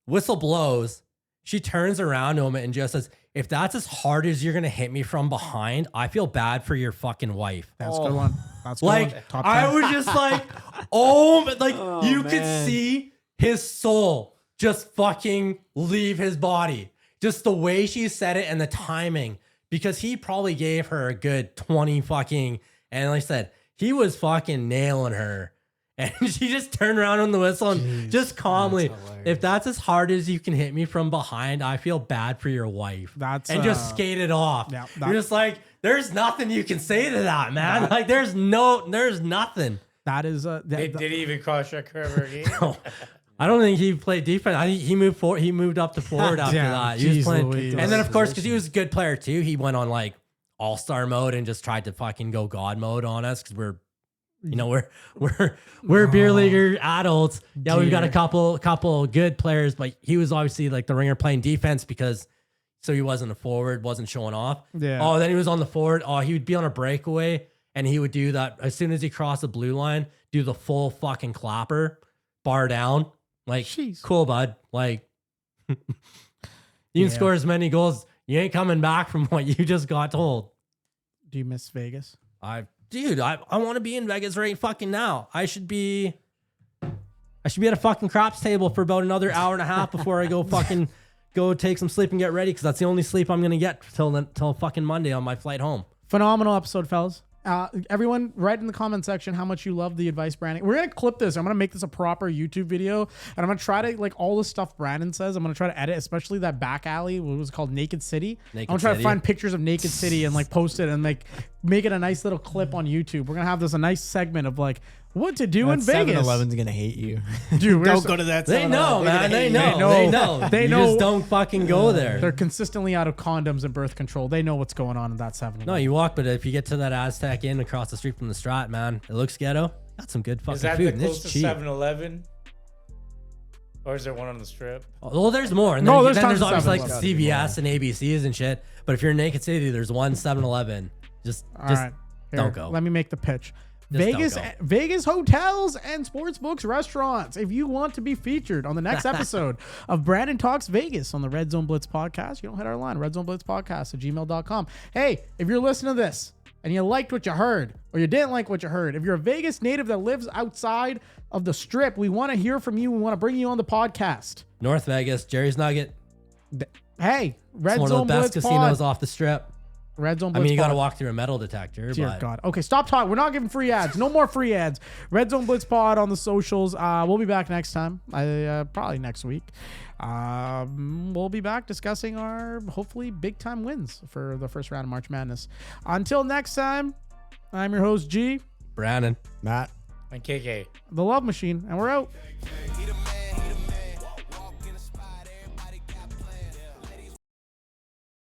Whistle blows. She turns around to him and just says, if that's as hard as you're going to hit me from behind, I feel bad for your fucking wife. That's a good one. That's a good Like, one. Top I 10. was just like, oh, but like you could man. see his soul just fucking leave his body. Just the way she said it and the timing, because he probably gave her a good 20 fucking, and like I said, he was fucking nailing her. And she just turned around on the whistle and just calmly, that's hilarious. if that's as hard as you can hit me from behind, I feel bad for your wife. That's, and just skated off. yeah, You're just like, there's nothing you can say to that, man. Like there's nothing. that is Did he even cross check her ever again? No. I don't think he played defense. I think he moved forward. He moved up to forward after Yeah, that. He was geez playing, Louise. and then of course, because he was a good player too, he went on like all-star mode and just tried to fucking go God mode on us because we're beer leaguer adults. Yeah, we've got a couple good players, but he was obviously like the ringer playing defense because so he wasn't a forward, wasn't showing off. Yeah. Oh, then he was on the forward. Oh, he would be on a breakaway and he would do that as soon as he crossed the blue line, do the full fucking clapper, bar down. Like, Jeez. cool, bud. Like, you Yeah. can score as many goals. You ain't coming back from what you just got told. Do you miss Vegas? I want to be in Vegas right fucking now. I should be at a fucking craps table for about another hour and a half before I go fucking go take some sleep and get ready because that's the only sleep I'm gonna get till fucking Monday on my flight home. Phenomenal episode, fellas. Everyone, write in the comment section how much you love the advice Brandon. We're gonna clip this. I'm gonna make this a proper YouTube video, and I'm gonna try to like all the stuff Brandon says. I'm gonna try to edit, especially that back alley. What was it called, Naked City. I'm gonna try to City. find pictures of Naked City and like post it and like make it a nice little clip on YouTube. We're gonna have this a nice segment of like what to do in Vegas. 7-Eleven's gonna hate you. Dude, Don't go to that. They 7-Eleven. know, They're man. gonna They hate know. you. know. They know. They You know. just don't fucking go there. They're consistently out of condoms and birth control. They know what's going on in that 7-Eleven. No, you walk, but if you get to that Aztec Inn across the street from the Strat, man, it looks ghetto. Got some good fucking Is that food, the and it's closest cheap. 7-Eleven? Or is there one on the strip? Well, there's more. And No, then, there's then there's tons of obviously like 7-Elevens. the CVS and ABCs and shit. But if you're in Naked City, there's one 7-Eleven. Just All right. Here, don't go. Let me make the pitch. Just Vegas, don't go. Vegas hotels and sports books, restaurants. If you want to be featured on the next episode of Brandon Talks Vegas on the Red Zone Blitz podcast, you don't hit our line, redzoneblitzpodcast@gmail.com. Hey, if you're listening to this and you liked what you heard or you didn't like what you heard, if you're a Vegas native that lives outside of the strip, we want to hear from you. We want to bring you on the podcast. North Vegas, Jerry's Nugget. Hey, Red It's one Zone of the best Blitz casinos pod. off the strip. Red Zone I Blitz mean, you got to pod. walk through a metal detector. Dear but God. Okay, stop talking. We're not giving free ads. No more free ads. Red Zone Blitz Pod on the socials. We'll be back next time. Probably next week. We'll be back discussing our hopefully big time wins for the first round of March Madness. Until next time, I'm your host G, Brandon. Matt. And KK. the Love Machine, and we're out.